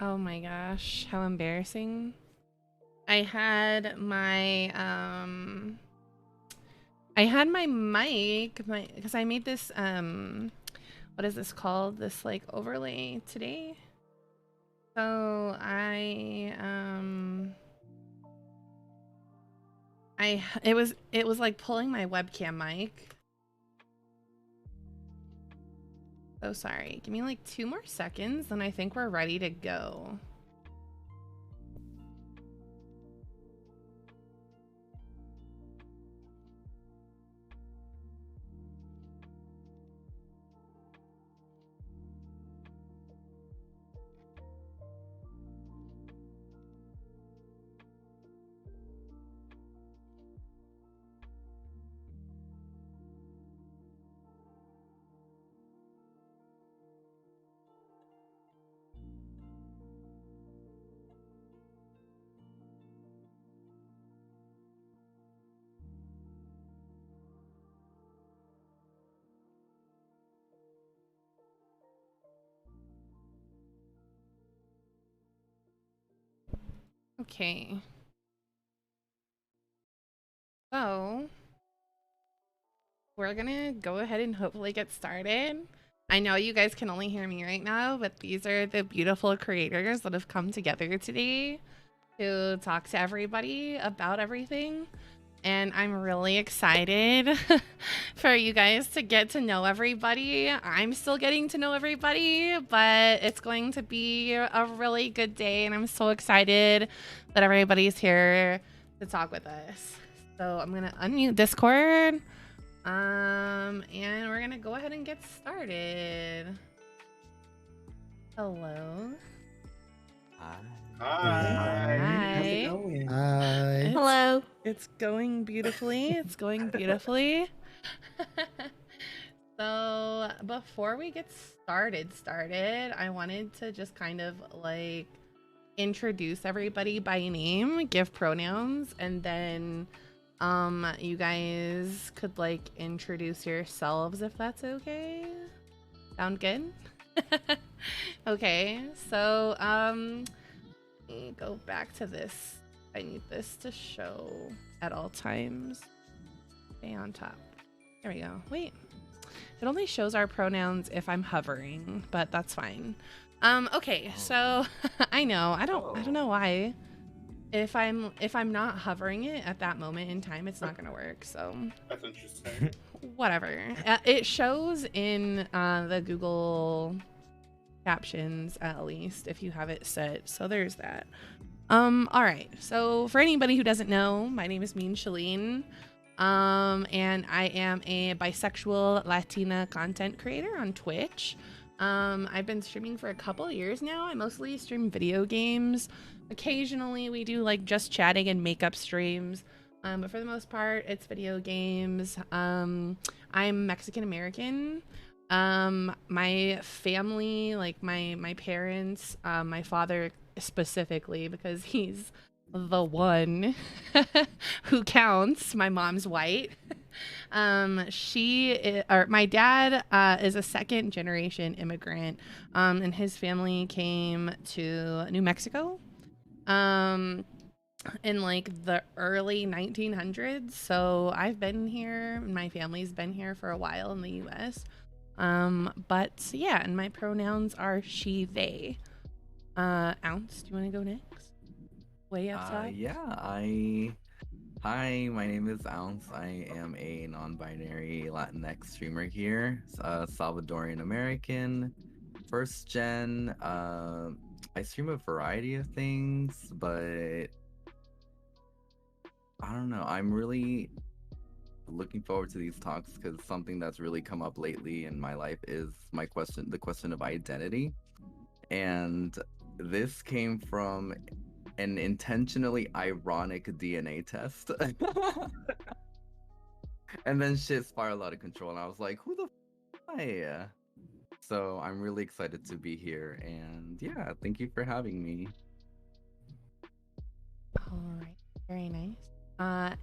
Oh my gosh, how embarrassing. I had my mic, because I made this what is this called? This like overlay today. So it was like pulling my webcam mic. So sorry. Give me like 2 more seconds and I think we're ready to go. Okay. So we're gonna go ahead and hopefully get started. I know you guys can only hear me right now, but these are the beautiful creators that have come together today to talk to everybody about everything. And I'm really excited for you guys to get to know everybody. I'm still getting to know everybody, but it's going to be a really good day. And I'm so excited that everybody's here to talk with us. So I'm going to unmute Discord. And we're going to go ahead and get started. Hello. Hi. Hi. How's it going? Hi. Hello. It's going beautifully. It's going beautifully. So before we get started, I wanted to just kind of like introduce everybody by name, give pronouns, and then you guys could like introduce yourselves if that's okay. Sound good? Okay, so let me go back to this. I need this to show at all times. Stay on top. There we go. Wait. It only shows our pronouns if I'm hovering, but that's fine. Okay, so I know. I don't know why. If I'm not hovering it at that moment in time, it's not gonna work. So That's interesting. whatever. It shows in the Google captions at least if you have it set. So there's that. All right. So for anybody who doesn't know, my name is Mean Shalene. And I am a bisexual Latina content creator on Twitch. I've been streaming for a couple of years now. I mostly stream video games. Occasionally we do like just chatting and makeup streams. But for the most part, it's video games. I'm Mexican American. My family, like my parents, my father specifically, because he's the one who counts. My mom's white. My dad is a second generation immigrant, and his family came to New Mexico in like the early 1900s. So I've been here, and my family's been here for a while in the U.S. But yeah, and my pronouns are she, they. Ounce, do you want to go next? Way up top. Hi, my name is Ounce. I am a non-binary Latinx streamer here, Salvadorian American, first gen. I stream a variety of things, but I don't know. I'm really looking forward to these talks because something that's really come up lately in my life is the question of identity, and this came from an intentionally ironic DNA test. And then shit spiraled out of control, and I was like, who the f am I? So I'm really excited to be here, and yeah, thank you for having me. All right, very nice.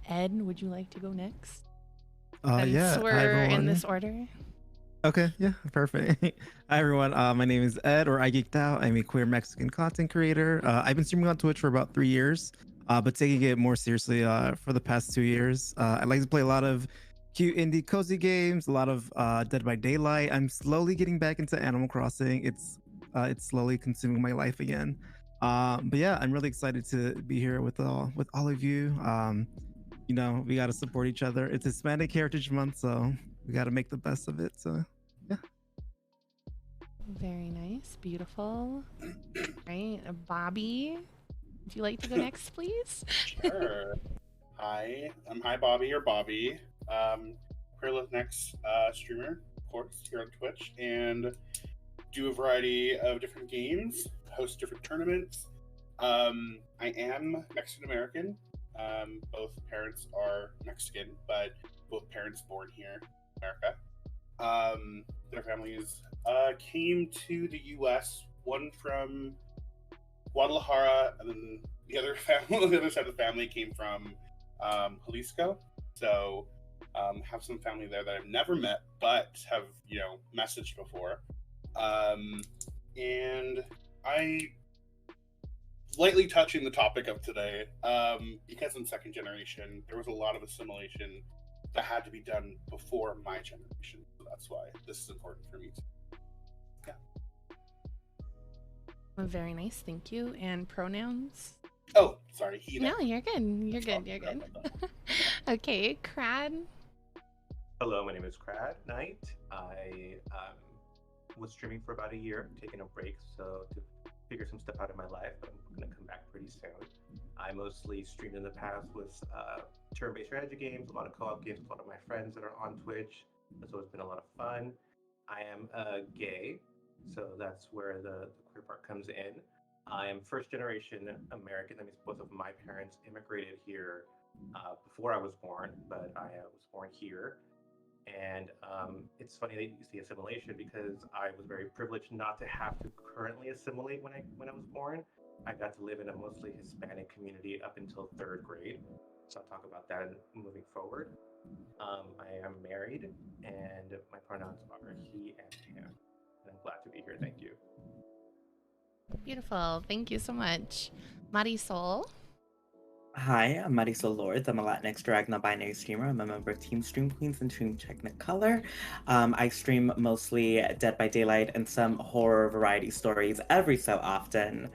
Ed, would you like to go next? Yeah, Since hi we're in everyone. this order. Okay, yeah, perfect. Hi everyone, my name is Ed, or I Geeked Out. I'm a queer Mexican content creator. I've been streaming on Twitch for about 3 years, but taking it more seriously for the past 2 years. I like to play a lot of cute indie cozy games, a lot of Dead by Daylight. I'm slowly getting back into Animal Crossing. It's slowly consuming my life again. But yeah, I'm really excited to be here with all of you. We got to support each other. It's Hispanic Heritage Month, so we got to make the best of it. So yeah. Very nice, beautiful. Right, Bobby, would you like to go next, please? Sure. Hi, hi Bobby or Bobby. Queerless next streamer, of course, here on Twitch, and do a variety of different games, host different tournaments. I am Mexican American. Both parents are Mexican, but both parents born here in America. Their families came to the U.S. One from Guadalajara, and then the other family, the other side of the family came from Jalisco. So have some family there that I've never met, but have messaged before. And I lightly touching the topic of today, because in second generation there was a lot of assimilation that had to be done before my generation. So that's why this is important for me too. Very nice, thank you. And pronouns? Oh, sorry, he. No, you're good. You're good. You're good. Okay, Crad. Hello, my name is Crad Knight. I was streaming for about a year, taking a break, so to figure some stuff out in my life, but I'm going to come back pretty soon. I mostly streamed in the past with turn-based strategy games, a lot of co-op games with a lot of my friends that are on Twitch. That's always been a lot of fun. I am gay, so that's where the queer part comes in. I am first-generation American. That means both of my parents immigrated here before I was born, but I was born here. And it's funny that you see assimilation because I was very privileged not to have to currently assimilate when I was born. I got to live in a mostly Hispanic community up until third grade. So I'll talk about that moving forward. I am married, and my pronouns are he and him. And I'm glad to be here. Thank you. Beautiful. Thank you so much. Marisol. Hi, I'm Marisol Lords. I'm a Latinx drag non-binary streamer. I'm a member of Team Stream Queens and Team Technicolor. I stream mostly Dead by Daylight and some horror variety stories every so often.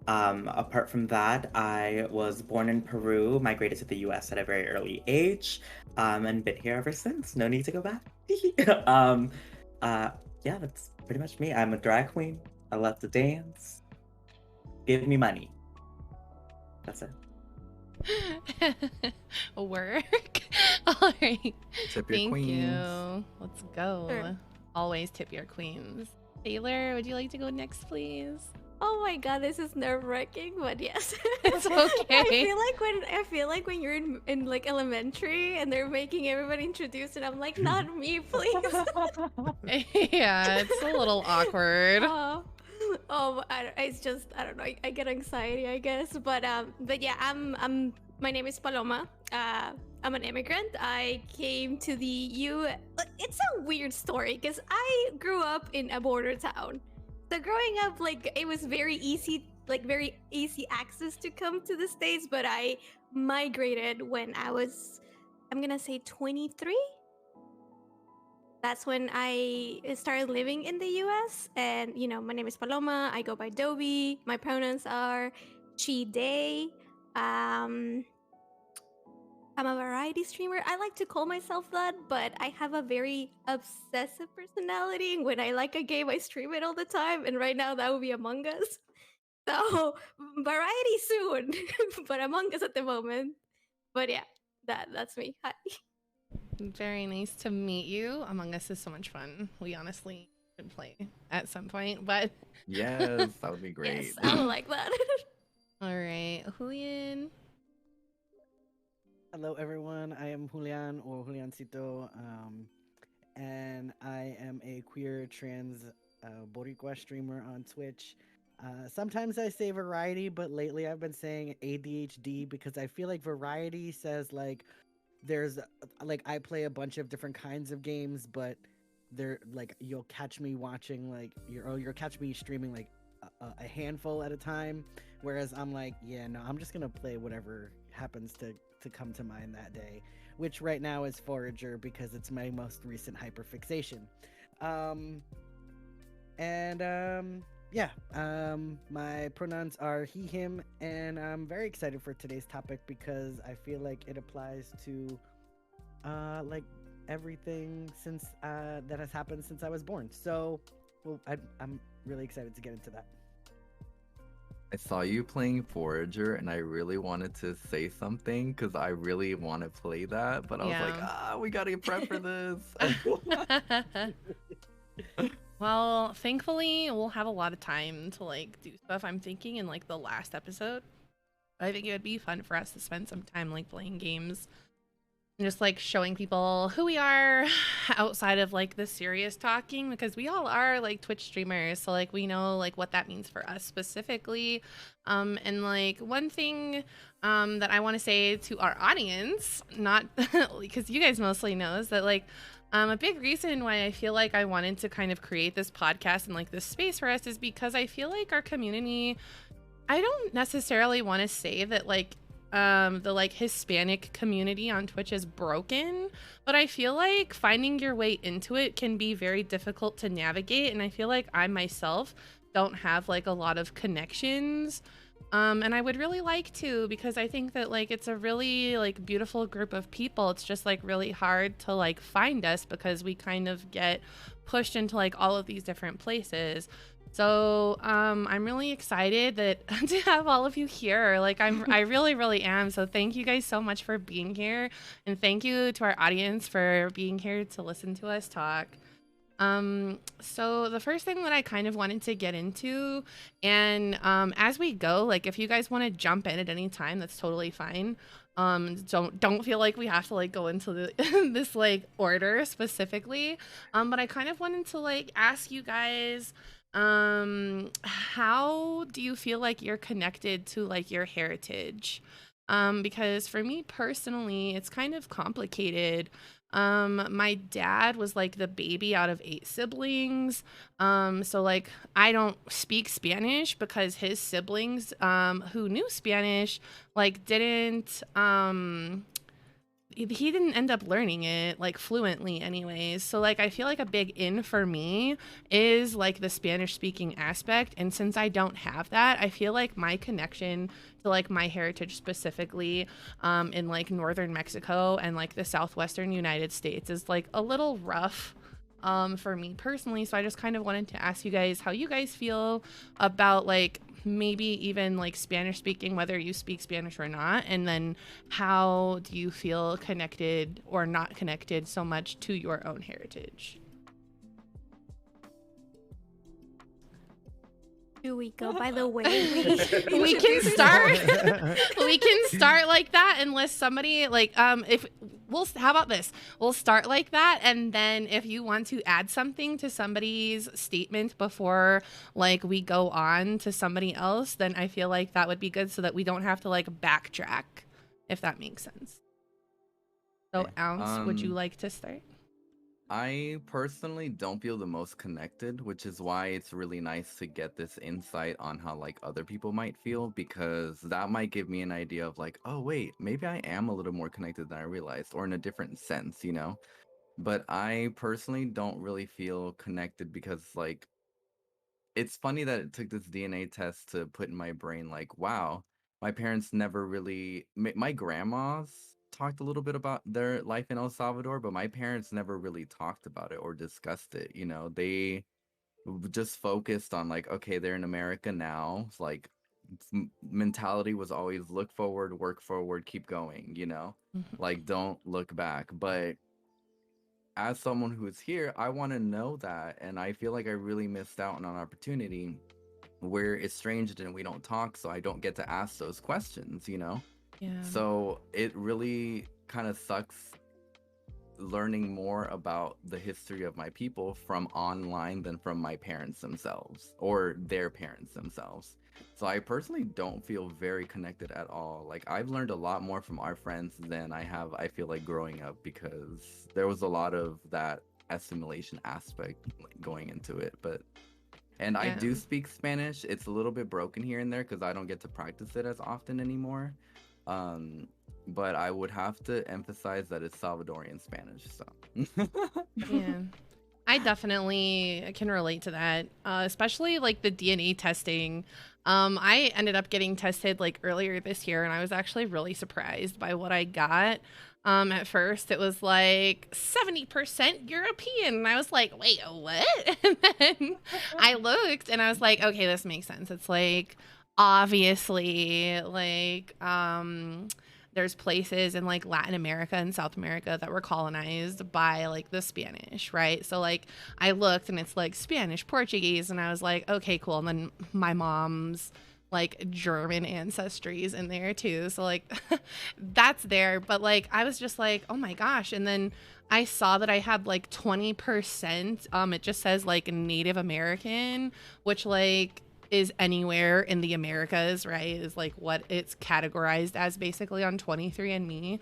Apart from that, I was born in Peru, migrated to the US at a very early age, and been here ever since. No need to go back. Yeah, that's pretty much me. I'm a drag queen. I love to dance. Give me money. That's it. Work. All right. Tip your Thank queens. you. Let's go. Sure. Always tip your queens. Taylor, would you like to go next, please? Oh my god, this is nerve-wracking, but yes. It's okay. I feel like when you're in like elementary and they're making everybody introduce, and I'm like, not me, please. Yeah, it's a little awkward. It's just I don't know. I get anxiety, I guess. But yeah, I'm. My name is Paloma. I'm an immigrant. I came to the U. It's a weird story because I grew up in a border town. So growing up, like it was very easy access to come to the States. But I migrated when I was, I'm gonna say 23. That's when I started living in the US. And, my name is Paloma. I go by Dobie. My pronouns are she, they. I'm a variety streamer. I like to call myself that, but I have a very obsessive personality. And when I like a game, I stream it all the time. And right now, that would be Among Us. So, variety soon, but Among Us at the moment. But yeah, that's me. Hi. Very nice to meet you. Among Us is so much fun. We honestly should play at some point, but Yes, that would be great. Yes, I would like that. all right, Julian. Hello, everyone. I am Julian or Juliancito, and I am a queer trans Boricua streamer on Twitch. Sometimes I say variety, but lately I've been saying ADHD because I feel like variety says like there's like I play a bunch of different kinds of games, but there like you'll catch me watching like you'll catch me streaming like a handful at a time, whereas I'm like, yeah, no, I'm just gonna play whatever happens to come to mind that day, which right now is Forager because it's my most recent hyperfixation. Yeah, my pronouns are he, him, and I'm very excited for today's topic because I feel like it applies to like everything since that has happened since I was born. So, well, I'm really excited to get into that. I saw you playing Forager, and I really wanted to say something because I really want to play that, but I was like, we gotta get prep for this. Well, thankfully, we'll have a lot of time to like do stuff. I'm thinking in like the last episode, I think it would be fun for us to spend some time like playing games and just like showing people who we are outside of like the serious talking, because we all are like Twitch streamers, so like we know like what that means for us specifically. And like one thing that I want to say to our audience, not because you guys mostly know, is that like a big reason why I feel like I wanted to kind of create this podcast and like this space for us is because I feel like our community, I don't necessarily want to say that like the like Hispanic community on Twitch is broken, but I feel like finding your way into it can be very difficult to navigate, and I feel like I myself don't have like a lot of connections. And I would really like to, because I think that like it's a really like beautiful group of people. It's just like really hard to like find us because we kind of get pushed into like all of these different places. So I'm really excited that to have all of you here. Like I really, really am. So thank you guys so much for being here, and thank you to our audience for being here to listen to us talk. So the first thing that I kind of wanted to get into, and as we go, like if you guys want to jump in at any time, that's totally fine. Don't feel like we have to like go into the this like order specifically. But I kind of wanted to like ask you guys, how do you feel like you're connected to like your heritage? Because for me personally, it's kind of complicated. My dad was like the baby out of 8 siblings. So like I don't speak Spanish because his siblings, who knew Spanish, like didn't, he didn't end up learning it like fluently anyways. So like I feel like a big in for me is like the Spanish speaking aspect, and since I don't have that, I feel like my connection to like my heritage specifically in like northern Mexico and like the southwestern United States is like a little rough for me personally. So I just kind of wanted to ask you guys how you guys feel about like maybe even like Spanish speaking, whether you speak Spanish or not, and then how do you feel connected or not connected so much to your own heritage? Do we go by the way We can start we can start like that, unless somebody like if we'll, how about this, we'll start like that, and then if you want to add something to somebody's statement before like we go on to somebody else, then I feel like that would be good so that we don't have to like backtrack, if that makes sense. So Okay. Ounce, would you like to start? I personally don't feel the most connected, which is why it's really nice to get this insight on how like other people might feel, because that might give me an idea of like, oh wait, maybe I am a little more connected than I realized, or in a different sense, you know? But I personally don't really feel connected because like it's funny that it took this DNA test to put in my brain like, wow, my parents never really my grandmas talked a little bit about their life in El Salvador, but my parents never really talked about it or discussed it, you know. They just focused on like, okay, they're in America now. It's like mentality was always look forward, work forward, keep going, you know. Like don't look back. But as someone who's here, I want to know that, and I feel like I really missed out on an opportunity. We're estranged and we don't talk, so I don't get to ask those questions, you know? Yeah. So it really kind of sucks learning more about the history of my people from online than from my parents themselves or their parents themselves. So I personally don't feel very connected at all. Like I've learned a lot more from our friends than I have, I feel like, growing up, because there was a lot of that assimilation aspect going into it. But and I Yeah. do speak Spanish. It's a little bit broken here and there because I don't get to practice it as often anymore. But I would have to emphasize that it's Salvadorian Spanish. So Yeah. I definitely can relate to that, especially like the DNA testing. I ended up getting tested like earlier this year, and I was actually really surprised by what I got. At first, it was like 70% European, and I was like, wait, what? And then I looked, and I was like, okay, this makes sense. It's like obviously like there's places in like Latin America and South America that were colonized by like the Spanish, right? So like I looked and it's like Spanish, Portuguese, and I was like, okay, cool. And then my mom's like German ancestries in there too. So like that's there. But like I was just like, oh my gosh. And then I saw that I had like 20%. It just says like Native American, which like is anywhere in the Americas, right? Is like what it's categorized as basically on 23andMe.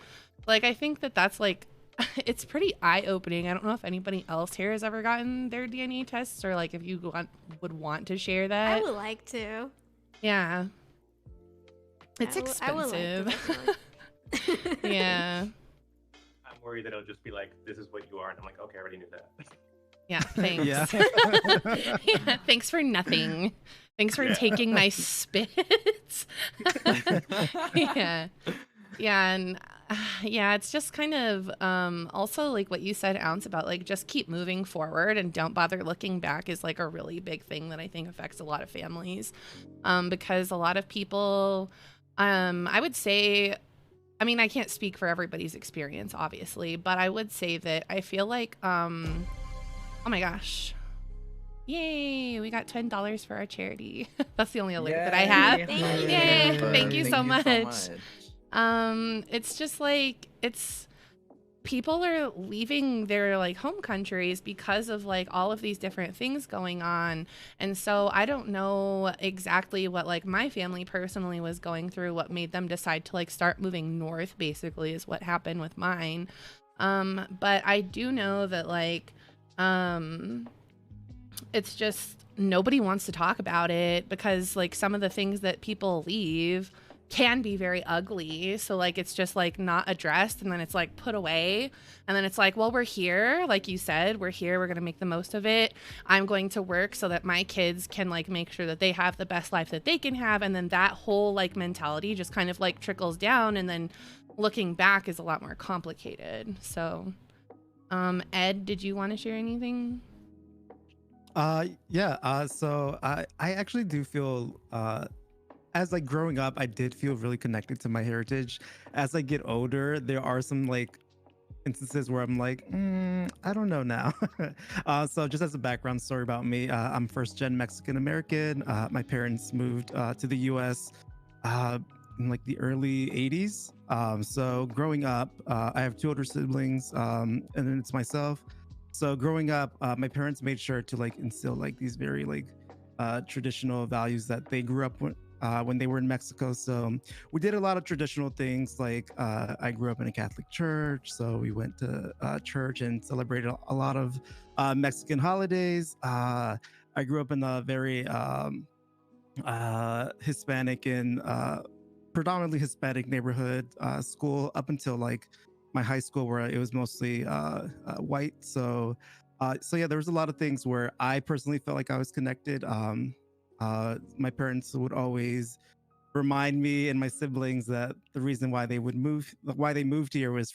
Like I think that that's like it's pretty eye-opening. I don't know if anybody else here has ever gotten their DNA tests, or like if you would want to share I that. would like to. Yeah. It's I would like to, expensive. definitely. Yeah. I'm worried that it'll just be like, this is what you are, and I'm like, okay, I already knew that. Yeah, thanks. Yeah. Yeah, thanks for nothing. Thanks for taking my spit. Yeah. Yeah, and yeah, it's just kind of also like what you said, Ounce, about like just keep moving forward and don't bother looking back is like a really big thing that I think affects a lot of families. Because a lot of people I would say, I mean, I can't speak for everybody's experience, obviously, but I would say that I feel like oh my gosh. Yay, we got $10 for our charity. That's the only alert that I have. Thank you. Yay, thank you so much. much. It's just like people are leaving their like home countries because of like all of these different things going on. And so I don't know exactly what like my family personally was going through, what made them decide to like start moving north, basically is what happened with mine. But I do know that like it's just nobody wants to talk about it because like some of the things that people leave can be very ugly. So like it's just like not addressed, and then it's like put away, and then it's like, well, we're here, like you said, we're here, we're gonna make the most of it. I'm going to work so that my kids can like make sure that they have the best life that they can have, and then that whole like mentality just kind of like trickles down, and then looking back is a lot more complicated. So Ed, did you want to share anything? So I actually do feel as like growing up, I did feel really connected to my heritage. As I get older, there are some like instances where I'm like, I don't know now. So just as a background story about me, I'm first gen Mexican American. My parents moved to the US in like the early 80s. So growing up, I have two older siblings, and then it's myself. So growing up, my parents made sure to like instill like these very like traditional values that they grew up with when they were in Mexico. So we did a lot of traditional things. Like I grew up in a Catholic church, so we went to church and celebrated a lot of Mexican holidays. I grew up in a very Hispanic and predominantly Hispanic neighborhood school up until like my high school, where it was mostly white. So yeah, there was a lot of things where I personally felt like I was connected. My parents would always remind me and my siblings that the reason why they moved here was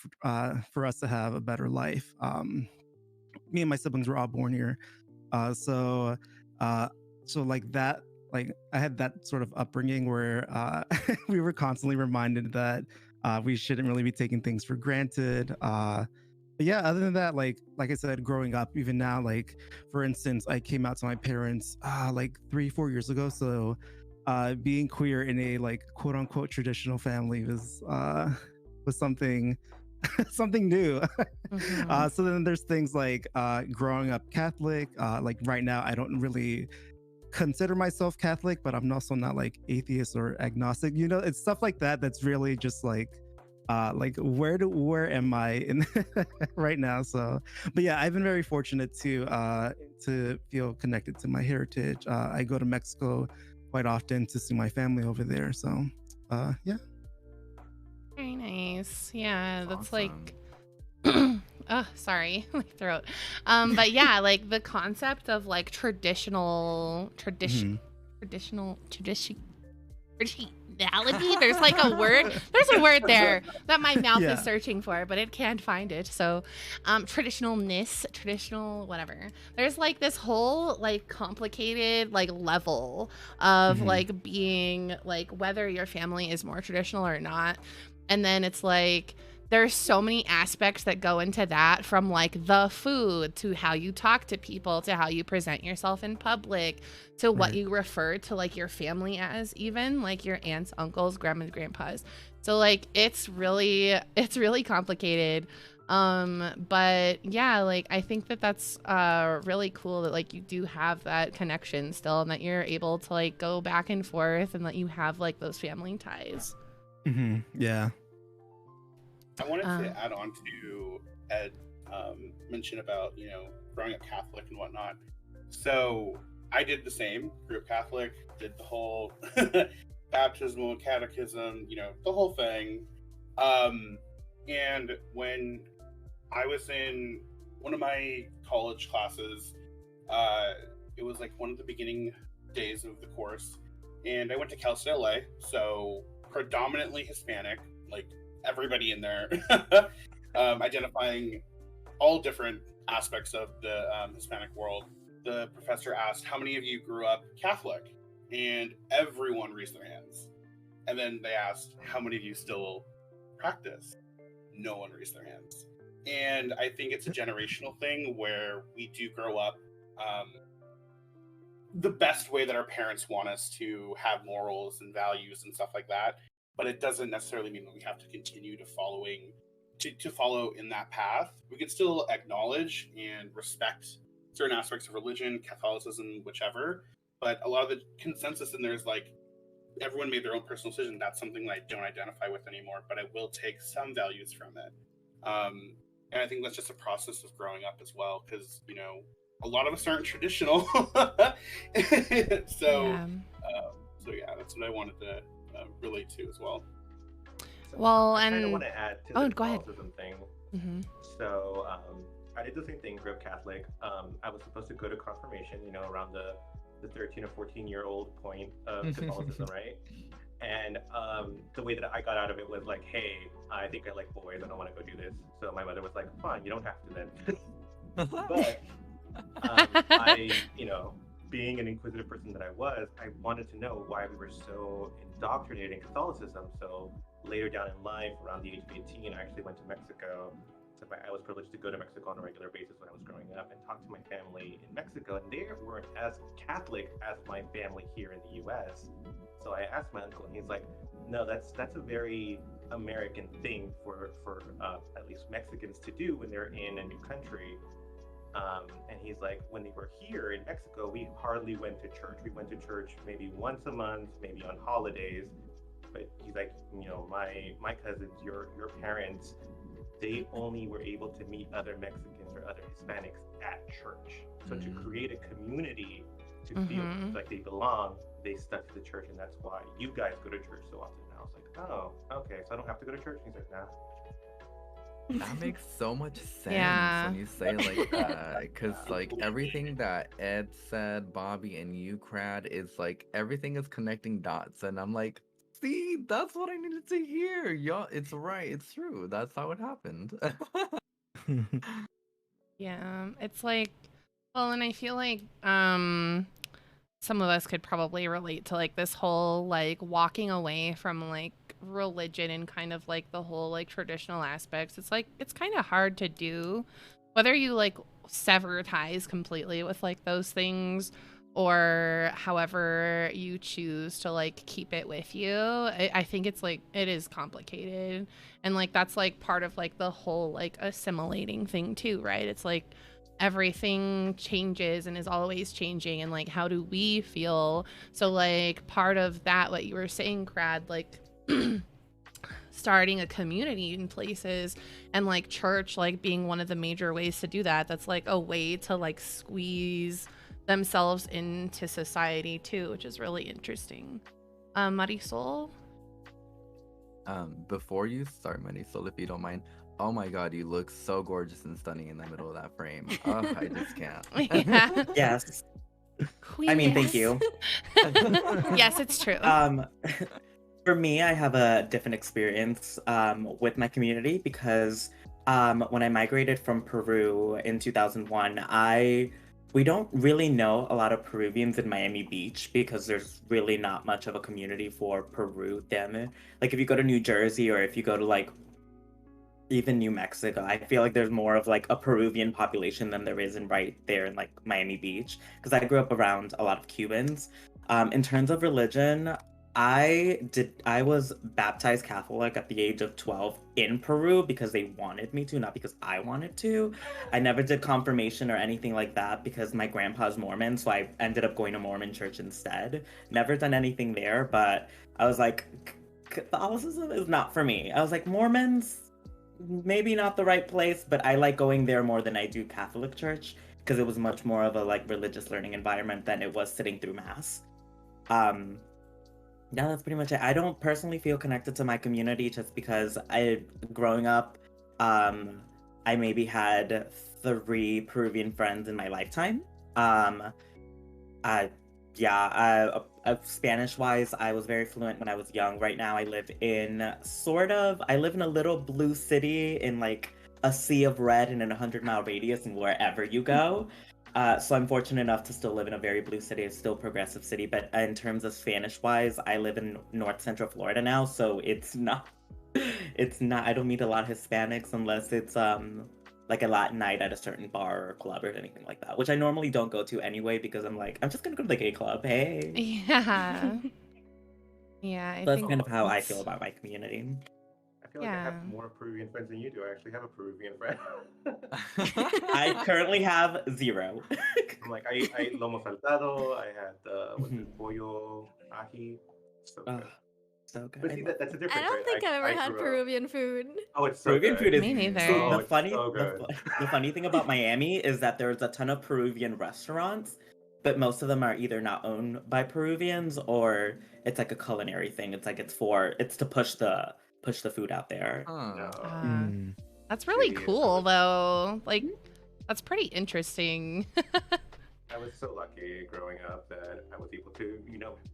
for us to have a better life. Me and my siblings were all born here, so like that. Like I had that sort of upbringing where we were constantly reminded that we shouldn't really be taking things for granted. But yeah, other than that, like I said, growing up, even now, like for instance, I came out to my parents like 3-4 years ago. So being queer in a like quote unquote traditional family was something something new. So then there's things like growing up Catholic. Like right now, I don't really consider myself Catholic, but I'm also not like atheist or agnostic. You know, it's stuff like that that's really just like like where am I in right now? So, but yeah, I've been very fortunate to feel connected to my heritage. I go to Mexico quite often to see my family over there. So, yeah. Very nice. Yeah, that's Awesome. like oh, sorry, my throat. But yeah, like the concept of like traditionality. There's like a word. There's a word there that my mouth Yeah. is searching for, but it can't find it. So, traditionalness, traditional, whatever. There's like this whole like complicated like level of Mhm. like being like whether your family is more traditional or not, and then it's like there's so many aspects that go into that, from like the food to how you talk to people to how you present yourself in public to what Right. you refer to like your family as, even like your aunts, uncles, grandmas, grandpas. So like it's really complicated. But yeah, like I think that that's really cool that like you do have that connection still, and that you're able to like go back and forth, and that you have like those family ties. Yeah. I wanted to add on to Ed mention about, growing up Catholic and whatnot. So I did the same, grew up Catholic, did the whole baptismal catechism, the whole thing. And when I was in one of my college classes, it was like one of the beginning days of the course, and I went to Cal State LA, so predominantly Hispanic, like everybody in there, identifying all different aspects of the Hispanic world. The professor asked, "How many of you grew up Catholic?" And everyone raised their hands. And then they asked, "How many of you still practice?" No one raised their hands. And I think it's a generational thing where we do grow up the best way that our parents want us to have morals and values and stuff like that. But it doesn't necessarily mean that we have to continue to follow in that path. We can still acknowledge and respect certain aspects of religion, Catholicism, whichever. But a lot of the consensus in there is like everyone made their own personal decision. That's something that I don't identify with anymore, but I will take some values from it. And I think that's just a process of growing up as well, because a lot of us aren't traditional. So yeah, that's what I wanted to relate to as well. Well, I kind of and want to add to oh, the go ahead. Catholicism thing. Mm-hmm. So I did the same thing, grew up Catholic. I was supposed to go to confirmation, around the 13 or 14-year-old point of Catholicism, right? And the way that I got out of it was like, hey, I think I like boys. I don't want to go do this. So my mother was like, fine, you don't have to then. But I, being an inquisitive person that I was, I wanted to know why we were so indoctrinated in Catholicism. So later down in life, around the age of 18, I actually went to Mexico. So I was privileged to go to Mexico on a regular basis when I was growing up and talk to my family in Mexico. And they weren't as Catholic as my family here in the US. So I asked my uncle, and he's like, no, that's a very American thing for at least Mexicans to do when they're in a new country. And he's like, when they were here in Mexico, we hardly went to church. We went to church maybe once a month, maybe on holidays. But he's like, my cousins, your parents, they only were able to meet other Mexicans or other Hispanics at church. So to create a community to feel like they belong, they stuck to the church, and that's why you guys go to church so often. And I was like, oh, okay, so I don't have to go to church. And he's like, nah. That makes so much sense Yeah. when you say like that, because like everything that Ed said, Bobby, and you, Crad, is like everything is connecting dots, and I'm like, see, that's what I needed to hear. Y'all, it's right, it's true. That's how it happened. Yeah, it's like, well, and I feel like some of us could probably relate to like this whole like walking away from like religion and kind of like the whole like traditional aspects. It's like it's kind of hard to do, whether you like sever ties completely with like those things or however you choose to like keep it with you. I think it's like it is complicated, and like that's like part of like the whole like assimilating thing too, right? It's like everything changes and is always changing, and like how do we feel? So like part of that, what you were saying, Crad, like starting a community in places, and like church like being one of the major ways to do that. That's like a way to like squeeze themselves into society too, which is really interesting. Marisol. Before you start, Marisol, if you don't mind, oh my God, you look so gorgeous and stunning in the middle of that frame. Oh, I just can't. Yeah. Yes. Queen. I mean, thank Yes. you. Yes, it's true. For me, I have a different experience with my community because when I migrated from Peru in 2001, we don't really know a lot of Peruvians in Miami Beach because there's really not much of a community for Peru. Damn it. Like if you go to New Jersey or if you go to like even New Mexico, I feel like there's more of like a Peruvian population than there is in right there in like Miami Beach because I grew up around a lot of Cubans. In terms of religion, I was baptized Catholic at the age of 12 in Peru because they wanted me to, not because I wanted to. I never did confirmation or anything like that because my grandpa's Mormon, so I ended up going to Mormon church instead. Never done anything there, but I was like, Catholicism is not for me. I was like, Mormons, maybe not the right place, but I like going there more than I do Catholic church because it was much more of a like religious learning environment than it was sitting through mass. Yeah, that's pretty much it. I don't personally feel connected to my community just because growing up, I maybe had 3 Peruvian friends in my lifetime. I, yeah, Spanish-wise, I was very fluent when I was young. Right now, I live in a little blue city in like a sea of red in a 100-mile radius and wherever you go. So I'm fortunate enough to still live in a very blue city, a still progressive city. But in terms of Spanish-wise, I live in North Central Florida now, so it's not, I don't meet a lot of Hispanics unless it's like a Latin night at a certain bar or club or anything like that, which I normally don't go to anyway because I'm like, I'm just gonna go to the gay club. Hey. Yeah. Yeah, I So that's think kind of how I that's- feel about my community. I feel like I have Yeah. more Peruvian friends than you do. I actually have a Peruvian friend. I currently have 0. I'm like, I ate lomo saltado. I had what's it, pollo ají. So Oh, good. so good. But see, that's a difference, I don't right? think I've ever I had grew up- Peruvian food. Oh, it's so Peruvian good. food is Me neither. See, Oh, the it's funny so good. the funny thing about Miami is that there's a ton of Peruvian restaurants, but most of them are either not owned by Peruvians or it's like a culinary thing. It's like it's to push the food out there. Huh. No. Mm. That's really See, cool though. Like that's pretty interesting. I was so lucky growing up that I was able to,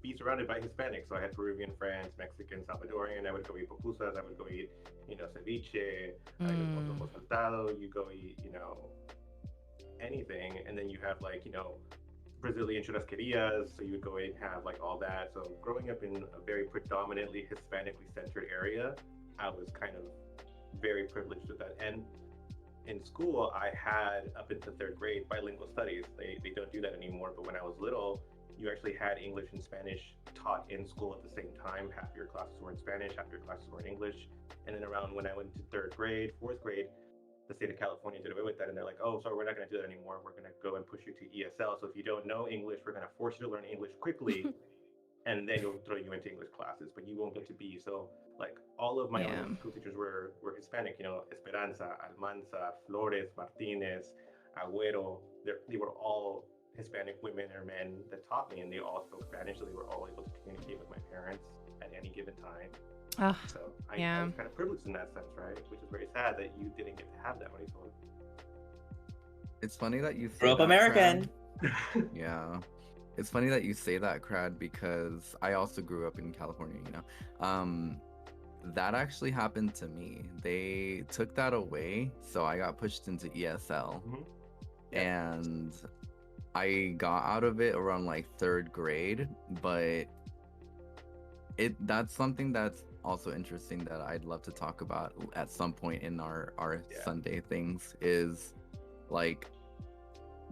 be surrounded by Hispanics. So I had Peruvian friends, Mexican, Salvadorian. I would go eat pupusas. I would go eat, ceviche. I would go lomo saltado. You go eat, anything. And then you have like, Brazilian churrasquerias. So you would go and have like all that. So growing up in a very predominantly Hispanically centered area, I was kind of very privileged with that. And in school, I had up into 3rd grade bilingual studies. They don't do that anymore, but when I was little, you actually had English and Spanish taught in school at the same time. Half your classes were in Spanish, half your classes were in English. And then around when I went to 3rd grade, 4th grade, the state of California did away with that, and they're like, oh, sorry, we're not going to do that anymore. We're going to go and push you to ESL. So if you don't know English, we're going to force you to learn English quickly, and then we'll throw you into English classes, but you won't get to be. So like all of my elementary school teachers were Hispanic, Esperanza, Almanza, Flores, Martinez, Agüero. They were all Hispanic women or men that taught me, and they all spoke Spanish, so they were all able to communicate with my parents at any given time. So I was kind of privileged in that sense, right? Which is very sad that you didn't get to have that when you told. It's funny that you say Grow up that, American. Crad. Yeah. It's funny that you say that, Crad, because I also grew up in California, That actually happened to me. They took that away, so I got pushed into ESL. And I got out of it around like 3rd grade, but that's something that's also interesting that I'd love to talk about at some point in our Sunday things is like,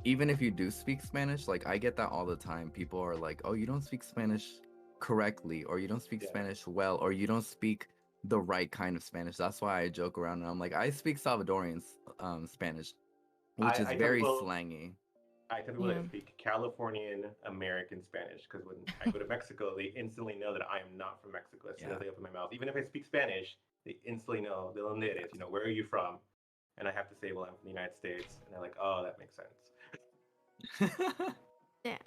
even if you do speak Spanish, like I get that all the time. People are like, oh, you don't speak Spanish correctly, or you don't speak Spanish well, or you don't speak the right kind of Spanish. That's why I joke around and I'm like, I speak Salvadorian Spanish, which is very slangy. I tell people that I speak Californian American Spanish because when I go to Mexico, they instantly know that I am not from Mexico as soon as I open my mouth. Even if I speak Spanish, they instantly know, they'll admit it, where are you from? And I have to say, well, I'm from the United States. And they're like, oh, that makes sense. Yeah.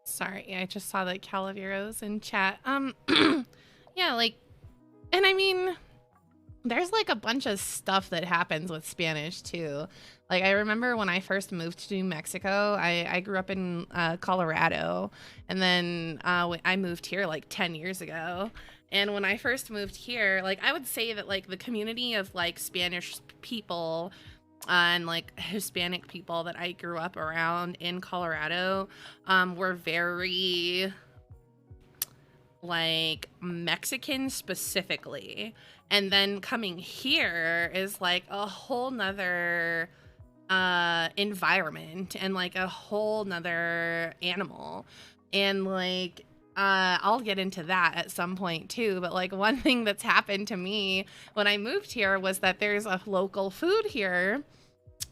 Sorry, I just saw the Calaveros in chat. Yeah, like, and I mean, there's like a bunch of stuff that happens with Spanish too. Like, I remember when I first moved to New Mexico, I grew up in Colorado, and then I moved here like 10 years ago. And when I first moved here, like, I would say that like the community of like Spanish people and like Hispanic people that I grew up around in Colorado were very like Mexican specifically. And then coming here is like a whole nother environment and like a whole nother animal. And like I'll get into that at some point too, but like one thing that's happened to me when I moved here was that there's a local food here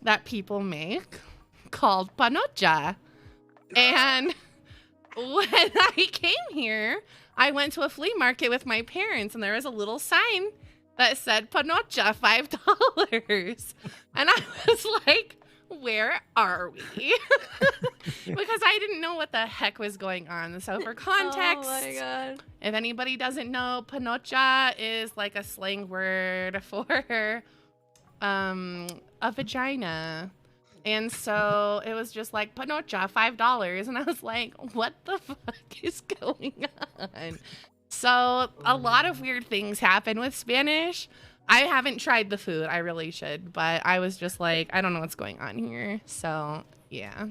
that people make called panocha. And when I came here, I went to a flea market with my parents, and there was a little sign that said panocha, $5. And I was like, where are we? Because I didn't know what the heck was going on. So for context, Oh my god. if anybody doesn't know, panocha is like a slang word for a vagina. And so it was just like panocha, $5. And I was like, what the fuck is going on? So a lot of weird things happen with Spanish. I haven't tried the food. I really should. But I was just like, I don't know what's going on here. So yeah.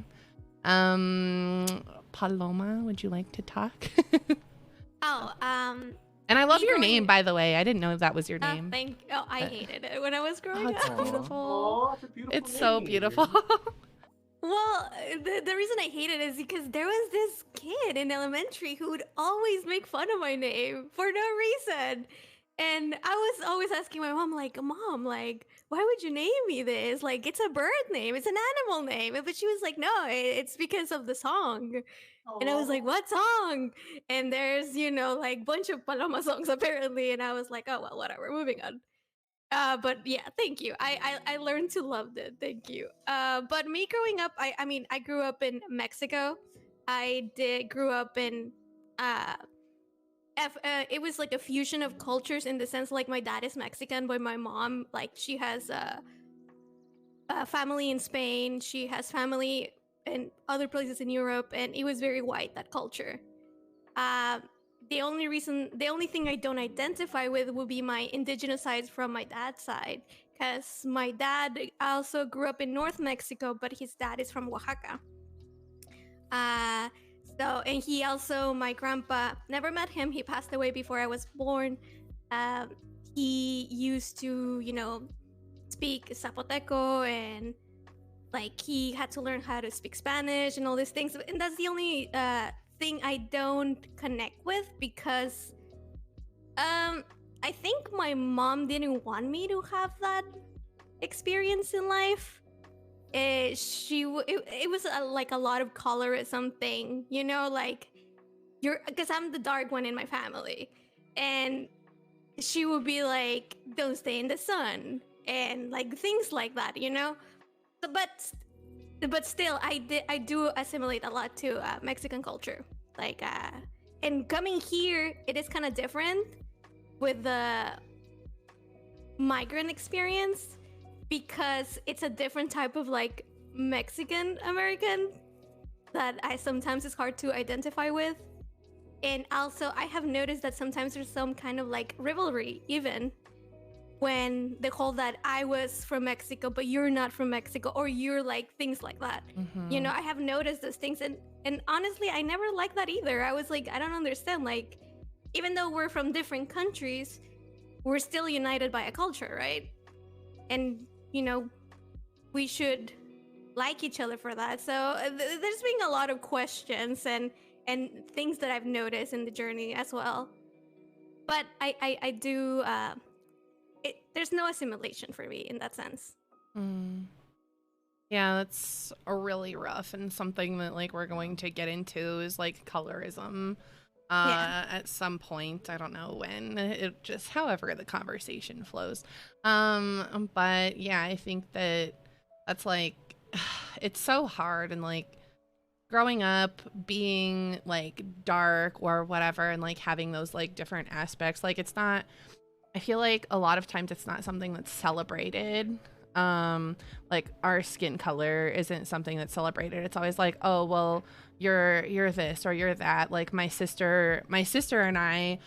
Paloma, would you like to talk? And I love your name, by the way. I didn't know that was your name. I hated it when I was growing It's up. beautiful. Oh, it's a beautiful It's so name. beautiful. Well, the reason I hate it is because there was this kid in elementary who would always make fun of my name for no reason. And I was always asking my mom, like, Mom, like, why would you name me this? Like, it's a bird name. It's an animal name. But she was like, no, it's because of the song. And I was like, what song? And there's, like, bunch of Paloma songs apparently. And I was like, oh, well, whatever, moving on. But yeah, thank you. I learned to love it. Thank you. But me growing up, I mean, I grew up in Mexico. I grew up in it was like a fusion of cultures in the sense like my dad is Mexican, but my mom, like, she has a family in Spain. She has family in other places in Europe, and it was very white, that culture. The only thing I don't identify with would be my indigenous sides from my dad's side, because my dad also grew up in North Mexico, but his dad is from Oaxaca. And he also, my grandpa, never met him. He passed away before I was born. He used to, speak Zapoteco, and like he had to learn how to speak Spanish and all these things. And that's the only thing I don't connect with, because I think my mom didn't want me to have that experience in life. It was like a lot of colorism thing, like because I'm the dark one in my family, and she would be like, don't stay in the sun, and like things like that, but still I do assimilate a lot to Mexican culture, like and coming here, it is kind of different with the migrant experience, because it's a different type of like Mexican American that I sometimes it's hard to identify with. And also I have noticed that sometimes there's some kind of like rivalry, even when the whole that I was from Mexico but you're not from Mexico, or you're like things like that. Mhm. I have noticed those things, and honestly I never liked that either. I was like, I don't understand, like, even though we're from different countries, we're still united by a culture, right? And we should like each other for that. So there's been a lot of questions and things that I've noticed in the journey as well. But I do there's no assimilation for me in that sense. Yeah, that's a really rough, and something that like we're going to get into is like colorism. at some point. I don't know when. It just however the conversation flows. But yeah, I think that's like it's so hard and like growing up being like dark or whatever and like having those like different aspects. Like it's not I feel like a lot of times it's not something that's celebrated. Like our skin color isn't something that's celebrated. It's always like, oh well, you're this or you're that. Like my sister and I,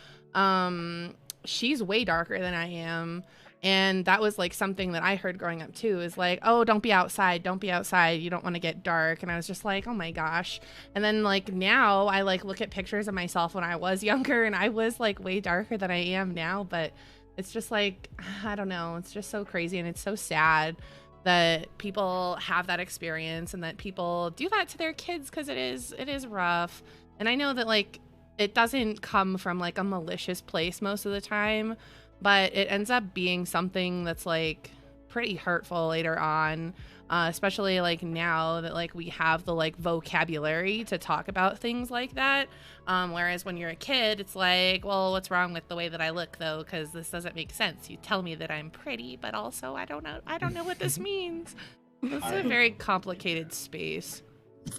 she's way darker than I am. And that was like something that I heard growing up too, is like, oh, don't be outside, don't be outside, you don't want to get dark. And I was just like, oh my gosh. And then like now I like look at pictures of myself when I was younger and I was like way darker than I am now, but it's just like, I don't know, it's just so crazy and it's so sad that people have that experience and that people do that to their kids, because it is rough. And I know that like it doesn't come from like a malicious place most of the time, but it ends up being something that's like pretty hurtful later on, especially like now that like we have the like vocabulary to talk about things like that, whereas when you're a kid it's like, well, what's wrong with the way that I look though, because this doesn't make sense. You tell me that I'm pretty, but also I don't know what this means. It's a very complicated space.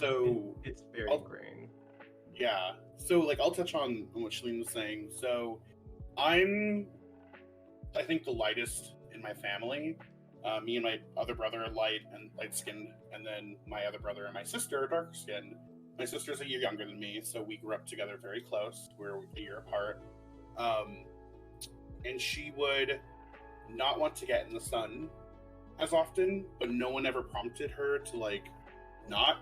So It's very I'll- ingrained. yeah. So like I'll touch on what Shalene was saying. So I think the lightest in my family. Me and my other brother are light skinned, and then my other brother and my sister are dark skinned. My sister's a year younger than me, so we grew up together very close. We're a year apart. And she would not want to get in the sun as often, but no one ever prompted her to like not.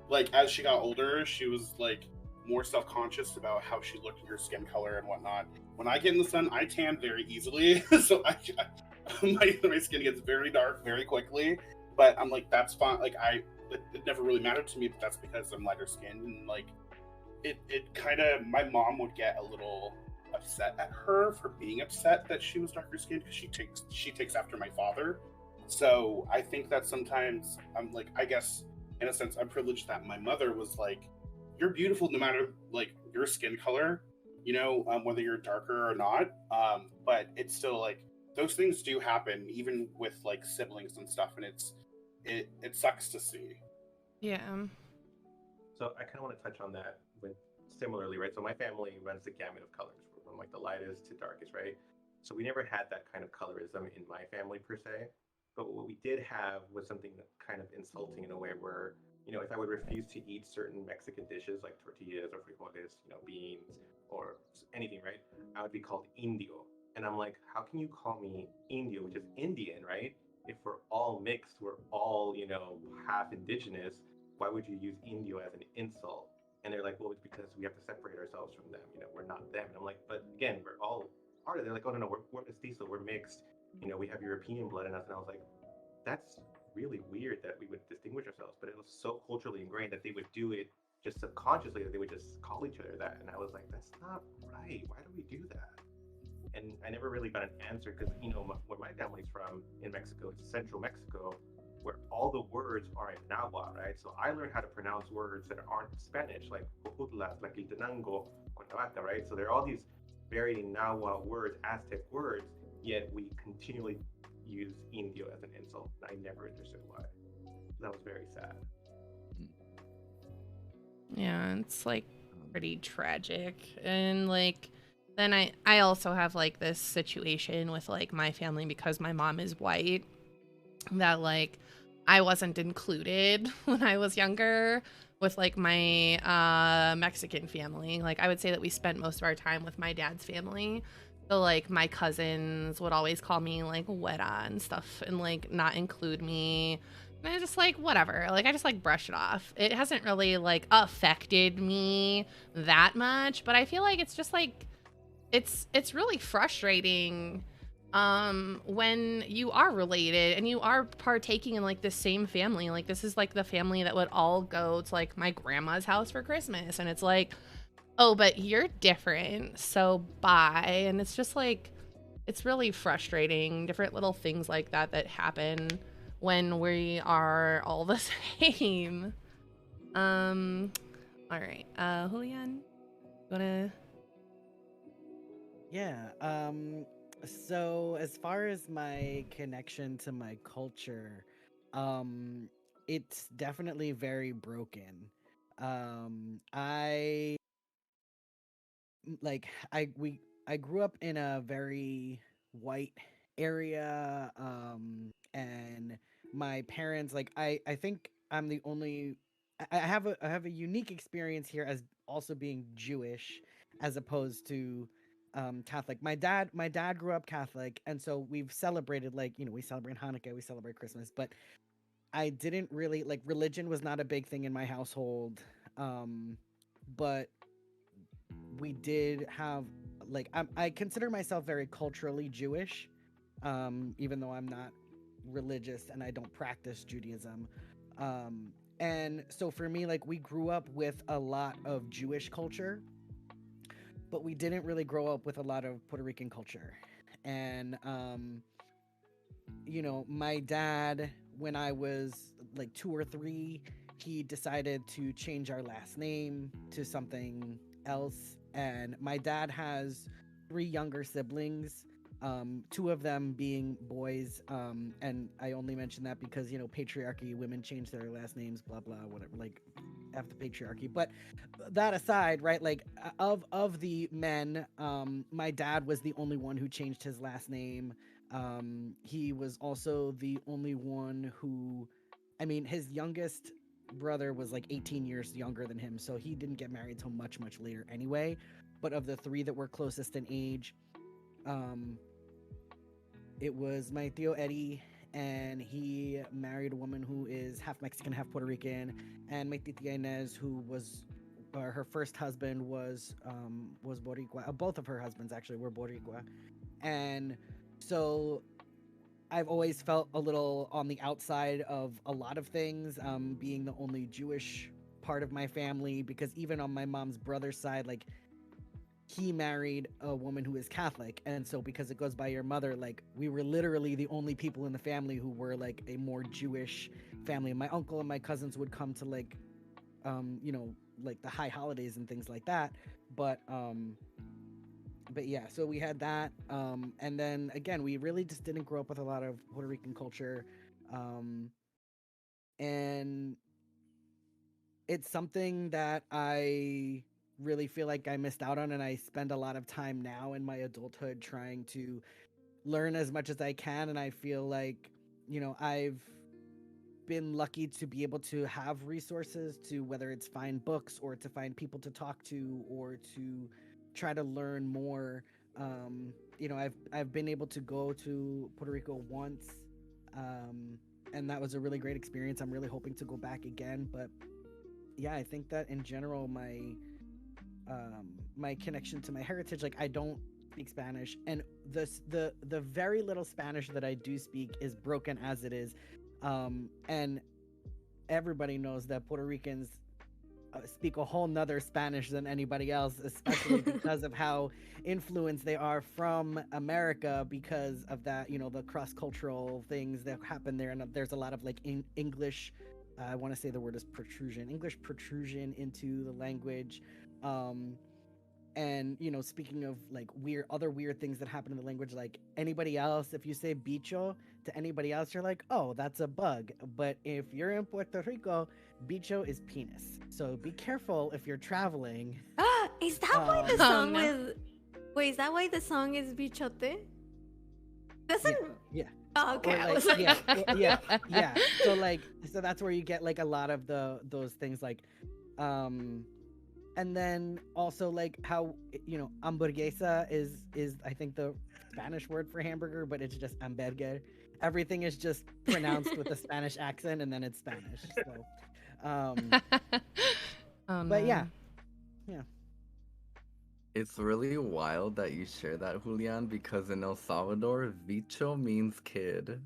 Like as she got older, she was like more self-conscious about how she looked in her skin color and whatnot. When I get in the sun, I tan very easily, so my skin gets very dark very quickly. But I'm like, that's fine. Like it never really mattered to me, but that's because I'm lighter skinned, and like it kind of, my mom would get a little upset at her for being upset that she was darker skinned, because she takes after my father. So I think that sometimes I'm like, I guess in a sense I'm privileged that my mother was like, you're beautiful no matter like your skin color, whether you're darker or not. But it's still like those things do happen even with like siblings and stuff, and it sucks to see. Yeah. So I kind of want to touch on that with similarly, right? So my family runs the gamut of colors from like the lightest to darkest, right? So we never had that kind of colorism in my family per se. But what we did have was something that kind of insulting in a way where, if I would refuse to eat certain Mexican dishes like tortillas or frijoles, beans or anything, right? I would be called Indio. And I'm like, how can you call me Indio, which is Indian, right? If we're all mixed, we're all, half indigenous, why would you use Indio as an insult? And they're like, well, it's because we have to separate ourselves from them. We're not them. And I'm like, but again, we're all part of it. They're like, oh, no, we're mestizo, we're mixed. We have European blood in us. And I was like, that's really weird that we would distinguish ourselves. But it was so culturally ingrained that they would do it just subconsciously, that they would just call each other that. And I was like, that's not right. Why do we do that? And I never really got an answer because, where my family's from in Mexico, it's central Mexico, where all the words are in Nahuatl, right? So I learned how to pronounce words that aren't Spanish, like Jojutlas, like Iltenango, Cuernavaca, right? So there are all these very Nahuatl words, Aztec words, yet we continually use Indio as an insult. I never understood why. That was very sad. Yeah, it's like pretty tragic. And like then I also have like this situation with like my family, because my mom is white, that like I wasn't included when I was younger with like my Mexican family. Like I would say that we spent most of our time with my dad's family. So like my cousins would always call me like Weta and stuff and like not include me. And I just like, whatever. Like I just like brush it off. It hasn't really like affected me that much, but I feel like it's just like it's really frustrating when you are related and you are partaking in like the same family. Like this is like the family that would all go to like my grandma's house for Christmas, and it's like, oh, but you're different, so bye. And it's just like, it's really frustrating. Different little things like that that happen when we are all the same. All right, Julian. Wanna? Yeah. So as far as my connection to my culture, um, it's definitely very broken. I like I grew up in a very white area, and my parents, like, I think I'm the only, I have a unique experience here as also being Jewish as opposed to Catholic. My dad grew up Catholic, and so we've celebrated, like, we celebrate Hanukkah, we celebrate Christmas, but I didn't really, like, religion was not a big thing in my household. But we did have, like, I consider myself very culturally Jewish, even though I'm not religious and I don't practice Judaism. And so for me, like, we grew up with a lot of Jewish culture, but we didn't really grow up with a lot of Puerto Rican culture. And my dad, when I was like 2 or 3, he decided to change our last name to something else. And my dad has 3 younger siblings, 2 of them being boys. And I only mention that because, patriarchy, women change their last names, blah, blah, whatever, like, F the patriarchy. But that aside, right, like, of the men, my dad was the only one who changed his last name. He was also the only one who, I mean, his youngest brother was like 18 years younger than him, so he didn't get married till much, much later anyway. But of the 3 that were closest in age, um, it was my Tío Eddie, and he married a woman who is half Mexican, half Puerto Rican, and my Tita Inez, who was, her first husband was Boricua. Both of her husbands actually were Boricua, and so I've always felt a little on the outside of a lot of things, being the only Jewish part of my family, because even on my mom's brother's side, like, he married a woman who is Catholic. And so because it goes by your mother, like, we were literally the only people in the family who were like a more Jewish family. My uncle and my cousins would come to, like, like the high holidays and things like that. But yeah, so we had that. And then again, we really just didn't grow up with a lot of Puerto Rican culture. And it's something that I really feel like I missed out on, and I spend a lot of time now in my adulthood trying to learn as much as I can. And I feel like, I've been lucky to be able to have resources to, whether it's find books or to find people to talk to or to try to learn more. I've been able to go to Puerto Rico once, and that was a really great experience. I'm really hoping to go back again. But yeah, I think that in general, my connection to my heritage, like, I don't speak Spanish, and the very little Spanish that I do speak is broken as it is. And everybody knows that Puerto Ricans speak a whole nother Spanish than anybody else, especially because of how influenced they are from America, because of that, the cross-cultural things that happen there. And there's a lot of, like, English, I want to say the word is English protrusion into the language. And speaking of, like, other weird things that happen in the language, like, anybody else, if you say bicho to anybody else, you're like, oh, that's a bug. But if you're in Puerto Rico, bicho is penis. So be careful if you're traveling. Is that why the song is? Wait, is that why the song is bichote? Doesn't? Yeah. Oh, okay. Like, I was like, yeah. So that's where you get, like, a lot of those things, like, and then also, like, how, hamburguesa is I think the Spanish word for hamburger, but it's just hamburger. Everything is just pronounced with a Spanish accent, and then it's Spanish. So, Oh, but no. yeah. It's really wild that you share that, Julian, because in El Salvador, bicho means kid.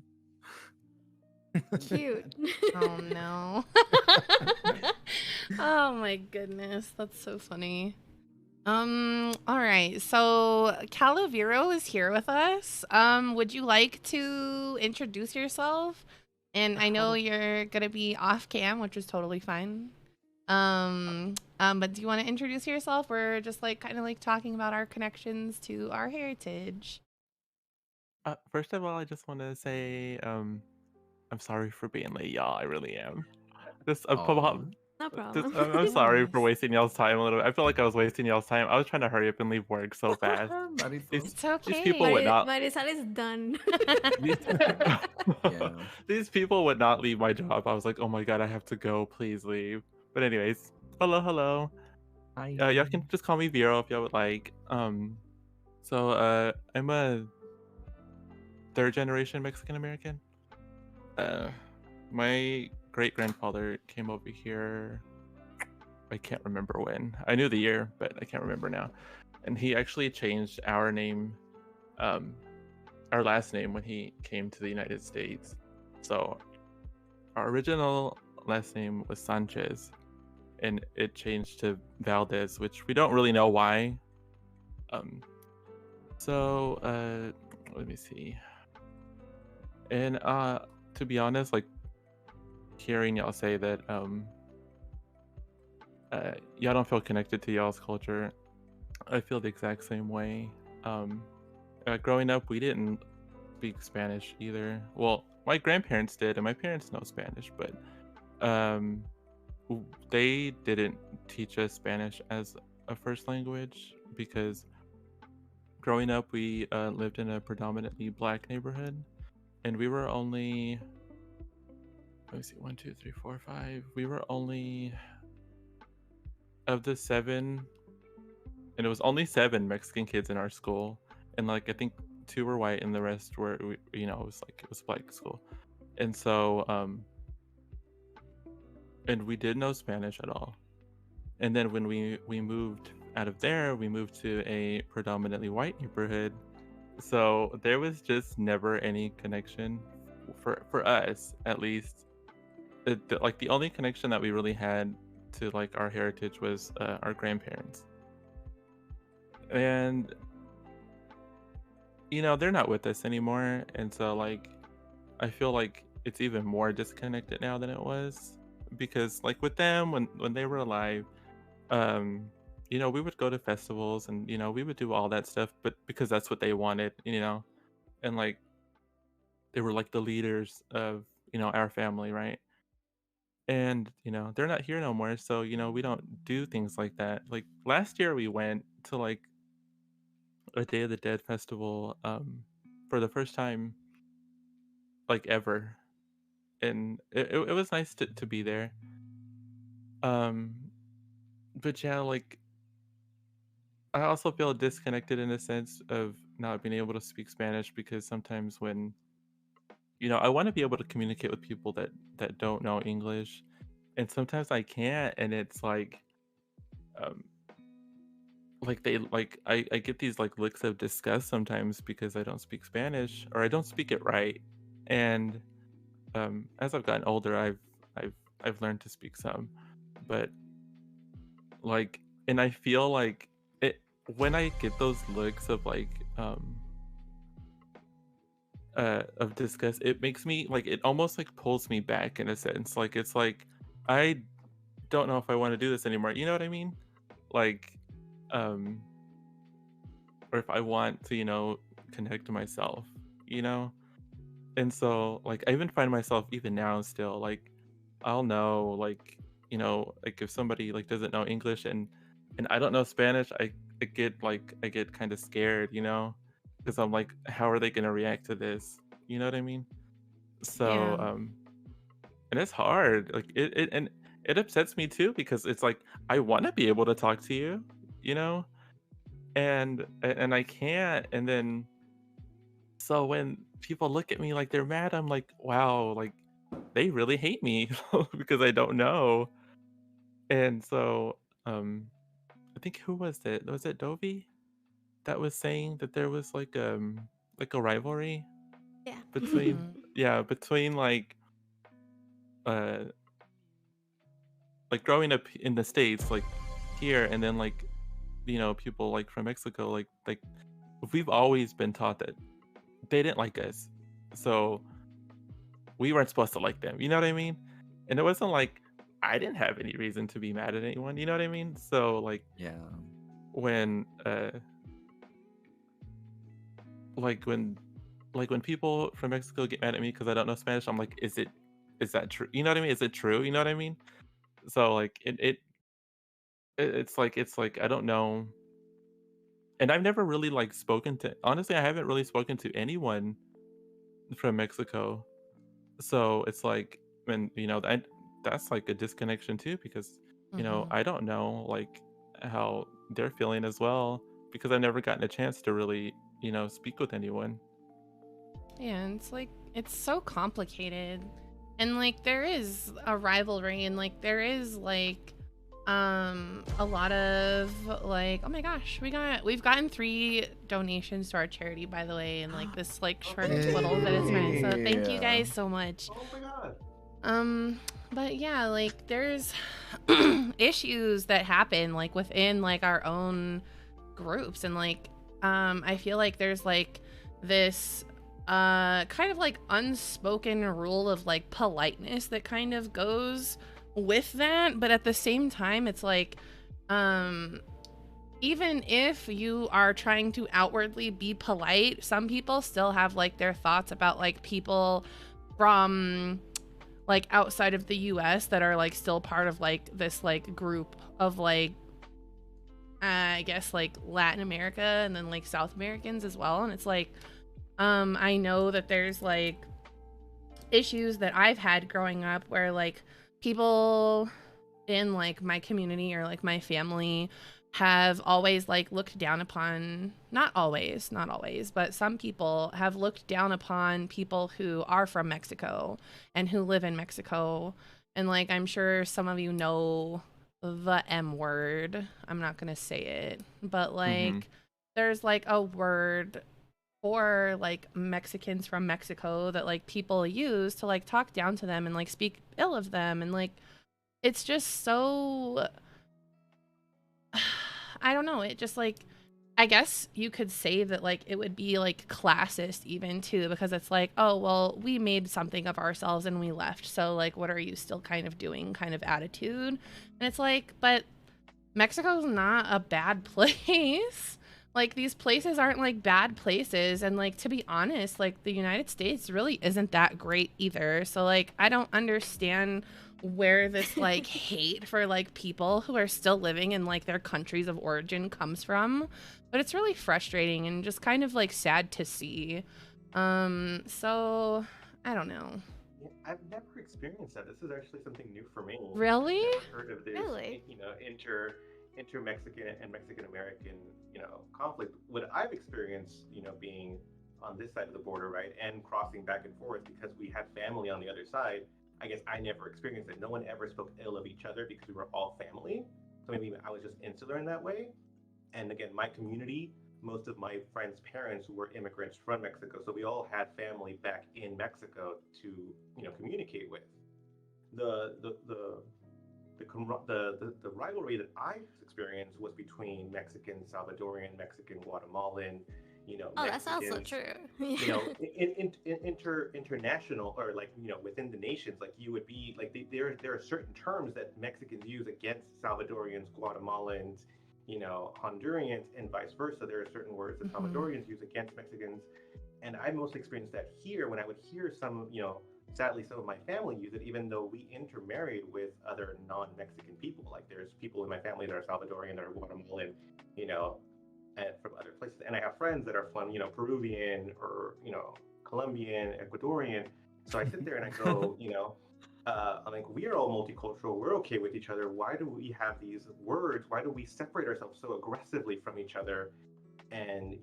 cute. Oh no. Oh my goodness, that's so funny. All right, so Calavero is here with us. Would you like to introduce yourself? And I know you're gonna be off cam, which is totally fine. But do you want to introduce yourself? We're just like kind of like talking about our connections to our heritage. First of all, I just want to say I'm sorry for being late, y'all. I really am. Just Aw. No problem. I'm sorry for Nice. wasting y'all's time a little bit. I feel like I was wasting y'all's time. I was trying to hurry up and leave work so fast. Marisol. It's okay. These people would not. Marisol is done. These, Yeah. these people would not leave my job. I was like, oh my god, I have to go. Please leave. But anyways, hello. Hi. Y'all can just call me Vero if y'all would like. So I'm a third generation Mexican American. My great grandfather came over here. I can't remember when. I knew the year, but I can't remember now. And he actually changed our name, our last name when he came to the United States. So our original last name was Sanchez, and it changed to Valdez, which we don't really know why. Let me see. And to be honest, like hearing y'all say that y'all don't feel connected to y'all's culture, I feel the exact same way. Growing up, we didn't speak Spanish either. Well, my grandparents did, and my parents know Spanish, but they didn't teach us Spanish as a first language because growing up, we lived in a predominantly black neighborhood, and we were only, let me see, 1, 2, 3, 4, 5. We were only, of the 7, and it was only 7 Mexican kids in our school, and like I think 2 were white, and the rest were, it was a black school, and so and we didn't know Spanish at all. And then when we moved out of there, we moved to a predominantly white neighborhood, so there was just never any connection for us, at least. Like the only connection that we really had to like our heritage was our grandparents, and they're not with us anymore, and so like I feel like it's even more disconnected now than it was, because like with them when they were alive, we would go to festivals and we would do all that stuff, but because that's what they wanted, and like they were like the leaders of our family, right? And they're not here no more, so we don't do things like that. Like last year we went to like a Day of the Dead festival for the first time like ever, and it was nice to be there. um but yeah, like I also feel disconnected in a sense of not being able to speak Spanish, because sometimes when I want to be able to communicate with people that don't know English, and sometimes I can't, and it's um like they like I get these like looks of disgust sometimes because I don't speak Spanish or I don't speak it right. And as I've gotten older, I've learned to speak some, but like, and I feel like it when I get those looks of like of disgust, it makes me like, it almost like pulls me back in a sense. Like it's like I don't know if I want to do this anymore. You know what I mean? Like um or if I want to, connect to myself, you know? And so like I even find myself even now still like I'll know like, like if somebody like doesn't know English and I don't know Spanish, I get kind of scared, because I'm like, how are they gonna react to this? You know what I mean? So Yeah. and it's hard. Like and it upsets me too, because it's like I want to be able to talk to you, you know? And I can't. And then so when people look at me like they're mad, I'm like, wow, like they really hate me because I don't know. And so I think, who was it? Was it Dovey that was saying that there was like a rivalry Yeah. between Mhm. between uh like growing up in the States, like here, and then like people like from Mexico, like we've always been taught that they didn't like us, so we weren't supposed to like them. You know what I mean? And it wasn't like I didn't have any reason to be mad at anyone. You know what I mean? So like Yeah. when like when when people from Mexico get mad at me because I don't know Spanish, I'm like, is that true? You know what I mean? Is it true? You know what I mean? So like it's like I don't know. And I've never really like spoken to honestly, I haven't really spoken to anyone from Mexico. So it's like and that's like a disconnection too because Mhm. I don't know like how they're feeling as well because I've never gotten a chance to really, speak with anyone. Yeah, and it's like it's so complicated. And like there is a rivalry and like there is like a lot of like, oh my gosh, we've gotten 3 donations to our charity, by the way, in like this like short little bit of time. So thank you Yeah. guys so much. Oh my god. But yeah, like there's issues that happen like within like our own groups, and like I feel like there's like this kind of like unspoken rule of like politeness that kind of goes with that, but at the same time it's like even if you are trying to outwardly be polite, some people still have like their thoughts about like people from like outside of the US that are like still part of like this like group of like I guess like Latin America and then like South Americans as well. And it's like I know that there's like issues that I've had growing up where like people in like my community or like my family have always like looked down upon, not always, but some people have looked down upon people who are from Mexico and who live in Mexico. And like I'm sure some of you know the M word. I'm not going to say it, but Mhm. like there's like a word for like Mexicans from Mexico that like people use to like talk down to them and like speak ill of them, and like it's just so I don't know, it just like I guess you could say that like it would be like classist even too, because it's like, oh well, we made something of ourselves and we left, so like what are you still kind of doing kind of attitude. And it's like, but Mexico's not a bad place. Like these places aren't like bad places, and like to be honest, like the United States really isn't that great either. So like I don't understand where this like hate for like people who are still living in like their countries of origin comes from. But it's really frustrating and just kind of like sad to see. So I don't know. Yeah, I've never experienced that. This is actually something new for me. I've Really? never heard of this, Really? inter Mexican and Mexican American, conflict. What I've experienced, being on this side of the border, right, and crossing back and forth because we had family on the other side. I guess I never experienced it. No one ever spoke ill of each other because we were all family. So maybe I was just insular in that way. And again, my community, most of my friends' parents were immigrants from Mexico, so we all had family back in Mexico to communicate with. The the the the rivalry that I experienced was between Mexican, Salvadorian, Mexican, Guatemalan, Oh, that's also Mexicans, true. international, or like within the nations. Like you would be like there are certain terms that Mexicans use against Salvadorians, Guatemalans, Hondurans, and vice versa. There are certain words that Mhm. Salvadorians use against Mexicans, and I mostly experienced that here when I would hear some, sadly, some of my family use it, even though we intermarried with other non-Mexican people. Like there's people in my family that are Salvadorian or Guatemalan, you know, and from other places. And I have friends that are from, Peruvian or, Colombian, Ecuadorian. So I sit there and I go, I'm like, we are all multicultural. We're okay with each other. Why do we have these words? Why do we separate ourselves so aggressively from each other? And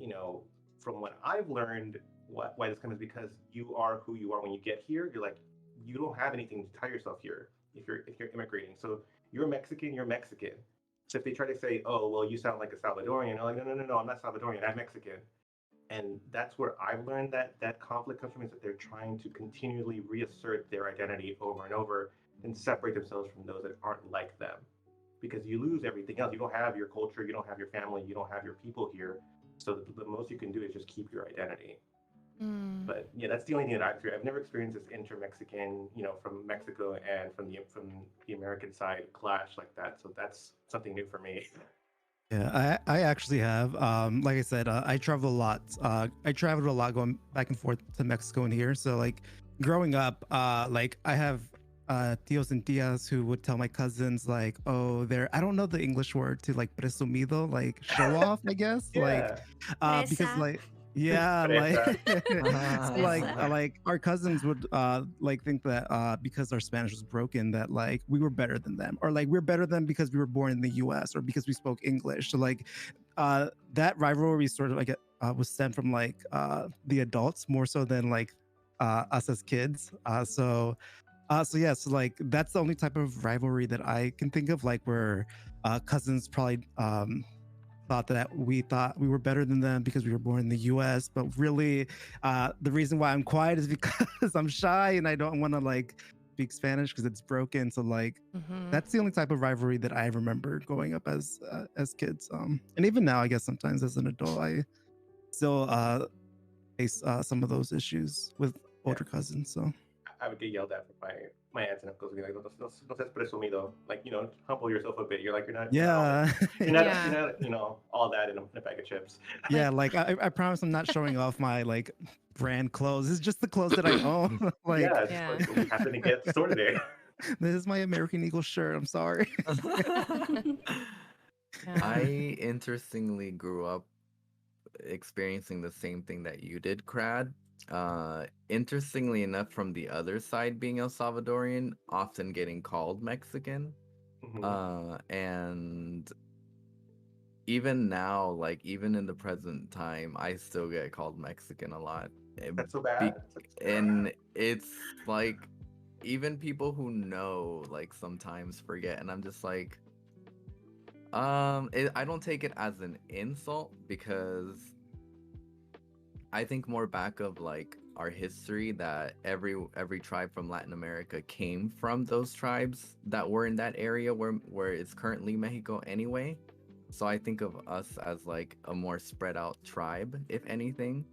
from what I've learned, why this comes is because you are who you are when you get here. You're like, you don't have anything to tie yourself here if you're immigrating. So you're Mexican, you're Mexican. So if they try to say, oh well, you sound like a Salvadorian, I'm like, no, I'm not Salvadorian, I'm Mexican. And that's where I've learned that conflict comes from, is that they're trying to continually reassert their identity over and over and separate themselves from those that aren't like them, because you lose everything else. You don't have your culture, you don't have your family, you don't have your people here. So the most you can do is just keep your identity. But yeah, that's the only thing that I've experienced. I've never experienced this inter-Mexican, from Mexico and from the American side clash like that. So that's something new for me. Yeah, I actually have. Like I said, I travel a lot. I traveled a lot going back and forth to Mexico and here. So like growing up, like I have tios and tias who would tell my cousins like, oh, they're I don't know the English word to like presumido, like show off, I guess. Like because Fresa. like yeah, like Fresa. Fresa. like our cousins would like think that because our Spanish was broken that like we were better than them, or like we're better than because we were born in the US or because we spoke English. So like that rivalry sort of like was stemmed from like the adults more so than like us as kids. So yeah, so like that's the only type of rivalry that I can think of, like where cousins probably thought we were better than them because we were born in the US. But really, the reason why I'm quiet is because I'm shy and I don't want to like speak Spanish because it's broken. So like that's the only type of rivalry that I remember growing up as kids. And even now, I guess sometimes as an adult, I still face some of those issues with older cousins. So I would get yelled at from my aunts and uncles. Be like, no seas presumido. Like, humble yourself a bit. You're like, you're not. yeah. You're not. Yeah. You're not. All that in a bag of chips. Yeah, like I promise I'm not showing off my like brand clothes. It's just the clothes that I own. Like Yeah, it's Yeah. like we happen to get at the store today. this is my American Eagle shirt. I'm sorry. I interestingly grew up experiencing the same thing that you did, Crad. Interestingly enough, from the other side, being El Salvadorian, often getting called Mexican. And even now, like even in the present time, I still get called Mexican a lot. That's so bad. And it's like even people who know like sometimes forget, and I'm just like I don't take it as an insult because I think more back of like our history that every tribe from Latin America came from those tribes that were in that area where it's currently Mexico anyway. So I think of us as like a more spread out tribe, if anything.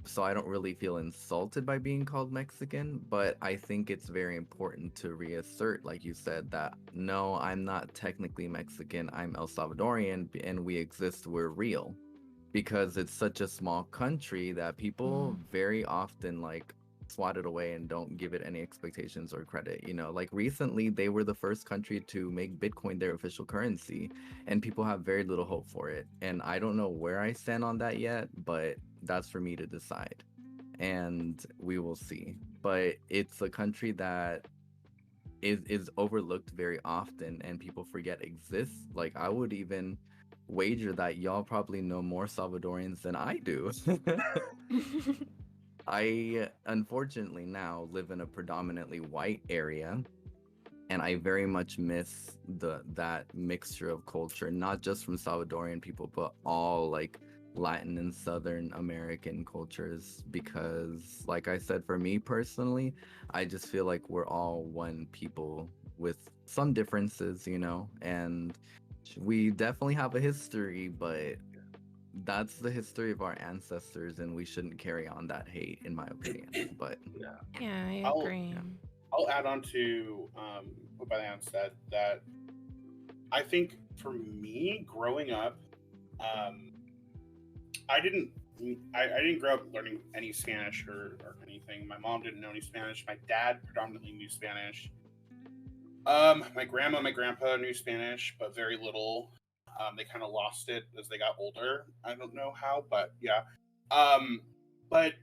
So I don't really feel insulted by being called Mexican, but I think it's very important to reassert, like you said, that no, I'm not technically Mexican, I'm El Salvadorian, and we exist, we're real. Because it's such a small country that people very often like swat it away and don't give it any expectations or credit. Like recently they were the first country to make Bitcoin their official currency, and people have very little hope for it. And I don't know where I stand on that yet, but that's for me to decide, and we will see. But it's a country that is overlooked very often and people forget exists. Like I would even wager that y'all probably know more Salvadorians than I do. I unfortunately now live in a predominantly white area, and I very much miss that mixture of culture, not just from Salvadorian people, but all like Latin and Southern American cultures. Because, like I said, for me personally, I just feel like we're all one people with some differences, and we definitely have a history, but that's the history of our ancestors, and we shouldn't carry on that hate, in my opinion. But Yeah, I I'll- agree. I'll add on to what Bayan said, that I think for me growing up, I didn't grow up learning any Spanish or anything. My mom didn't know any Spanish. My dad predominantly knew Spanish. My grandma, my grandpa knew Spanish, but very little. They kind of lost it as they got older. I don't know how, but yeah. But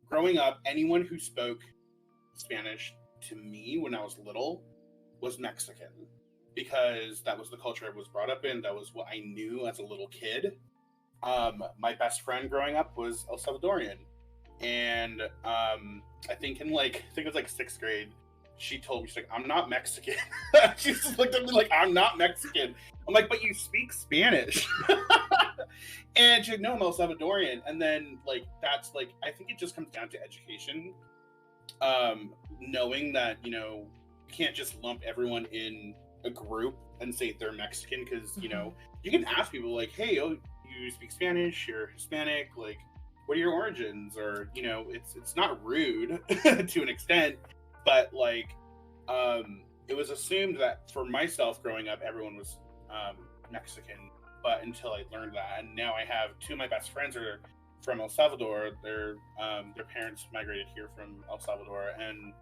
growing up, anyone who spoke Spanish to me when I was little was Mexican, because that was the culture I was brought up in. That was what I knew as a little kid. My best friend growing up was El Salvadorian, and I think it was like 6th grade. She told me, she's like, I'm not Mexican. She just looked at me like, I'm not Mexican. I'm like, but you speak Spanish. And she's like, no, I'm El Salvadorian. And then that's I think it just comes down to education. Knowing that, you can't just lump everyone in a group and say they're Mexican, because, you can ask people like, hey, oh, you speak Spanish, you're Hispanic, what are your origins? Or, you know, it's not rude to an extent, but like, it was assumed that for myself growing up, everyone was Mexican, but until I learned that, and now I have two of my best friends are from El Salvador. Their parents migrated here from El Salvador and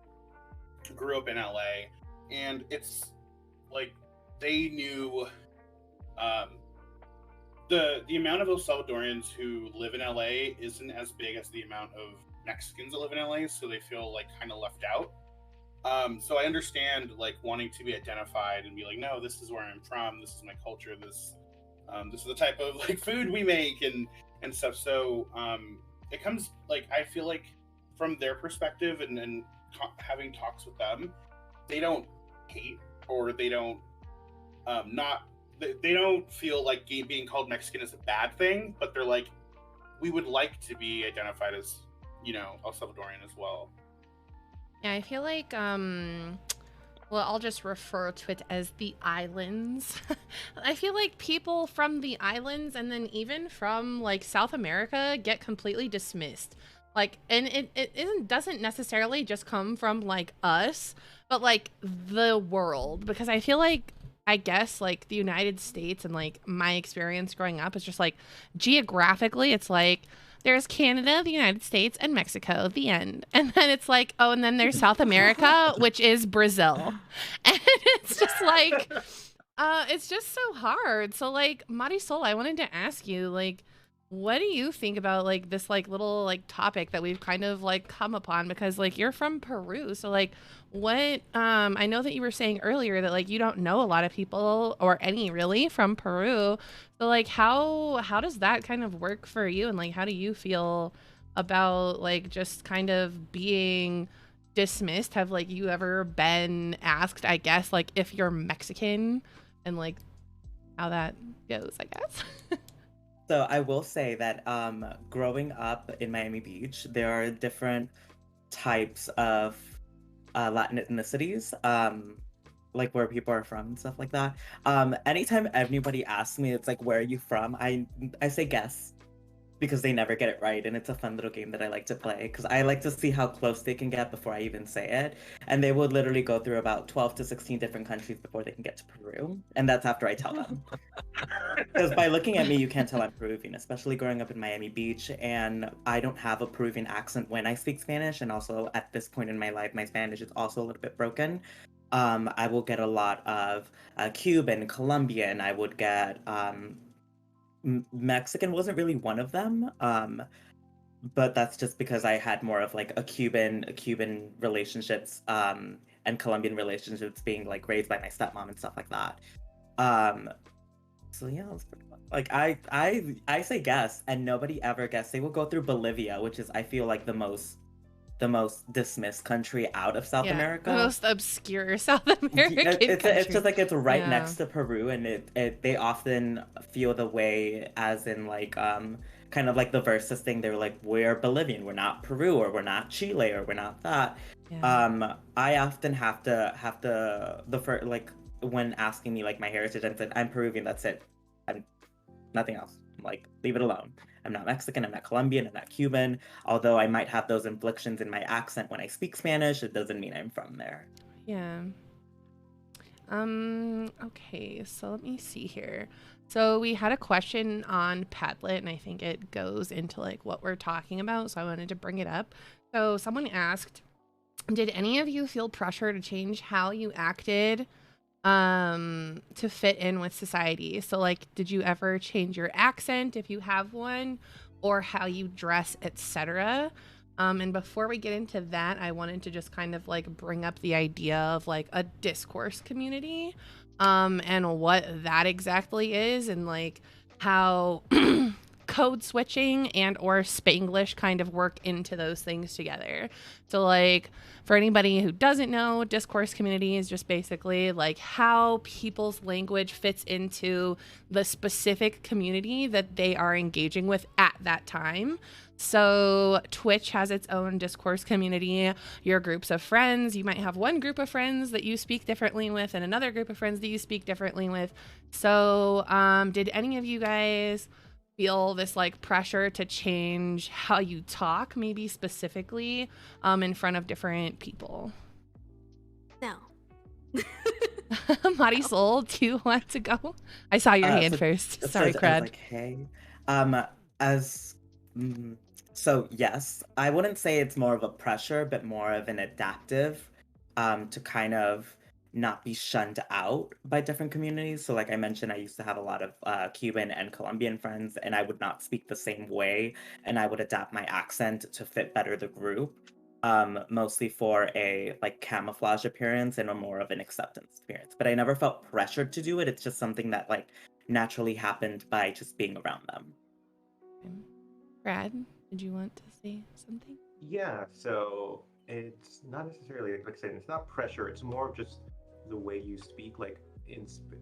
grew up in LA, and it's like they knew the amount of El Salvadorians who live in LA isn't as big as the amount of Mexicans that live in LA, so they feel like kind of left out. So I understand like wanting to be identified and be like, no, this is where I'm from, this is my culture, this is the type of like food we make and stuff. So it comes like, I feel like from their perspective and having talks with them, they don't hate, or they don't they don't feel like being called Mexican is a bad thing, but they're like, we would like to be identified as, you know, El Salvadorian as well. Yeah, I feel like, well, I'll just refer to it as the islands. I feel like people from the islands and then even from like South America get completely dismissed. Like, and it doesn't necessarily just come from like us, but like the world, because I feel like, I guess like the United States and like my experience growing up is just like geographically, it's like there's Canada, the United States, and Mexico, the end. And then it's like, oh, and then there's South America, which is Brazil. And it's just like, it's just so hard. So like, Marisol, I wanted to ask you, like, what do you think about like this like little like topic that we've kind of like come upon? Because like you're from Peru, so like what I know that you were saying earlier that like you don't know a lot of people or any really from Peru. So like how does that kind of work for you, and like how do you feel about like just kind of being dismissed? Have like you ever been asked, I guess, like if you're Mexican, and like how that goes, I guess? So I will say that growing up in Miami Beach, there are different types of Latin ethnicities, like where people are from and stuff like that. Anytime anybody asks me, it's like, where are you from? I say guess, because they never get it right, and it's a fun little game that I like to play, because I like to see how close they can get before I even say it. And they would literally go through about 12 to 16 different countries before they can get to Peru, and that's after I tell them. Because by looking at me, you can't tell I'm Peruvian, especially growing up in Miami Beach, and I don't have a Peruvian accent when I speak Spanish, and also at this point in my life, my Spanish is also a little bit broken. I will get a lot of Cuban, Colombian, I would get Mexican wasn't really one of them, but that's just because I had more of like a Cuban relationships, and Colombian relationships, being like raised by my stepmom and stuff like that. So yeah, like I say guess, and nobody ever guessed. They will go through Bolivia, which is, I feel like, the most dismissed country out of South America. The most obscure South American country. It's just like it's right Yeah. next to Peru, and they often feel the way as in like kind of like the versus thing. They're like, we're Bolivian, we're not Peru, or we're not Chile, or we're not that. Yeah. I often have to like when asking me like my heritage, I said I'm Peruvian. That's it. I'm nothing else. Like, leave it alone. I'm not Mexican, I'm not Colombian, I'm not Cuban. Although I might have those inflections in my accent when I speak Spanish, it doesn't mean I'm from there. Yeah. Okay, so let me see here. So we had a question on Padlet, and I think it goes into like what we're talking about, so I wanted to bring it up. So someone asked, did any of you feel pressure to change how you acted to fit in with society? So like, did you ever change your accent if you have one, or how you dress, etc.? And before we get into that, I wanted to just kind of like bring up the idea of like a discourse community, and what that exactly is, and like how code switching and or Spanglish kind of work into those things together. So like, for anybody who doesn't know, discourse community is just basically like how people's language fits into the specific community that they are engaging with at that time. So Twitch has its own discourse community. Your groups of friends, you might have one group of friends that you speak differently with and another group of friends that you speak differently with. So did any of you guys feel this like pressure to change how you talk, maybe specifically in front of different people? No. Marisol, do you want to go? I saw your hand first. Sorry, I was Crad. like, hey. As so yes, I wouldn't say it's more of a pressure, but more of an adaptive, to kind of not be shunned out by different communities. So like I mentioned, I used to have a lot of Cuban and Colombian friends, and I would not speak the same way, and I would adapt my accent to fit better the group. Mostly for a like camouflage appearance and a more of an acceptance appearance. But I never felt pressured to do it. It's just something that like naturally happened by just being around them. Brad, did you want to say something? Yeah, so it's not necessarily like I said, it's not pressure. It's more of just the way you speak. Like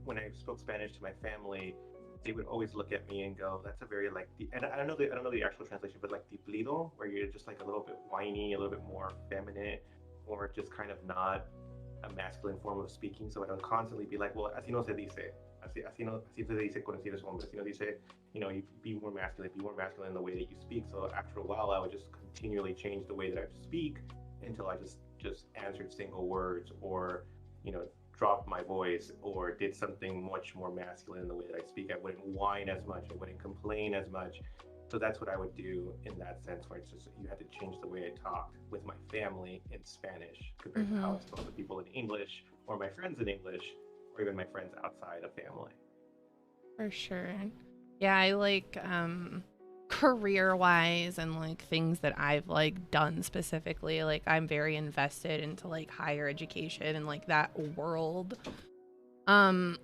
when I spoke Spanish to my family, they would always look at me and go, "That's a very like," and I don't know the actual translation, but like diplido, where you're just like a little bit whiny, a little bit more feminine, or just kind of not a masculine form of speaking. So I would constantly be like, "Well, así no se dice. Así se dice cuando eres hombre. Así no dice, you be more masculine in the way that you speak." So after a while, I would just continually change the way that I speak until I just answered single words, or dropped my voice, or did something much more masculine in the way that I speak. I wouldn't whine as much. I wouldn't complain as much. So that's what I would do in that sense, where it's just you had to change the way I talked with my family in Spanish compared to how I spoke with people in English, or my friends in English, or even my friends outside of family. For sure. Yeah, I like career-wise and like things that I've like done specifically, like I'm very invested into like higher education and like that world. And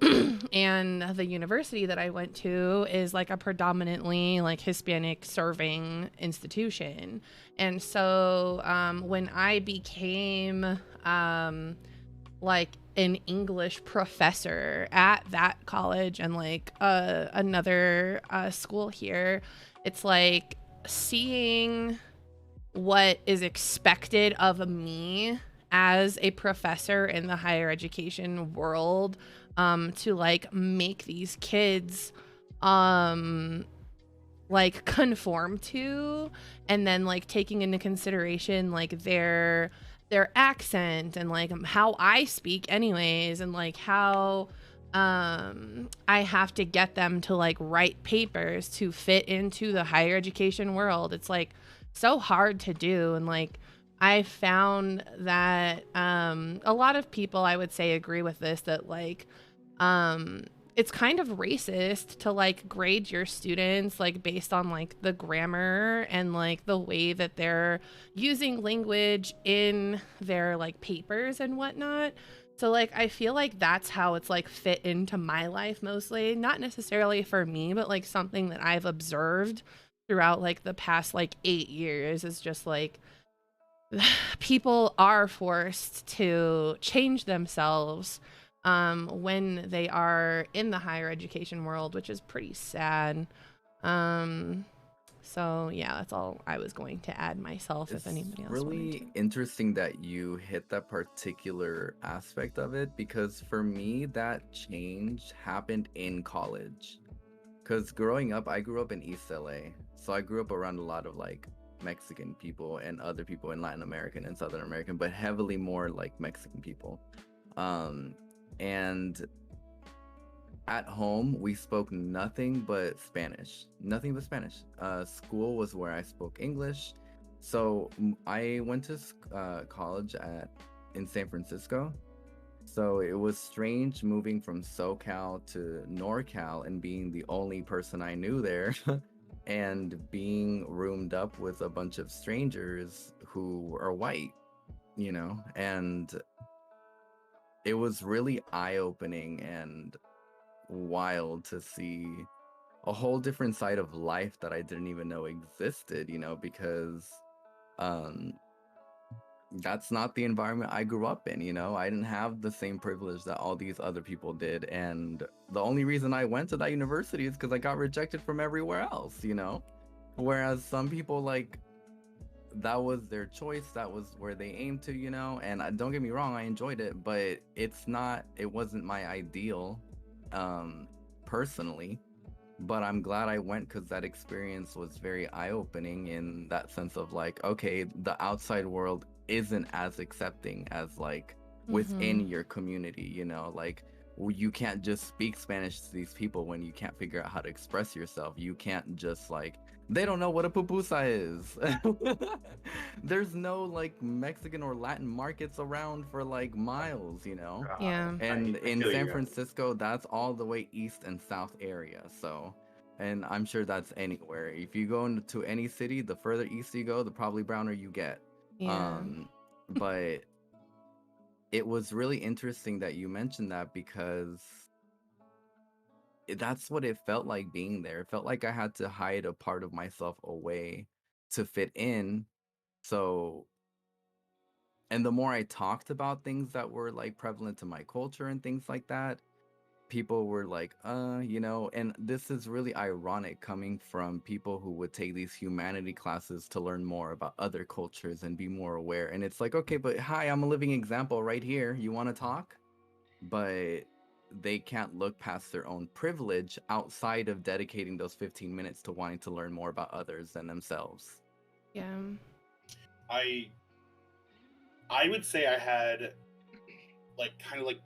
the university that I went to is like a predominantly like Hispanic serving institution. And so when I became like an English professor at that college and like another school here, it's like seeing what is expected of me as a professor in the higher education world, to like make these kids like conform to, and then like taking into consideration like their accent and like how I speak anyways, and like how I have to get them to like write papers to fit into the higher education world. It's like so hard to do. And like I found that a lot of people, I would say, agree with this, that like it's kind of racist to like grade your students like based on like the grammar and like the way that they're using language in their like papers and whatnot. So like I feel like that's how it's like fit into my life mostly, not necessarily for me, but like something that I've observed throughout like the past like 8 years is just like people are forced to change themselves when they are in the higher education world, which is pretty sad. So yeah, that's all I was going to add myself. If anybody else really wanted to. interesting that you hit that particular aspect of it, because for me that change happened in college. Because growing up, I grew up in East LA, so I grew up around a lot of like Mexican people and other people in Latin American and Southern American, but heavily more like Mexican people. And at home, we spoke nothing but Spanish. School was where I spoke English. So I went to college in San Francisco. So it was strange moving from SoCal to NorCal and being the only person I knew there and being roomed up with a bunch of strangers who are white, and it was really eye-opening and wild to see a whole different side of life that I didn't even know existed, because that's not the environment I grew up in. I didn't have the same privilege that all these other people did, and the only reason I went to that university is because I got rejected from everywhere else, whereas some people, like, that was their choice, that was where they aimed to, and don't get me wrong, I enjoyed it, but it wasn't my ideal personally. but I'm glad I went because that experience was very eye-opening in that sense of like, okay, the outside world isn't as accepting as like within Mhm. your community, you know, like you can't just speak Spanish to these people when you can't figure out how to express yourself. You can't just like, they don't know what a pupusa is. There's no like Mexican or Latin markets around for like miles, you know. God, Yeah. And I in feel San you. Francisco, that's all the way east and south area. So, and I'm sure that's anywhere. If you go into any city, the further east you go, the probably browner you get. Yeah. But it was really interesting that you mentioned that because that's what it felt like being there. It felt like I had to hide a part of myself away to fit in. So, and the more I talked about things that were like prevalent to my culture and things like that, people were like, you know, and this is really ironic coming from people who would take these humanity classes to learn more about other cultures and be more aware. And it's like, okay, but hi, I'm a living example right here. You want to talk? But they can't look past their own privilege outside of dedicating those 15 minutes to wanting to learn more about others than themselves. Yeah. I would say I had like kind of like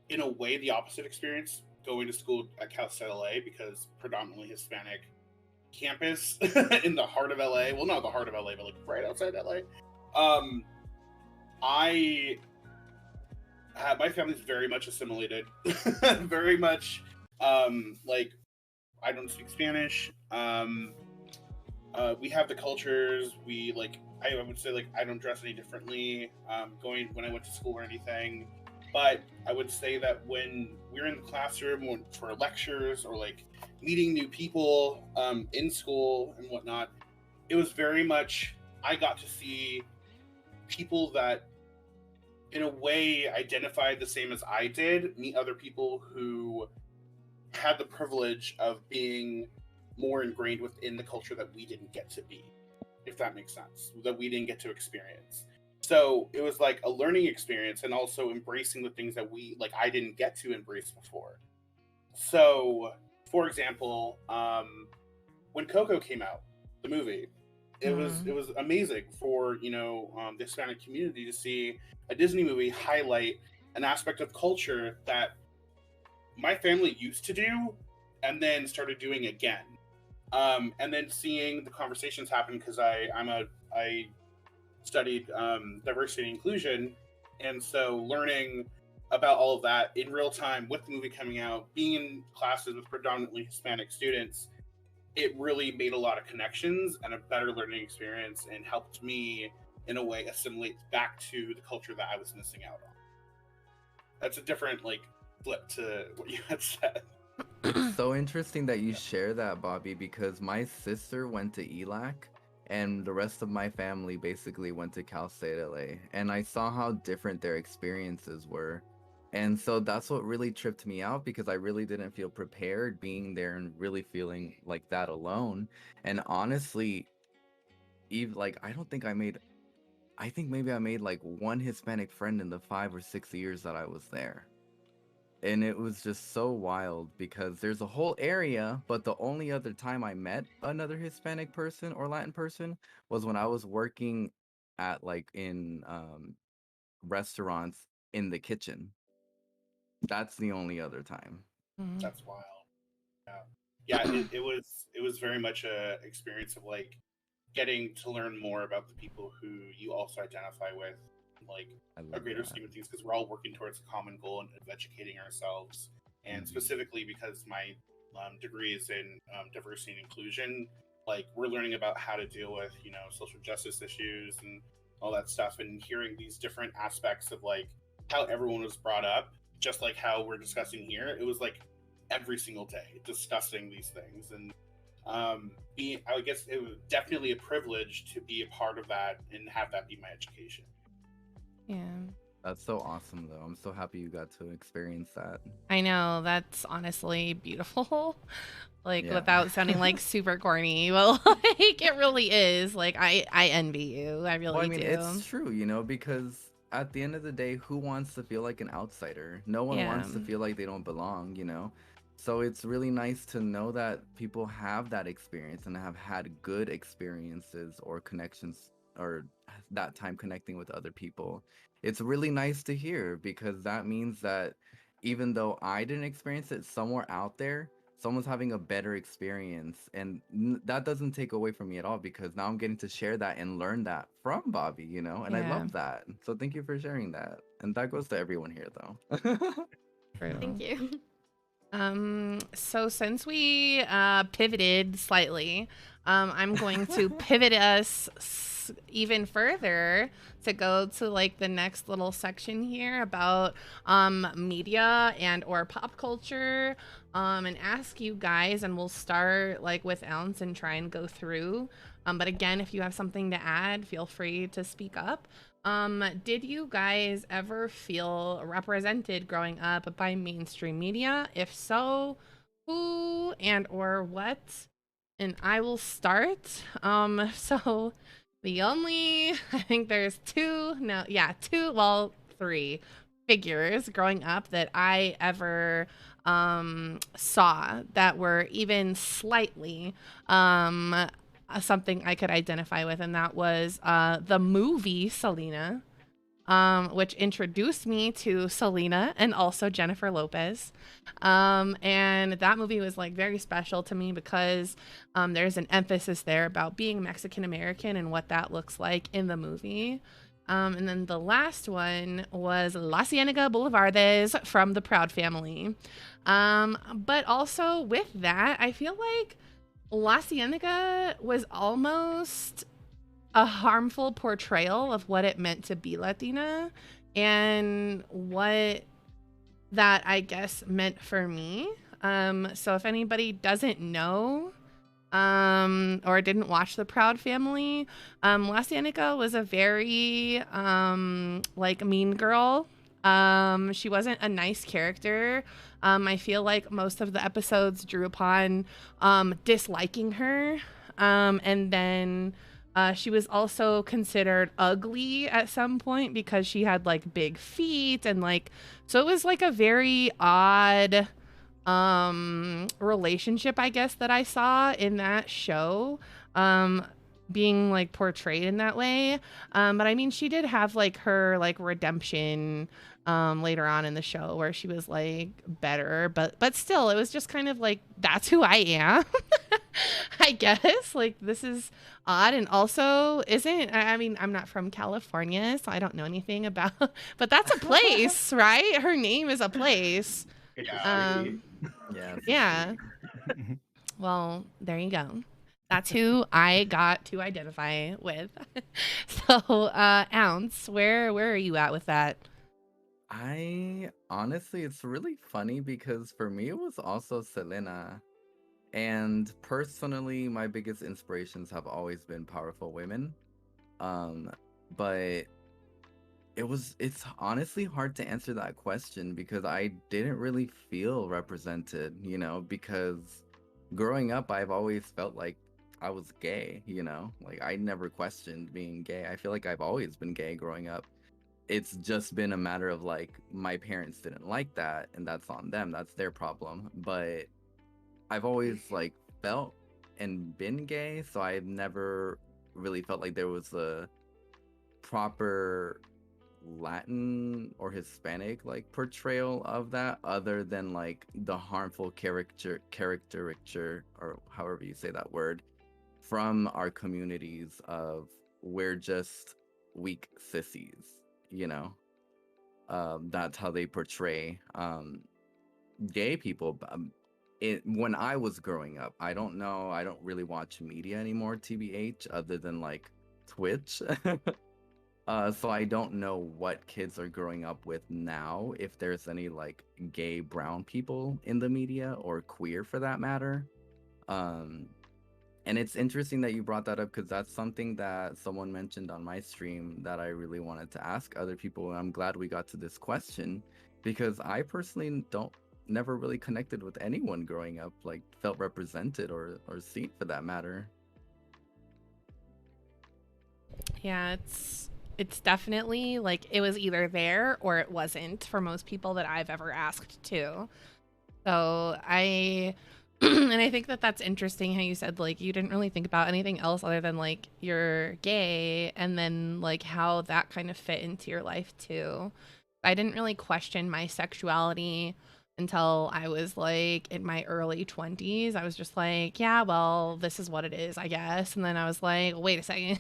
in a way the opposite experience going to school at Cal State LA because predominantly Hispanic campus in the heart of LA. Well, not the heart of LA, but like right outside LA. I my family's very much assimilated, very much like I don't speak Spanish. We have the cultures. We like I would say like I don't dress any differently going when I went to school or anything. But I would say that when we're in the classroom for lectures or like meeting new people in school and whatnot, it was very much I got to see people that in a way identified the same as I did, meet other people who had the privilege of being more ingrained within the culture that we didn't get to be, if that makes sense, that we didn't get to experience. So it was like a learning experience and also embracing the things that we like I didn't get to embrace before. So, for example, when Coco came out, the movie, it was amazing for the Hispanic community to see a Disney movie highlight an aspect of culture that my family used to do and then started doing again. And then seeing the conversations happen because I studied diversity and inclusion, and so learning about all of that in real time with the movie coming out, being in classes with predominantly Hispanic students, it really made a lot of connections and a better learning experience and helped me in a way assimilate back to the culture that I was missing out on. That's a different like flip to what you had said. It's so interesting that you share that, Bobby, because my sister went to ELAC and the rest of my family basically went to Cal State LA. And I saw how different their experiences were. And so that's what really tripped me out because I really didn't feel prepared being there and really feeling like that alone. And honestly, Eve, like, I think maybe I made like one Hispanic friend in the 5 or 6 years that I was there. And it was just so wild because there's a whole area, but the only other time I met another Hispanic person or Latin person was when I was working at like in restaurants in the kitchen. That's the only other time. That's wild. Yeah, it was very much a experience of like getting to learn more about the people who you also identify with, like I a love greater that. scheme of things, because we're all working towards a common goal of educating ourselves. And specifically because my degree is in diversity and inclusion, like we're learning about how to deal with social justice issues and all that stuff, and hearing these different aspects of like how everyone was brought up, just like how we're discussing here. It was like every single day discussing these things and I guess it was definitely a privilege to be a part of that and have that be my education. Yeah. That's so awesome, though. I'm so happy you got to experience that. I know, that's honestly beautiful. Like Yeah. without sounding like super corny, but like it really is. Like I envy you. I really Well, I mean, do. it's true, you know, because at the end of the day, who wants to feel like an outsider? No one Yeah. wants to feel like they don't belong, you know? So it's really nice to know that people have that experience and have had good experiences or connections or that time connecting with other people. It's really nice to hear because that means that even though I didn't experience it, somewhere out there, someone's having a better experience. And that doesn't take away from me at all because now I'm getting to share that and learn that from Bobby, you know, and I Yeah. love that. So thank you for sharing that. And that goes to everyone here, though. True. Thank you. So since we pivoted slightly, I'm going to pivot us even further to go to like the next little section here about media and or pop culture, and ask you guys, and we'll start like with Ounce and try and go through. But again, if you have something to add, feel free to speak up. Did you guys ever feel represented growing up by mainstream media? If so, who and or what? And I will start. So the only, I think there's three figures growing up that I ever saw that were even slightly something I could identify with, and that was the movie Selena, which introduced me to Selena and also Jennifer Lopez. And that movie was like very special to me because there's an emphasis there about being Mexican American and what that looks like in the movie. And then the last one was La Cienega Boulevardes from the Proud Family. But also with that, I feel like La Cienega was almost a harmful portrayal of what it meant to be Latina and what that I guess meant for me. So if anybody doesn't know or didn't watch The Proud Family, La Cienega was a very like mean girl. She wasn't a nice character. I feel like most of the episodes drew upon disliking her. And then she was also considered ugly at some point because she had like big feet and like, so it was like a very odd relationship, I guess, that I saw in that show, being like portrayed in that way. But I mean, she did have like her like redemption later on in the show where she was like better, but still it was just kind of like, that's who I am. I guess like this is odd. And also isn't, I mean, I'm not from California, so I don't know anything about, but that's a place, right? Her name is a place. It's Yeah. a city. Yeah. it's Yeah. Well, there you go. That's who I got to identify with. So, Ounce, where are you at with that? I honestly, it's really funny because for me, it was also Selena. And personally, my biggest inspirations have always been powerful women. Um, but it's honestly hard to answer that question because I didn't really feel represented, you know, because growing up, I've always felt like I was gay, you know, like I never questioned being gay. I feel like I've always been gay growing up. It's just been a matter of like my parents didn't like that and that's on them. That's their problem. But I've always like felt and been gay, so I've never really felt like there was a proper Latin or Hispanic like portrayal of that other than like the harmful caricature or however you say that word from our communities of we're just weak sissies, you know. That's how they portray gay people. When I was growing up, I don't know, I don't really watch media anymore, TBH, other than like Twitch. So I don't know what kids are growing up with now, if there's any like gay brown people in the media or queer for that matter. And it's interesting that you brought that up because that's something that someone mentioned on my stream that I really wanted to ask other people. And I'm glad we got to this question because I personally never really connected with anyone growing up, like felt represented or seen for that matter. Yeah, it's definitely like it was either there or it wasn't for most people that I've ever asked to. So I and I think that that's interesting how you said like you didn't really think about anything else other than like you're gay, and then like how that kind of fit into your life too. I didn't really question my sexuality until I was like in my early 20s. I was just like, yeah, well, this is what it is, I guess. And then I was like, wait a second.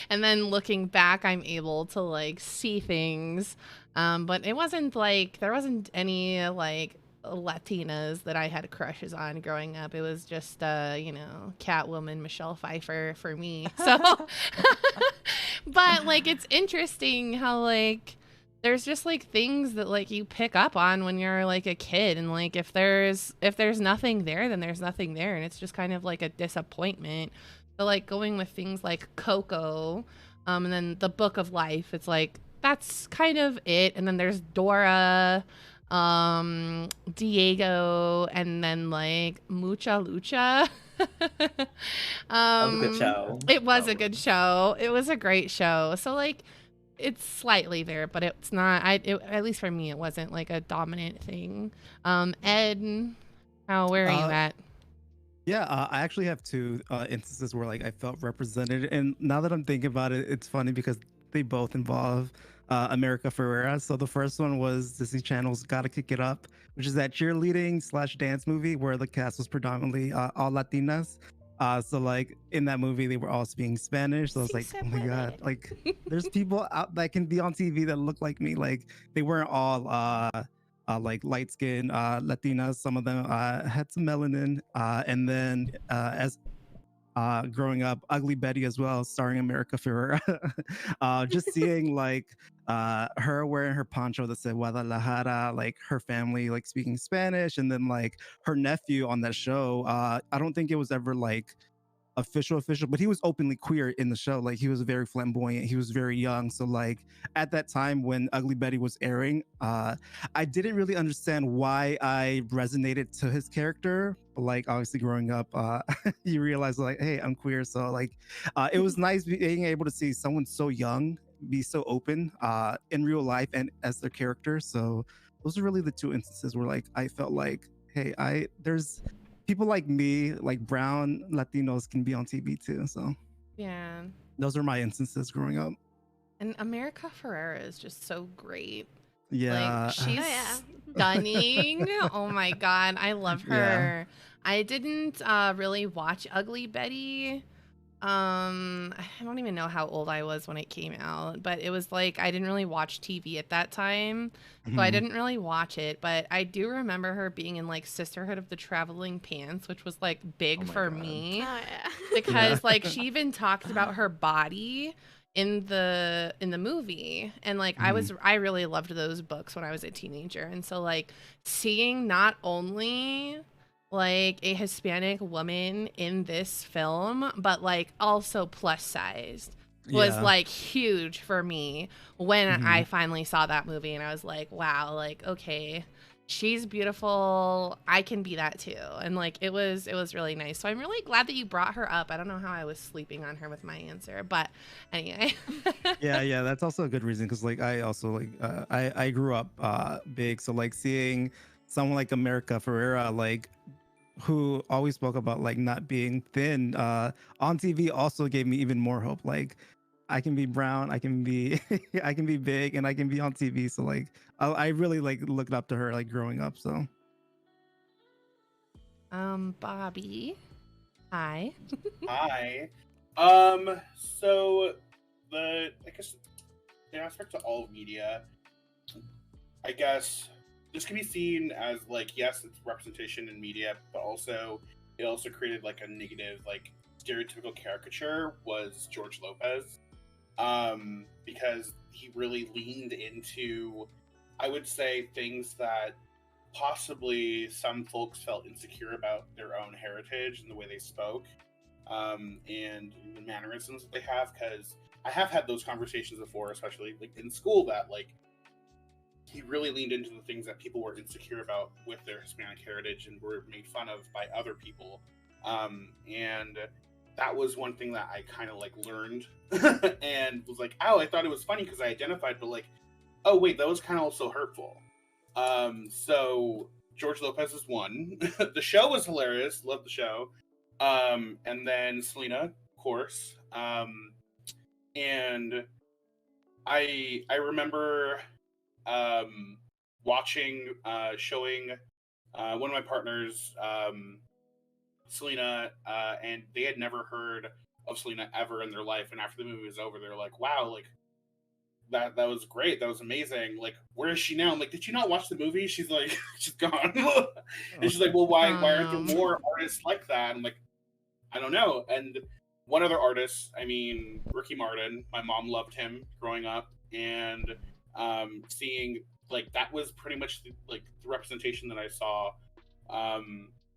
And then looking back, I'm able to like see things. But it wasn't like there wasn't any like Latinas that I had crushes on growing up. It was just Catwoman, Michelle Pfeiffer for me. So but like it's interesting how like there's just like things that like you pick up on when you're like a kid, and like if there's nothing there, then there's nothing there, and it's just kind of like a disappointment. So like going with things like Coco, and then the Book of Life, it's like that's kind of it. And then there's Dora, Diego, and then like Mucha Lucha. That was a good show. It was a good show. It was a great show. So like it's slightly there, but it's not. At least for me, it wasn't like a dominant thing. Ed, where are you at? Yeah, I actually have two instances where like I felt represented, and now that I'm thinking about it, it's funny because they both involve America Ferrera. So the first one was Disney Channel's "Gotta Kick It Up," which is that cheerleading / dance movie where the cast was predominantly all Latinas. So like in that movie, they were all speaking Spanish. So I was like, oh my god, like there's people out that can be on TV that look like me. Like they weren't all like light skinned Latinas. Some of them had some melanin. And then as growing up, Ugly Betty as well, starring America Ferrera. Just seeing like her wearing her poncho that said Guadalajara, like her family like speaking Spanish, and then like her nephew on that show. I don't think it was ever like official, but he was openly queer in the show. Like he was very flamboyant, he was very young. So like at that time when Ugly Betty was airing, I didn't really understand why I resonated to his character. But like obviously growing up, you realize like, hey, I'm queer. So like it was nice being able to see someone so young be so open in real life and as their character. So those are really the two instances where like I felt like, hey, there's people like me, like brown Latinos, can be on TV too. So yeah, those are my instances growing up. And America Ferrera is just so great. Yeah, like she's stunning. Oh my god, I love her. Yeah. I didn't really watch Ugly Betty. I don't even know how old I was when it came out, but it was like I didn't really watch TV at that time, so I didn't really watch it. But I do remember her being in like Sisterhood of the Traveling Pants, which was like big for me because like she even talked about her body in the movie, and like I really loved those books when I was a teenager, and so like seeing not only like a Hispanic woman in this film, but like also plus sized was like huge for me when I finally saw that movie, and I was like, wow, like okay, she's beautiful, I can be that too. And like it was really nice. So I'm really glad that you brought her up. I don't know how I was sleeping on her with my answer, but anyway. yeah, that's also a good reason, because like I also like I grew up big, so like seeing someone like America Ferrera, like who always spoke about like not being thin on TV, also gave me even more hope. Like I can be brown, I can be I can be big, and I can be on TV. So like I really like looked up to her like growing up. So Bobby, hi. Hi. So I guess in aspect to all of media, I guess this can be seen as like, yes, it's representation in media, but also it also created like a negative, like stereotypical caricature was George Lopez, because he really leaned into, I would say, things that possibly some folks felt insecure about their own heritage and the way they spoke, and the mannerisms that they have. Because I have had those conversations before, especially like in school, that like he really leaned into the things that people were insecure about with their Hispanic heritage and were made fun of by other people. And that was one thing that I kind of like learned and was like, oh, I thought it was funny because I identified, but like, oh wait, that was kind of also hurtful. So George Lopez is one. The show was hilarious. Loved the show. And then Selena, of course. And I remember watching, showing one of my partners, Selena, and they had never heard of Selena ever in their life. And after the movie was over, they were like, "Wow, like that was great. That was amazing. Like, where is she now?" I'm like, "Did you not watch the movie?" She's like, "She's gone." And she's like, "Well, why aren't there more artists like that?" I'm like, "I don't know." And one other artist, I mean, Ricky Martin. My mom loved him growing up, and seeing like that was pretty much the representation that I saw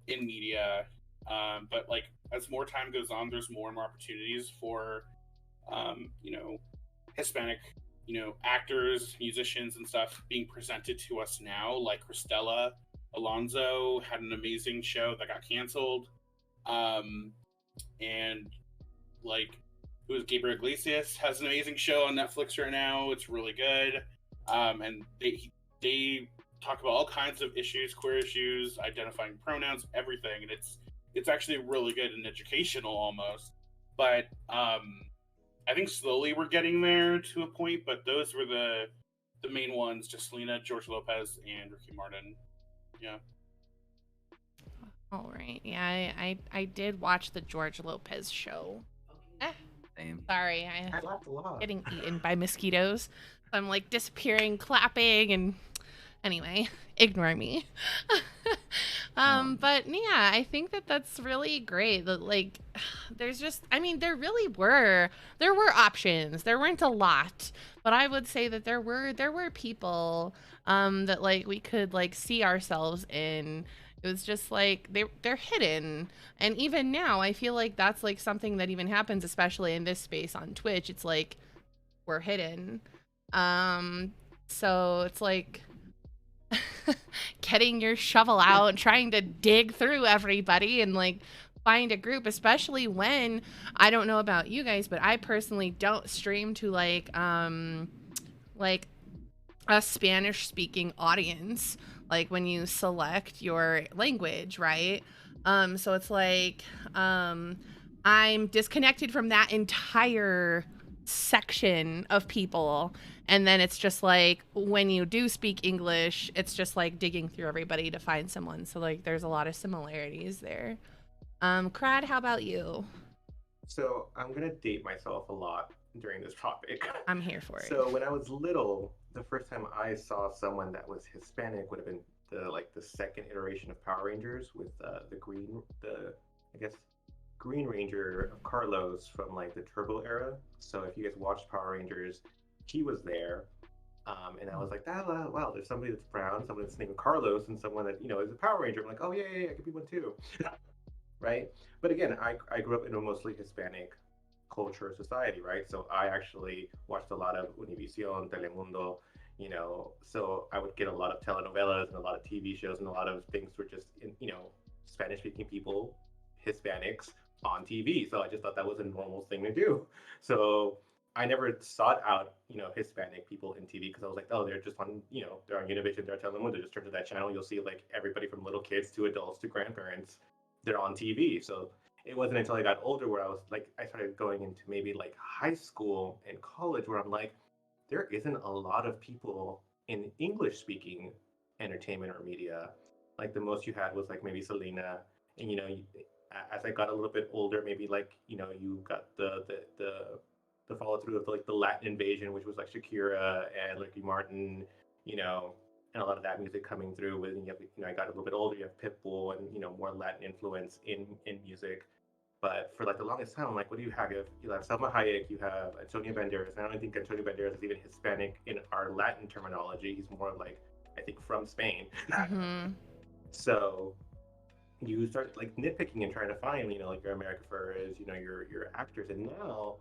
in media. But like as more time goes on, there's more and more opportunities for you know, Hispanic, actors, musicians, and stuff being presented to us now. Like Cristela Alonso had an amazing show that got canceled, and like who is Gabriel Iglesias has an amazing show on Netflix right now. It's really good, and they talk about all kinds of issues, queer issues, identifying pronouns, everything, and it's actually really good and educational almost. But I think slowly we're getting there to a point, but those were the main ones: just Selena, George Lopez, and Ricky Martin. Yeah. All right. Yeah, I did watch the George Lopez show. Same. Sorry, I laughed a lot. getting eaten by mosquitoes. I'm like disappearing, clapping, and anyway, ignore me. But yeah, I think that's really great. That like, there's just, I mean, there were options. There weren't a lot, but I would say that there were people, that like we could like see ourselves in. It was just like they're hidden, and even now, I feel like that's like something that even happens, especially in this space on Twitch. It's like we're hidden. So it's like getting your shovel out and trying to dig through everybody and like find a group, especially when I don't know about you guys, but I personally don't stream to like a Spanish speaking audience, like when you select your language, right? So it's like I'm disconnected from that entire section of people, and then it's just like when you do speak English, it's just like digging through everybody to find someone. So like there's a lot of similarities there. Crad, how about you? So I'm gonna date myself a lot during this topic. I'm here for it. So when I was little, the first time I saw someone that was Hispanic would have been the second iteration of Power Rangers with I guess Green Ranger of Carlos from like the Turbo era. So if you guys watched Power Rangers, he was there. And I was like, wow, there's somebody that's brown, someone that's named Carlos, and someone that, is a Power Ranger. I'm like, oh, yeah, I could be one too. Right? But again, I grew up in a mostly Hispanic culture society, right? So I actually watched a lot of Univision, Telemundo, so I would get a lot of telenovelas and a lot of TV shows, and a lot of things were just, Spanish speaking people, Hispanics on TV. So I just thought that was a normal thing to do. So I never sought out, Hispanic people in TV because I was like, oh, they're just on, they're on Univision, they're on Telemundo. Just turn to that channel, you'll see like everybody from little kids to adults to grandparents, they're on TV. So it wasn't until I got older where I started going into maybe like high school and college where I'm like, there isn't a lot of people in English speaking entertainment or media. Like the most you had was like maybe Selena, and as I got a little bit older, maybe like you got the follow through of like the Latin invasion, which was like Shakira and Ricky Martin, and a lot of that music coming through. With I got a little bit older, you have Pitbull and more Latin influence in music. But for like the longest time, I'm like, what do you have? You have Selma Hayek, you have Antonio Banderas. And I don't think Antonio Banderas is even Hispanic in our Latin terminology. He's more like, I think, from Spain. Mm-hmm. So you start like nitpicking and trying to find, like your America Ferrers, your actors. And now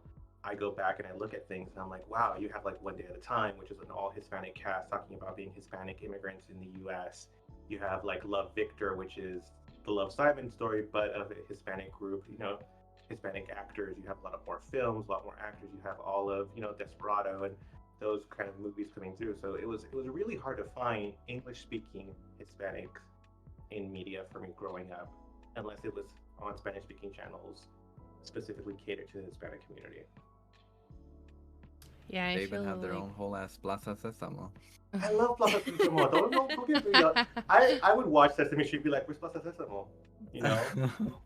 I go back and I look at things and I'm like, wow, you have like One Day at a Time, which is an all Hispanic cast talking about being Hispanic immigrants in the US. You have like Love Victor, which is the Love Simon story, but of a Hispanic group, Hispanic actors. You have a lot of more films, a lot more actors. You have all of, Desperado and those kind of movies coming through. So it was really hard to find English speaking Hispanic in media for me growing up, unless it was on Spanish-speaking channels specifically catered to the Hispanic community. Yeah, I They even feel have their like... own whole ass Plaza Sésamo. I love Plaza Sésamo. Don't get me wrong. I would watch Sesame Street, be like, "Where's Plaza Sésamo?" You know.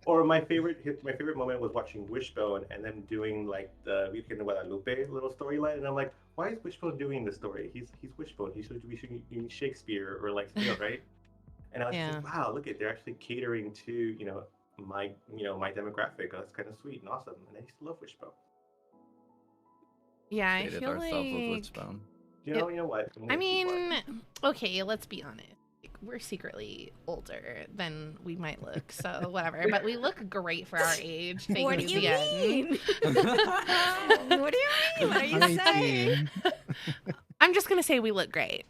Or my favorite moment was watching Wishbone and them doing like the Virgen de Guadalupe little storyline, and I'm like, why is Wishbone doing this story? He's Wishbone. He should be doing Shakespeare or like right? And I was Yeah. just like, wow, look at, they're actually catering to my my demographic. That's kind of sweet and awesome, and I used to love Wishbone. Yeah, I Dated feel ourselves with like... Witchbone. You know what? I'm I gonna keep watching. mean, okay, let's be honest. Like, we're secretly older than we might look, so whatever. But we look great for our age. Fake What do news you again. mean? What do you mean? What are you I'm saying? 18. I'm just gonna say we look great.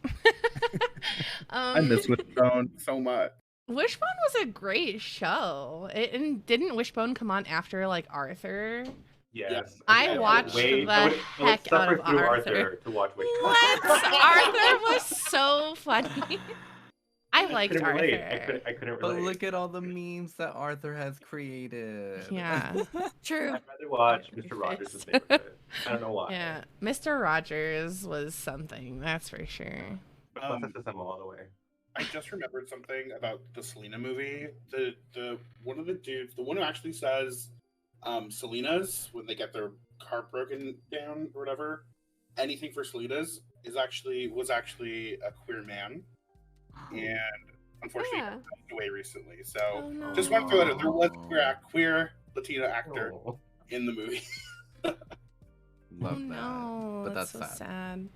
I miss Wishbone so much. Wishbone was a great show. And didn't Wishbone come on after like Arthur? Yes, I would watched wait- the I would heck out suffer of through Arthur. to watch Wishbone. What? Arthur was so funny. I liked couldn't relate. Arthur. I couldn't But relate. look at all the memes that Arthur has created. Yeah. True. I'd rather watch Mr. Rogers' Neighborhood. I don't know why. Yeah. Mr. Rogers was something, that's for sure. But Plaza Sésamo all the way. I just remembered something about the Selena movie. The one of the dudes, the one who actually says Selena's when they get their car broken down or whatever, anything for Selena's was actually a queer man, and unfortunately Yeah. passed away recently. So Oh, no. just want to throw that out. There was a queer Latina actor Oh. in the movie. Love Oh that. no, But that's that's so sad. sad.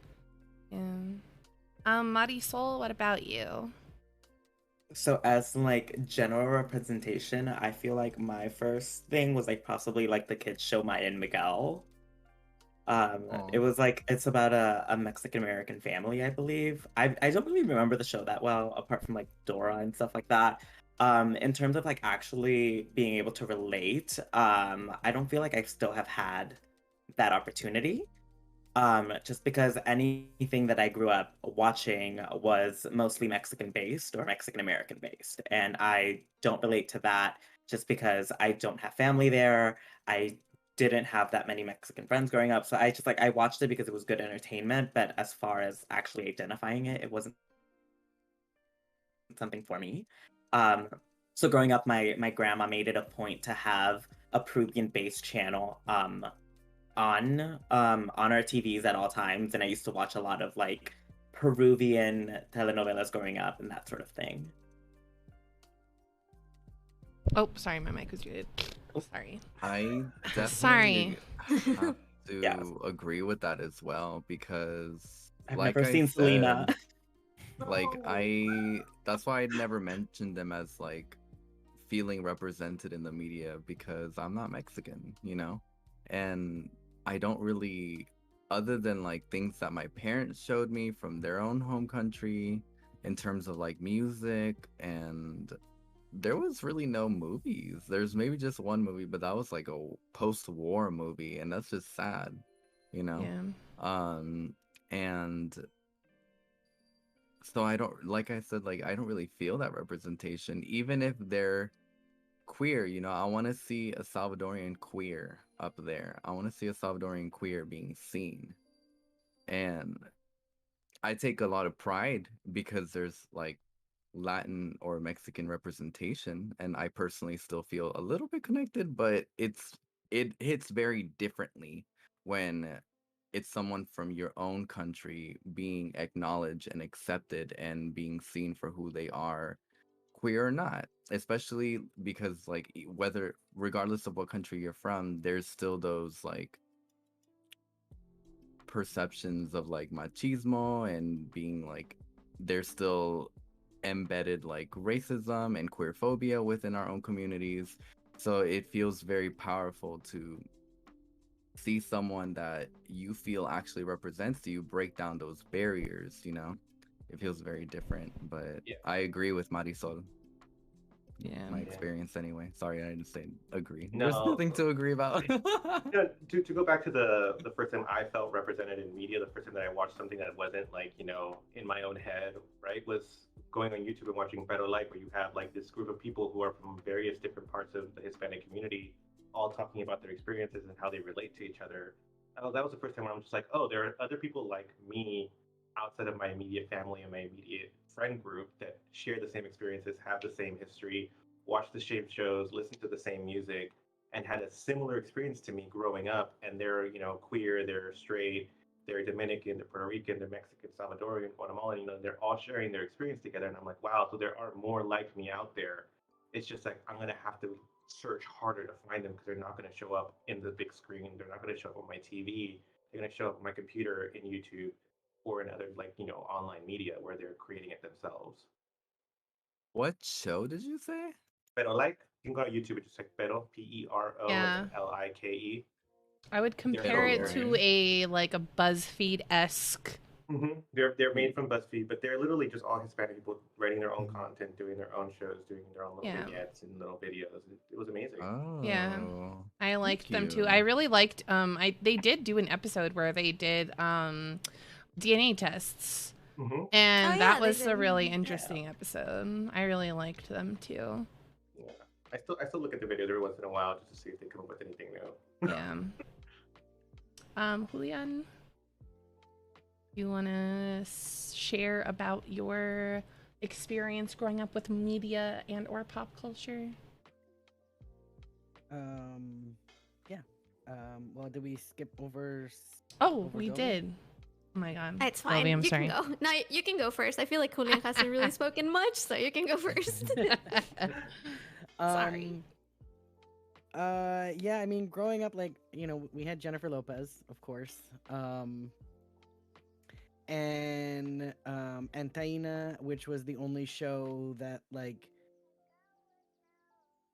Yeah. Marisol, what about you? So as like general representation, I feel like my first thing was like possibly like the kids show Maya and Miguel. It was like it's about a Mexican American family, I believe. I don't really remember the show that well, apart from like Dora and stuff like that. In terms of like actually being able to relate, I don't feel like I still have had that opportunity. Just because anything that I grew up watching was mostly Mexican based or Mexican American based. And I don't relate to that just because I don't have family there. I didn't have that many Mexican friends growing up. So I just I watched it because it was good entertainment. But as far as actually identifying it, it wasn't something for me. So growing up, my grandma made it a point to have a Peruvian based channel on our TVs at all times, and I used to watch a lot of like Peruvian telenovelas growing up and that sort of thing. Oh, sorry, my mic was muted. Sorry. I definitely Sorry. have to Yeah. agree with that as well because I've like never I seen Selena. said, that's why I never mentioned them as like feeling represented in the media because I'm not Mexican, you know? And I don't really, other than like things that my parents showed me from their own home country in terms of like music, and there was really no movies. There's maybe just one movie, but that was like a post-war movie, and that's just sad, you know? Yeah. And so I don't, like I said, like I don't really feel that representation, even if they're queer, you know. I want to see a Salvadorian queer up there. I want to see a Salvadorian queer being seen. And I take a lot of pride because there's like Latin or Mexican representation, and I personally still feel a little bit connected, but it hits very differently when it's someone from your own country being acknowledged and accepted and being seen for who they are, queer or not, especially because like whether regardless of what country you're from, there's still those like perceptions of like machismo and being like there's still embedded like racism and queer phobia within our own communities. So it feels very powerful to see someone that you feel actually represents you break down those barriers, you know. It feels very different, but Yeah. I agree with Marisol. Yeah. My experience anyway. Sorry, I didn't say agree. No. There's nothing to agree about. No, to go back to the first time I felt represented in media, the first time that I watched something that wasn't like, in my own head, right, was going on YouTube and watching Better Life, where you have like this group of people who are from various different parts of the Hispanic community, all talking about their experiences and how they relate to each other. That was the first time when I'm just like, oh, there are other people like me outside of my immediate family and my immediate friend group that share the same experiences, have the same history, watch the same shows, listen to the same music, and had a similar experience to me growing up. And they're, queer, they're straight, they're Dominican, they're Puerto Rican, they're Mexican, Salvadorian, Guatemalan, they're all sharing their experience together. And I'm like, wow, so there are more like me out there. It's just like, I'm going to have to search harder to find them because they're not going to show up in the big screen. They're not going to show up on my TV. They're going to show up on my computer, in YouTube, or in other online media where they're creating it themselves. What show did you say? Pero like, you can go to YouTube and just like Pero, P-E-R-O, Yeah. Like I would compare it to a BuzzFeed-esque. They're made from BuzzFeed, but they're literally just all Hispanic people writing their own content, doing their own shows, doing their own little vignettes and little videos. It was amazing. Oh, yeah, I liked them too. I really liked. They did do an episode where they did DNA tests, and that was a really interesting episode. I really liked them too. Yeah, I still look at the videos every once in a while just to see if they come up with anything new. Yeah. Julian, you want to share about your experience growing up with media and or pop culture? Yeah. Well, did we skip over? We did. Oh my god. It's fine. Sylvie, I'm you sorry. can go. No, you can go first. I feel like Julian hasn't really spoken much, so you can go first. Sorry. Yeah, I mean, growing up, like, we had Jennifer Lopez, of course. And Taina, which was the only show that, like,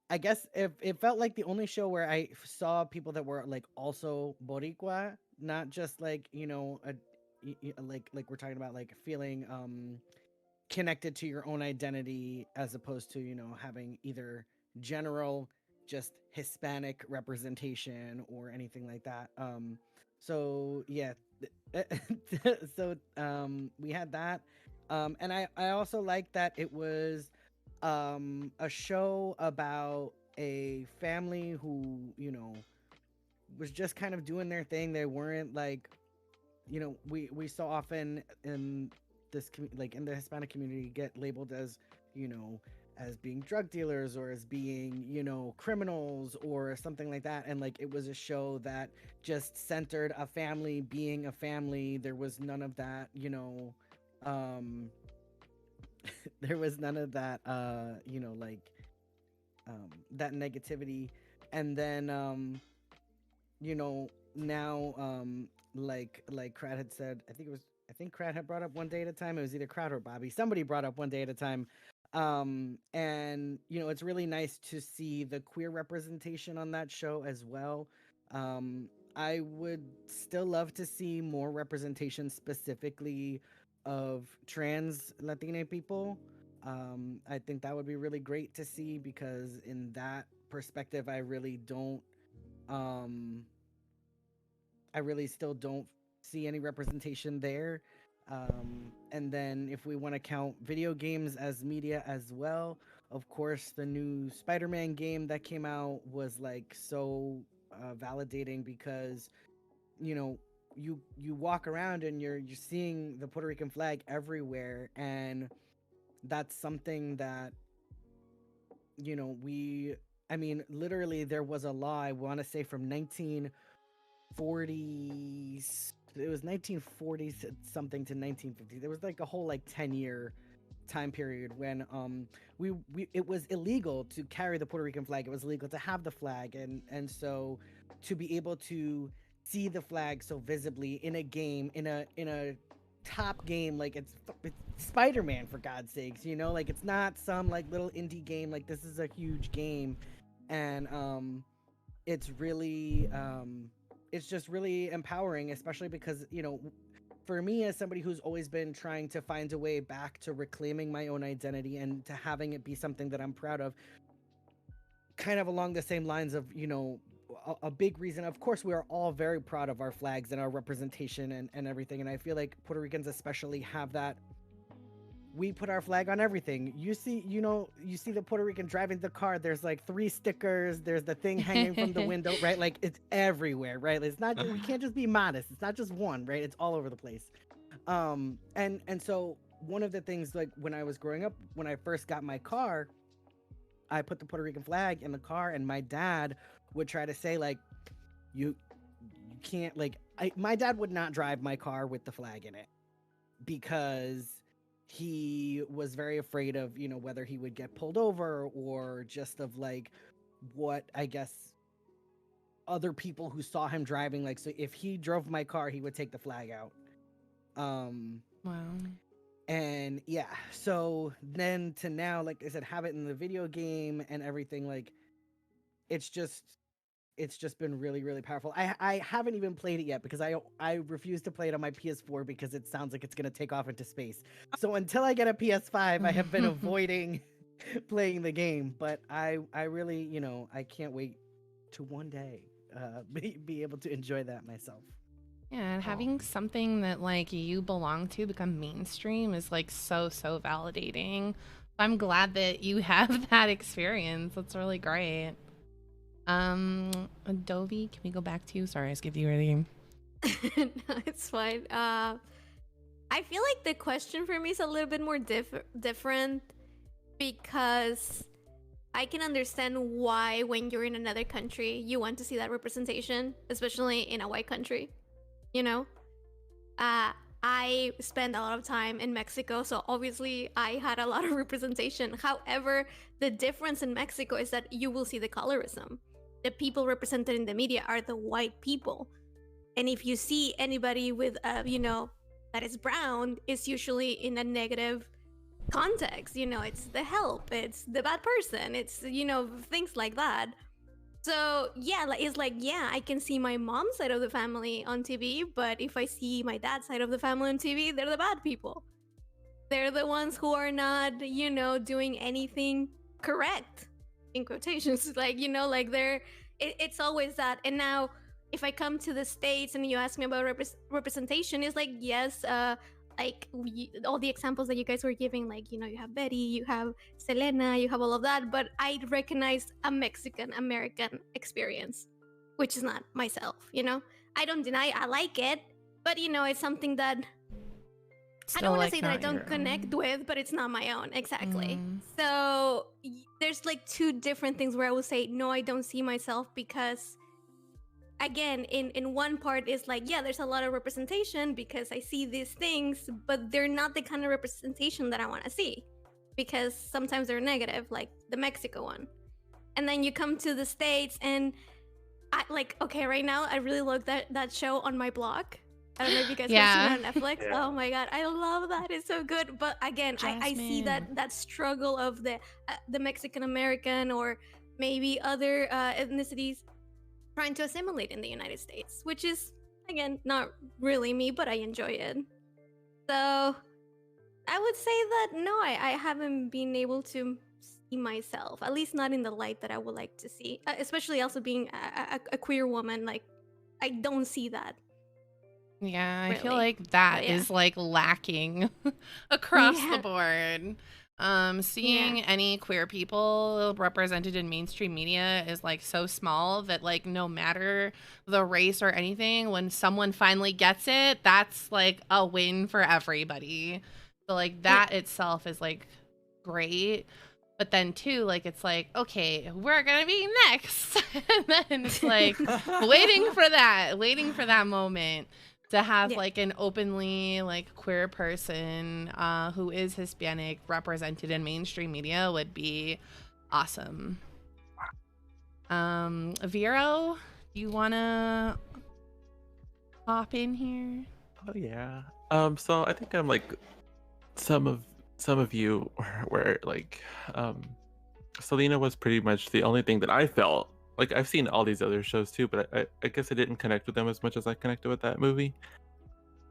I guess it felt like the only show where I saw people that were like also Boricua, not just like, like we're talking about like feeling connected to your own identity as opposed to, having either general just Hispanic representation or anything like that. So yeah, so we had that, and I also like that it was a show about a family who was just kind of doing their thing. They weren't like, we so often in this like in the Hispanic community get labeled as as being drug dealers or as being criminals or something like that, and like it was a show that just centered a family being a family. There was none of that there was none of that that negativity. And then now like Crad had said, I think Crad had brought up One Day at a Time. It was either Crad or Bobby. Somebody brought up One Day at a Time. And it's really nice to see the queer representation on that show as well. I would still love to see more representation specifically of trans Latina people. I think that would be really great to see, because in that perspective, I really still don't see any representation there. And then if we want to count video games as media as well, of course, the new Spider-Man game that came out was like so validating, because you walk around and you're seeing the Puerto Rican flag everywhere, and that's something that literally there was a law, I want to say from 1940s, it was 1940s something to 1950. There was like a whole like 10-year time period when it was illegal to carry the Puerto Rican flag. It was illegal to have the flag, and so to be able to see the flag so visibly in a game, in a top game, like it's Spider-Man, for God's sakes, like it's not some like little indie game. Like this is a huge game, and it's really it's just really empowering, especially because for me, as somebody who's always been trying to find a way back to reclaiming my own identity and to having it be something that I'm proud of, kind of along the same lines of a big reason, of course, we are all very proud of our flags and our representation and everything, and I feel like Puerto Ricans especially have that we put our flag on everything. You see the Puerto Rican driving the car. There's like 3 stickers. There's the thing hanging from the window, right? Like it's everywhere, right? It's not. We can't just be modest. It's not just one, right? It's all over the place. And so one of the things, like when I was growing up, when I first got my car, I put the Puerto Rican flag in the car, and my dad would try to say like, you can't like. My dad would not drive my car with the flag in it because he was very afraid of, whether he would get pulled over or just of like what I guess other people who saw him driving, like, so if he drove my car, he would take the flag out. Wow. And yeah, so then to now, like I said, have it in the video game and everything, like it's just been really, really powerful. I haven't even played it yet because I refuse to play it on my PS4 because it sounds like it's gonna take off into space. So until I get a PS5, I have been avoiding playing the game. But I really, I can't wait to one day be able to enjoy that myself. Yeah, and having something that like you belong to become mainstream is like so validating. I'm glad that you have that experience. That's really great. Adobe, can we go back to you? Sorry, I skipped you earlier. No, it's fine. I feel like the question for me is a little bit more different because I can understand why when you're in another country you want to see that representation, especially in a white country. I spent a lot of time in Mexico, so obviously I had a lot of representation. However, the difference in Mexico is that you will see the colorism. The people represented in the media are the white people. And if you see anybody with, that is brown, it's usually in a negative context. It's the help, it's the bad person, it's, things like that. So yeah, it's like, yeah, I can see my mom's side of the family on TV, but if I see my dad's side of the family on TV, they're the bad people. They're the ones who are not, doing anything correct, in quotations. Like, it's always that. And now, if I come to the States and you ask me about representation, it's like, yes, all the examples that you guys were giving, like, you have Betty, you have Selena, you have all of that, but I recognize a Mexican American experience, which is not myself. I don't deny I like it, but it's something that I don't want to say that I don't connect with, but it's not my own. Exactly. So there's like 2 different things where I would say no, I don't see myself, because again, in one part is like, yeah, there's a lot of representation because I see these things, but they're not the kind of representation that I want to see, because sometimes they're negative, like the Mexico one. And then you come to the States and right now I really love that show On My Block. I don't know if you guys have seen it on Netflix. Yeah. Oh my god, I love that. It's so good. But again, I see that struggle of the Mexican American or maybe other ethnicities trying to assimilate in the United States, which is, again, not really me, but I enjoy it. So I would say that no, I haven't been able to see myself, at least not in the light that I would like to see, especially also being a queer woman. Like, I don't see that. Yeah, I feel like that is like lacking across the board. Seeing any queer people represented in mainstream media is like so small that like no matter the race or anything, when someone finally gets it, that's like a win for everybody. So like that itself is like great. But then too, like it's like, okay, we're gonna be next. And then it's like waiting for that moment to have like an openly like queer person who is Hispanic represented in mainstream media would be awesome. Vero, do you wanna hop in here? Oh yeah. So I think I'm like some of you where like Selena was pretty much the only thing that I felt like. I've seen all these other shows too, but I guess I didn't connect with them as much as I connected with that movie.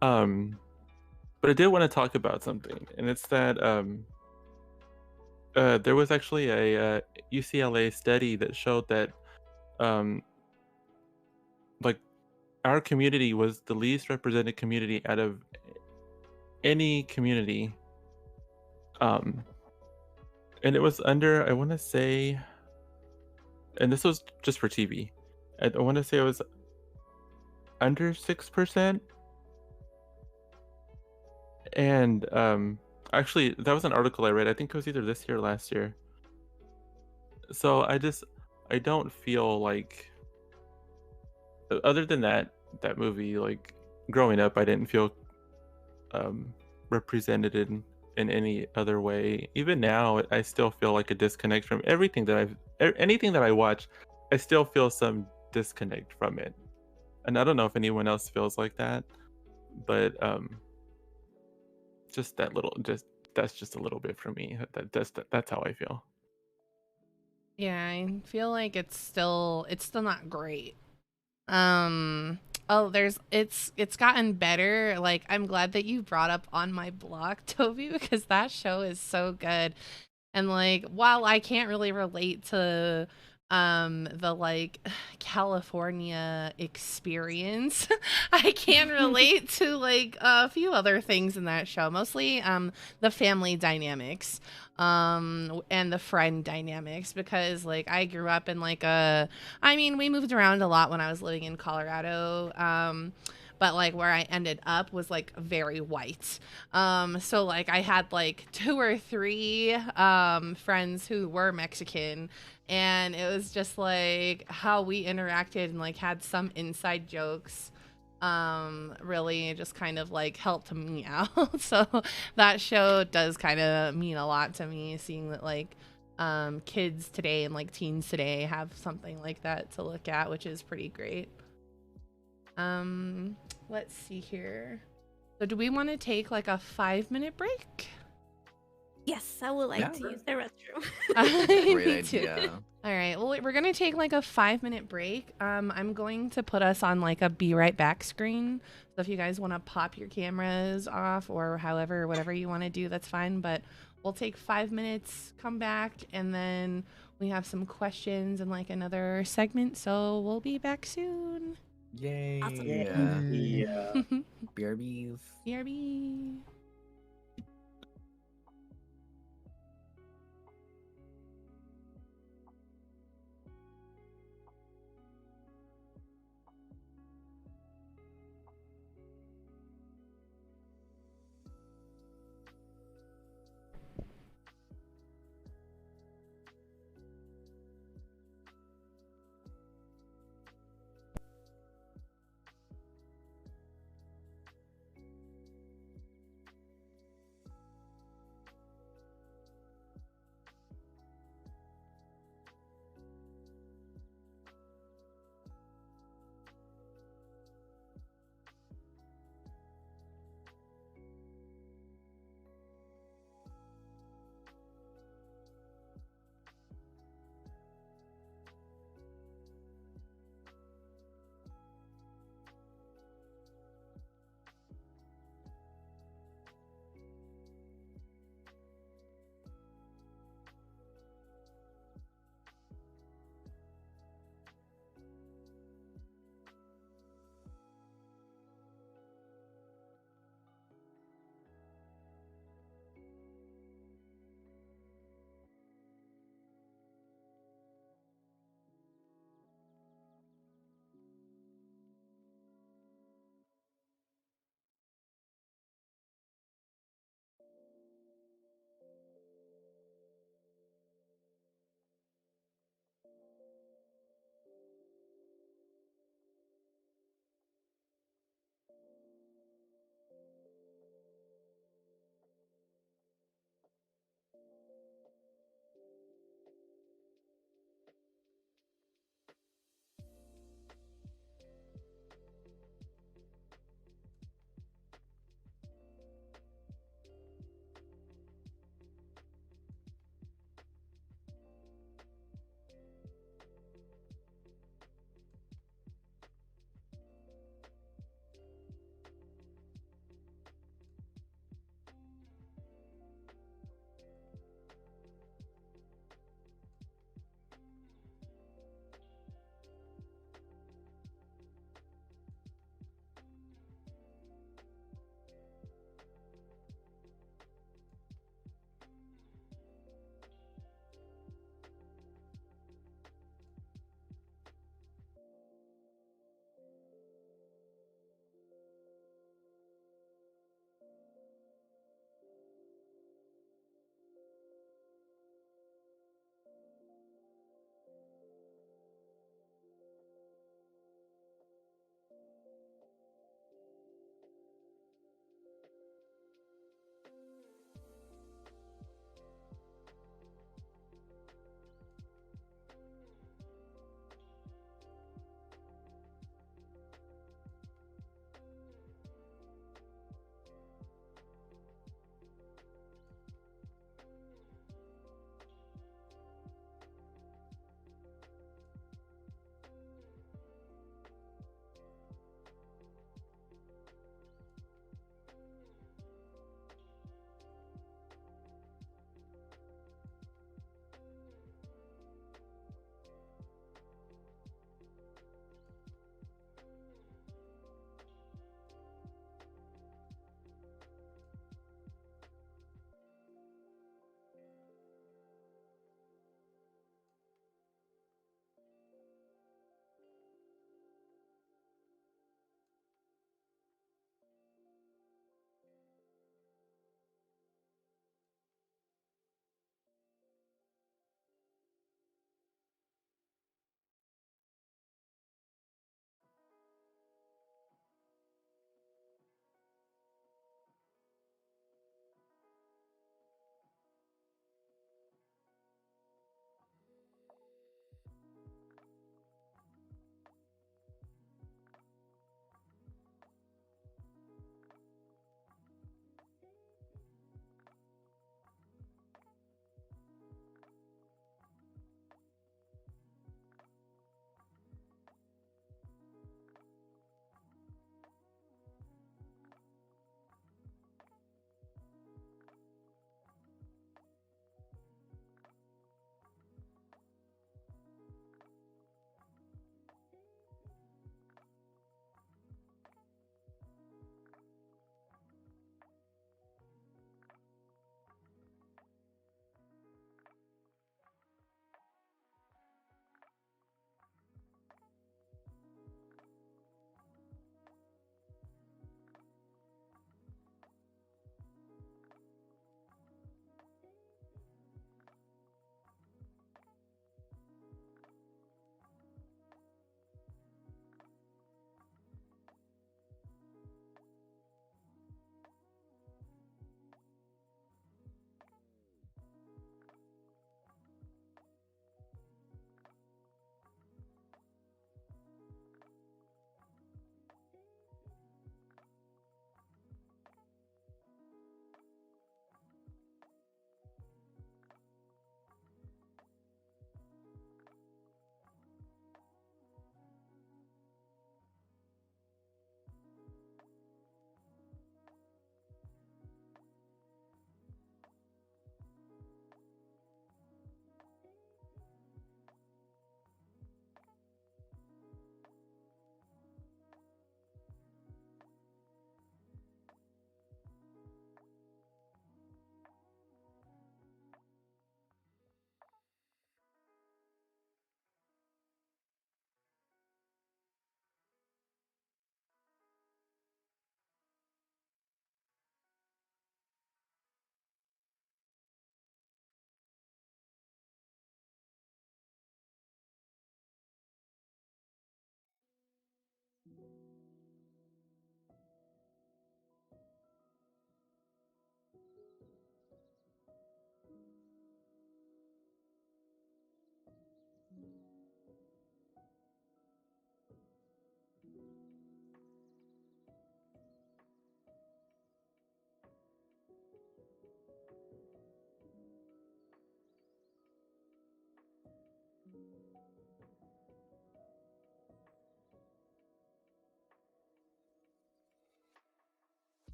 But I did want to talk about something, and it's that there was actually a UCLA study that showed that like our community was the least represented community out of any community Um, and it was under, I want to say, and this was just for TV. I want to say it was under 6%. And actually, that was an article I read. I think it was either this year or last year. So I don't feel like, other than that movie, like growing up, I didn't feel represented in any other way. Even now, I still feel like a disconnect from everything that anything that I watch. I still feel some disconnect from it, and I don't know if anyone else feels like that, but just that little, that's just a little bit for me. That's how I feel. Yeah, I feel like it's still not great. Oh, it's gotten better. Like, I'm glad that you brought up On My Block, Toby, because that show is so good. And like, while I can't really relate to the like California experience, I can relate to like a few other things in that show, mostly the family dynamics and the friend dynamics, because like I grew up in like I mean, we moved around a lot when I was living in Colorado. But like where I ended up was like very white. So like I had like 2 or 3 friends who were Mexican, and it was just like how we interacted and like had some inside jokes really just kind of like helped me out. So that show does kind of mean a lot to me, seeing that like kids today and like teens today have something like that to look at, which is pretty great. Let's see here. So do we want to take like a 5-minute break? Yes, I would like Yeah. to use the restroom. Great Me too. idea. All right. Well, we're going to take like a 5-minute break. I'm going to put us on like a be right back screen. So if you guys want to pop your cameras off or whatever you want to do, that's fine. But we'll take 5 minutes, come back, and then we have some questions and like another segment. So we'll be back soon. Yay. Awesome. Yeah. BRBs. BRB.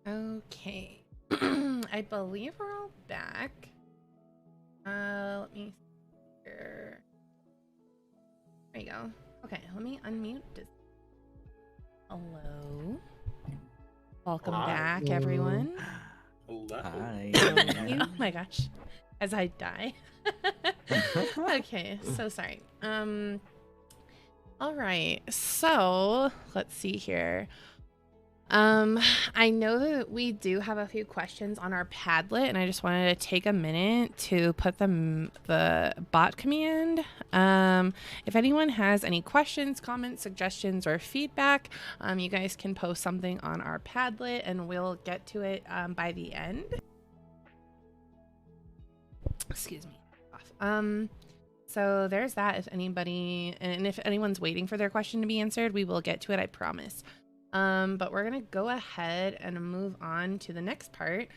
Okay. I believe we're all back. Let me see here. There you go. Okay, let me unmute this. Hello. Welcome Hi. back, everyone. Hello. Hi. Thank you. Oh my gosh. As I die. Okay, so sorry. All right. So, let's see here. I know that we do have a few questions on our Padlet, and I just wanted to take a minute to put the bot command. If anyone has any questions, comments, suggestions, or feedback, you guys can post something on our Padlet, and we'll get to it by the end. Excuse me. So there's that. If anyone's waiting for their question to be answered, we will get to it, I promise. But we're gonna go ahead and move on to the next part,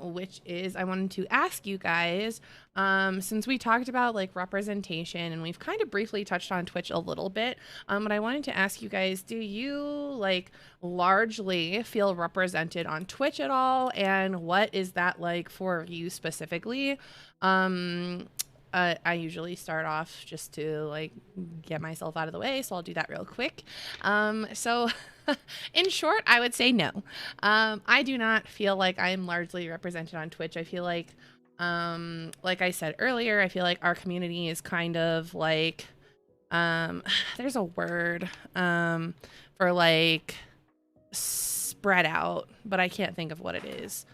which is I wanted to ask you guys, since we talked about like representation and we've kind of briefly touched on Twitch a little bit, but I wanted to ask you guys, do you like largely feel represented on Twitch at all? And what is that like for you specifically? I usually start off just to like get myself out of the way, so I'll do that real quick. So in short, I would say no. I do not feel like I am largely represented on Twitch. I feel like I said earlier, I feel like our community is kind of like, there's a word, for like spread out, but I can't think of what it is.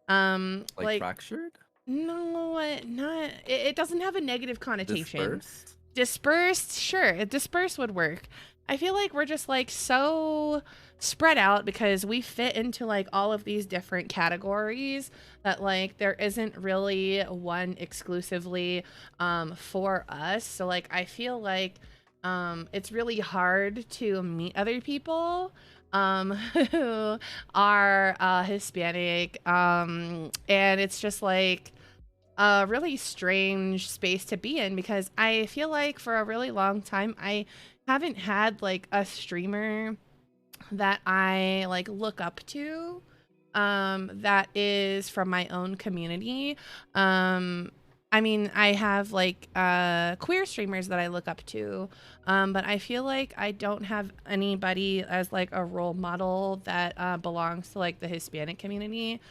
Like fractured? No, not. It doesn't have a negative connotation. Dispersed? Dispersed, sure. Dispersed would work. I feel like we're just like so spread out because we fit into like all of these different categories that like there isn't really one exclusively for us. So like I feel like it's really hard to meet other people who are Hispanic, and it's just like a really strange space to be in because I feel like for a really long time I haven't had like a streamer that I like look up to that is from my own community. I mean, I have like queer streamers that I look up to, but I feel like I don't have anybody as like a role model that belongs to like the Hispanic community.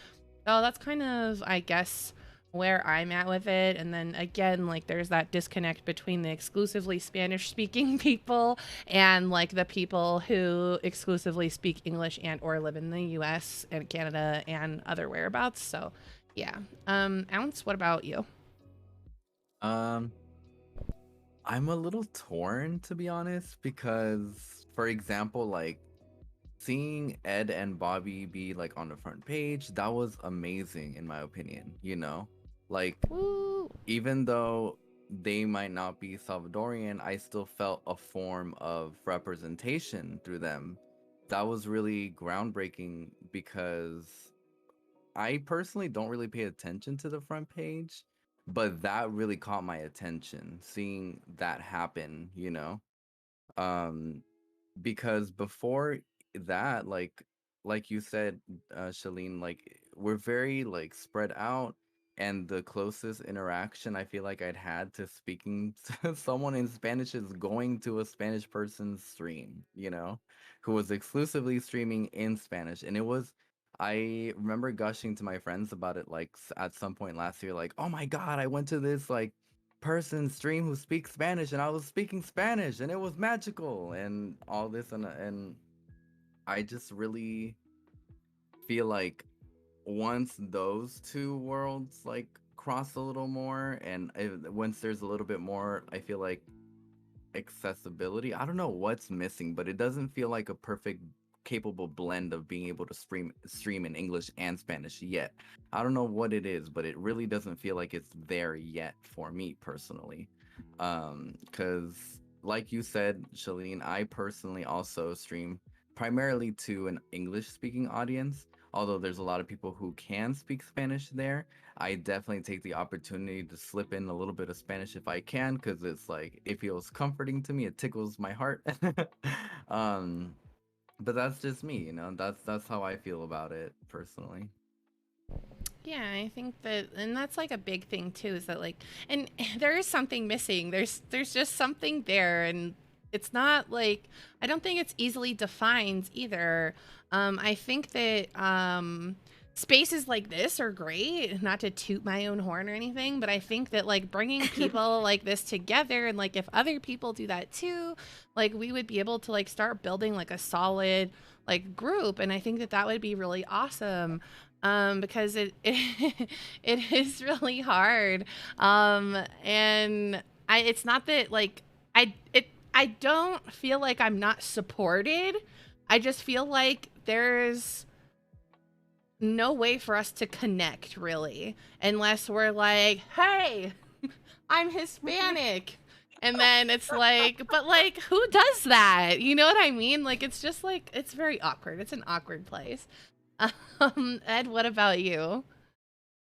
So that's kind of, I guess, where I'm at with it. And then again, like there's that disconnect between the exclusively Spanish speaking people and like the people who exclusively speak English and or live in the US and Canada and other whereabouts. So yeah. Ounce, what about you? I'm a little torn, to be honest, because for example, like seeing Ed and Bobby be like on the front page, that was amazing in my opinion, you know? Like Woo. even though they might not be Salvadorian, I still felt a form of representation through them. That was really groundbreaking because I personally don't really pay attention to the front page, but that really caught my attention seeing that happen, you know? Um because before that, like you said, Shalene, like we're very like spread out, and the closest interaction I feel like I'd had to speaking to someone in Spanish is going to a Spanish person's stream, you know, who was exclusively streaming in Spanish. And it was, I remember gushing to my friends about it like at some point last year, like, oh my god, I went to this like person stream who speaks Spanish, and I was speaking Spanish, and it was magical and all this. And I just really feel like once those two worlds like cross a little more, and once there's a little bit more, I feel like accessibility, I don't know what's missing, but it doesn't feel like a perfect capable blend of being able to stream in English and Spanish yet. I don't know what it is, but it really doesn't feel like it's there yet for me personally. Cuz like you said, Shalene, I personally also stream primarily to an English speaking audience. Although there's a lot of people who can speak Spanish there, I definitely take the opportunity to slip in a little bit of Spanish if I can, because it's like it feels comforting to me. It tickles my heart. um, But that's just me, you know. That's how I feel about it personally. Yeah, I think that, and that's like a big thing too, is that like, and there is something missing. There's just something there, and it's not like, I don't think it's easily defined either. I think that spaces like this are great, not to toot my own horn or anything, but I think that like bringing people like this together, and like if other people do that too, like we would be able to like start building like a solid like group, and I think that that would be really awesome. Because it is really hard. And it's not that like I don't feel like I'm not supported. I just feel like there's no way for us to connect really, unless we're like, hey, I'm Hispanic. And then it's like, but like, who does that? You know what I mean? Like, it's just like, it's very awkward. It's an awkward place. Ed, what about you?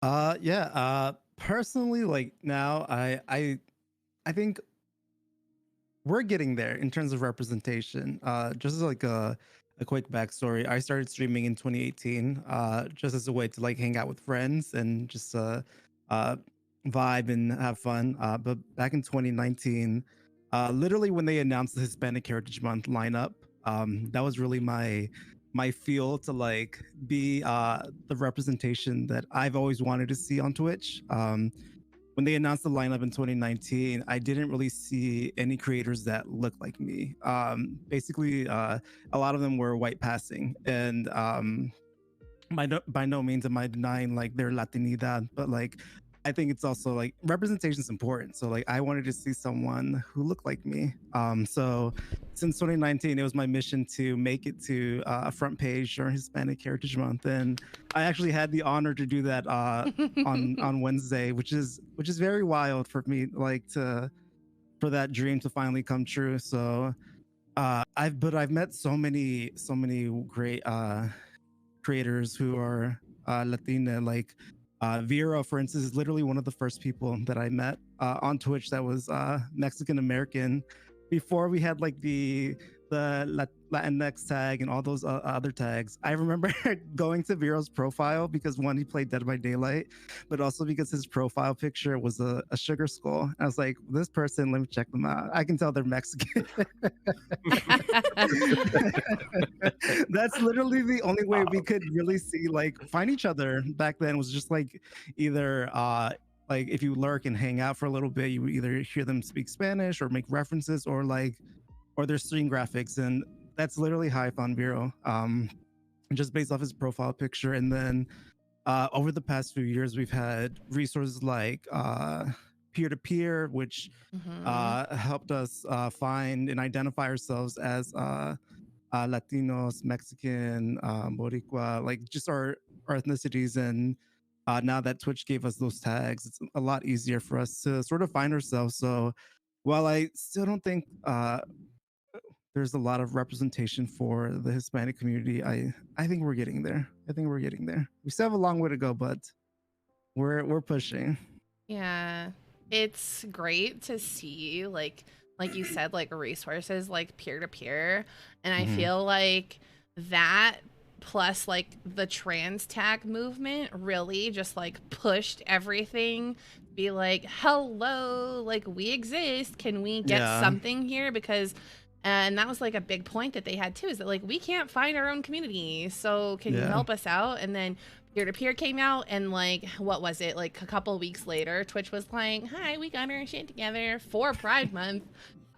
Yeah. Personally, like now, I think we're getting there in terms of representation. Just as like a quick backstory, I started streaming in 2018, just as a way to like hang out with friends and just uh, vibe and have fun. But back in 2019, literally when they announced the Hispanic Heritage Month lineup, that was really my feel to like be the representation that I've always wanted to see on Twitch. When they announced the lineup in 2019, I didn't really see any creators that looked like me. Basically, a lot of them were white passing, and by no means am I denying like their Latinidad, but like I think it's also like representation is important. So like I wanted to see someone who looked like me. So since 2019, it was my mission to make it to a front page during Hispanic Heritage Month, and I actually had the honor to do that on Wednesday, which is very wild for me, like to for that dream to finally come true. So I've met so many great creators who are Latina, like Vera, for instance, is literally one of the first people that I met on Twitch that was Mexican American. Before we had like the Latinx tag and all those other tags, I remember going to Vera's profile because one, he played Dead by Daylight, but also because his profile picture was a sugar skull. I was like, this person, let me check them out. I can tell they're Mexican. That's literally the only way we could really see like find each other back then, was just like either like if you lurk and hang out for a little bit, you would either hear them speak Spanish or make references, or like or their stream graphics. And that's literally how I found Vero, just based off his profile picture. And then over the past few years, we've had resources like peer-to-peer, which helped us find and identify ourselves as Latinos, Mexican, Boricua, like just our ethnicities. And now that Twitch gave us those tags, it's a lot easier for us to sort of find ourselves. So while I still don't think there's a lot of representation for the Hispanic community, I think we're getting there. I think we're getting there. We still have a long way to go, but we're pushing. Yeah, it's great to see like you said, like resources like peer to peer, and I feel like that plus like the trans tag movement really just like pushed everything to be like, hello, like we exist, can we get something here? Because and that was like a big point that they had too, is that like we can't find our own community, so can you help us out? And then peer-to-peer came out, and like what was it, like a couple weeks later Twitch was like, hi, we got our shit together for Pride Month.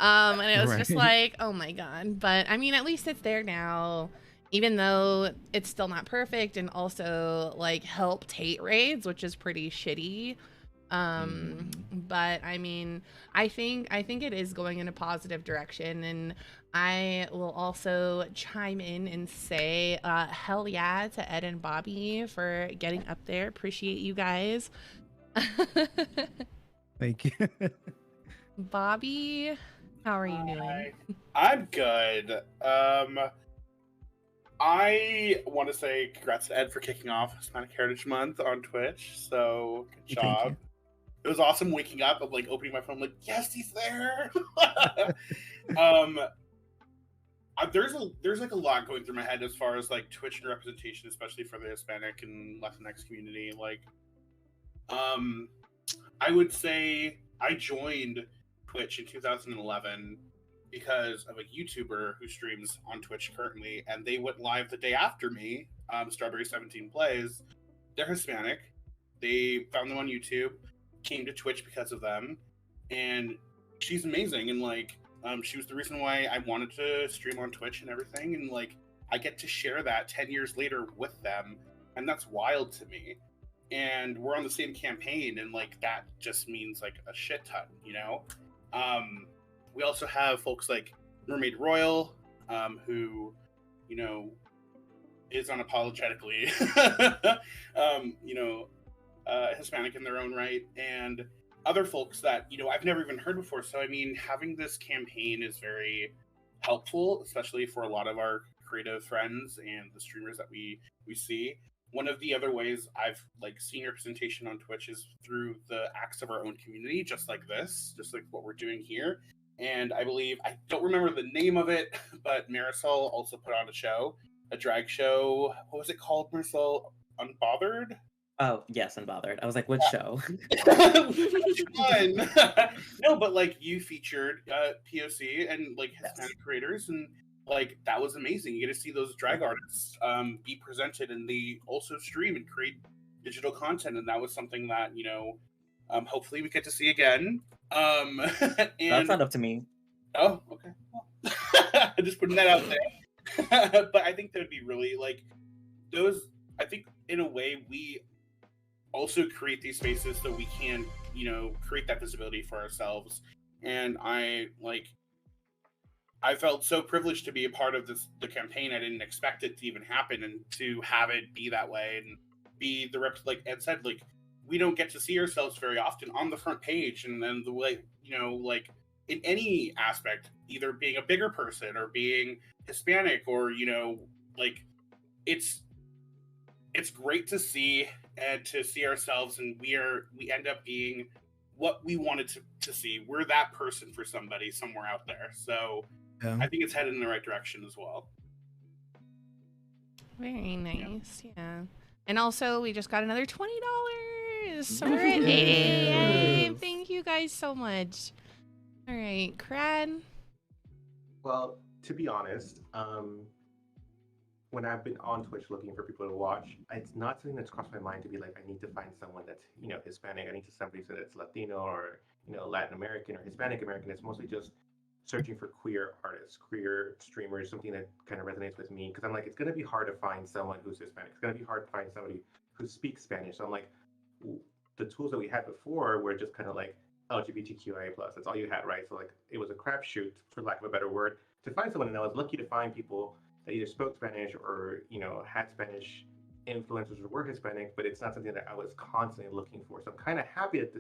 And it was just like, oh my god. But I mean, at least it's there now, even though it's still not perfect, and also like helped hate raids, which is pretty shitty. But I mean, I think it is going in a positive direction, and I will also chime in and say hell yeah to Ed and Bobby for getting up there. Appreciate you guys. Thank you. Bobby, how are you doing? I'm good. I want to say congrats to Ed for kicking off Hispanic Heritage Month on Twitch. So good job. It was awesome waking up of like opening my phone, like, yes, he's there. I there's like a lot going through my head as far as like Twitch and representation, especially for the Hispanic and Latinx community. Like, I would say I joined Twitch in 2011 because of a YouTuber who streams on Twitch currently, and they went live the day after me. Strawberry 17 Plays. They're Hispanic. They found them on YouTube, came to Twitch because of them, and she's amazing. And like, she was the reason why I wanted to stream on Twitch and everything. And like, I get to share that 10 years later with them, and that's wild to me. And we're on the same campaign, and like that just means like a shit ton, you know. We also have folks like Mermaid Royal, who, you know, is unapologetically, Hispanic in their own right, and other folks that, you know, I've never even heard before. So I mean, having this campaign is very helpful, especially for a lot of our creative friends and the streamers that we see. One of the other ways I've like seen representation on Twitch is through the acts of our own community, just like this, just like what we're doing here. And I believe, I don't remember the name of it, but Marisol also put on a drag show. What was it called, Marisol? Unbothered? Oh, yes, Unbothered. I was like, what show? Which one? No, but like you featured POC and like Hispanic creators, and like that was amazing. You get to see those drag artists be presented, and they also stream and create digital content, and that was something that, you know, hopefully we get to see again. And That's not up to me. oh, okay. Well, just putting that out there. But I think that would be really like those. I think in a way we also create these spaces so we can, you know, create that visibility for ourselves. And I felt so privileged to be a part of the campaign. I didn't expect it to even happen, and to have it be that way and be the rep. Like Ed said, like we don't get to see ourselves very often on the front page, and then the way, you know, like in any aspect, either being a bigger person or being Hispanic, or, you know, like it's great to see, and to see ourselves, and we end up being what we wanted to see. We're that person for somebody somewhere out there. So Yeah. I think it's headed in the right direction as well. Very nice. Yeah. And also, we just got another $20. So we're at 88. Thank you guys so much. All right, Crad. Well, to be honest, when I've been on Twitch looking for people to watch, it's not something that's crossed my mind to be like, I need to find someone that's, you know, Hispanic. I need to somebody that's Latino, or, you know, Latin American or Hispanic American. It's mostly just searching for queer artists, queer streamers, something that kind of resonates with me. Because I'm like, it's going to be hard to find someone who's Hispanic. It's going to be hard to find somebody who speaks Spanish. So I'm like, the tools that we had before were just kind of like LGBTQIA+. That's all you had, right? So like, it was a crapshoot, for lack of a better word, to find someone. And I was lucky to find people that either spoke Spanish or, you know, had Spanish influencers or were Hispanic, but it's not something that I was constantly looking for. So I'm kind of happy that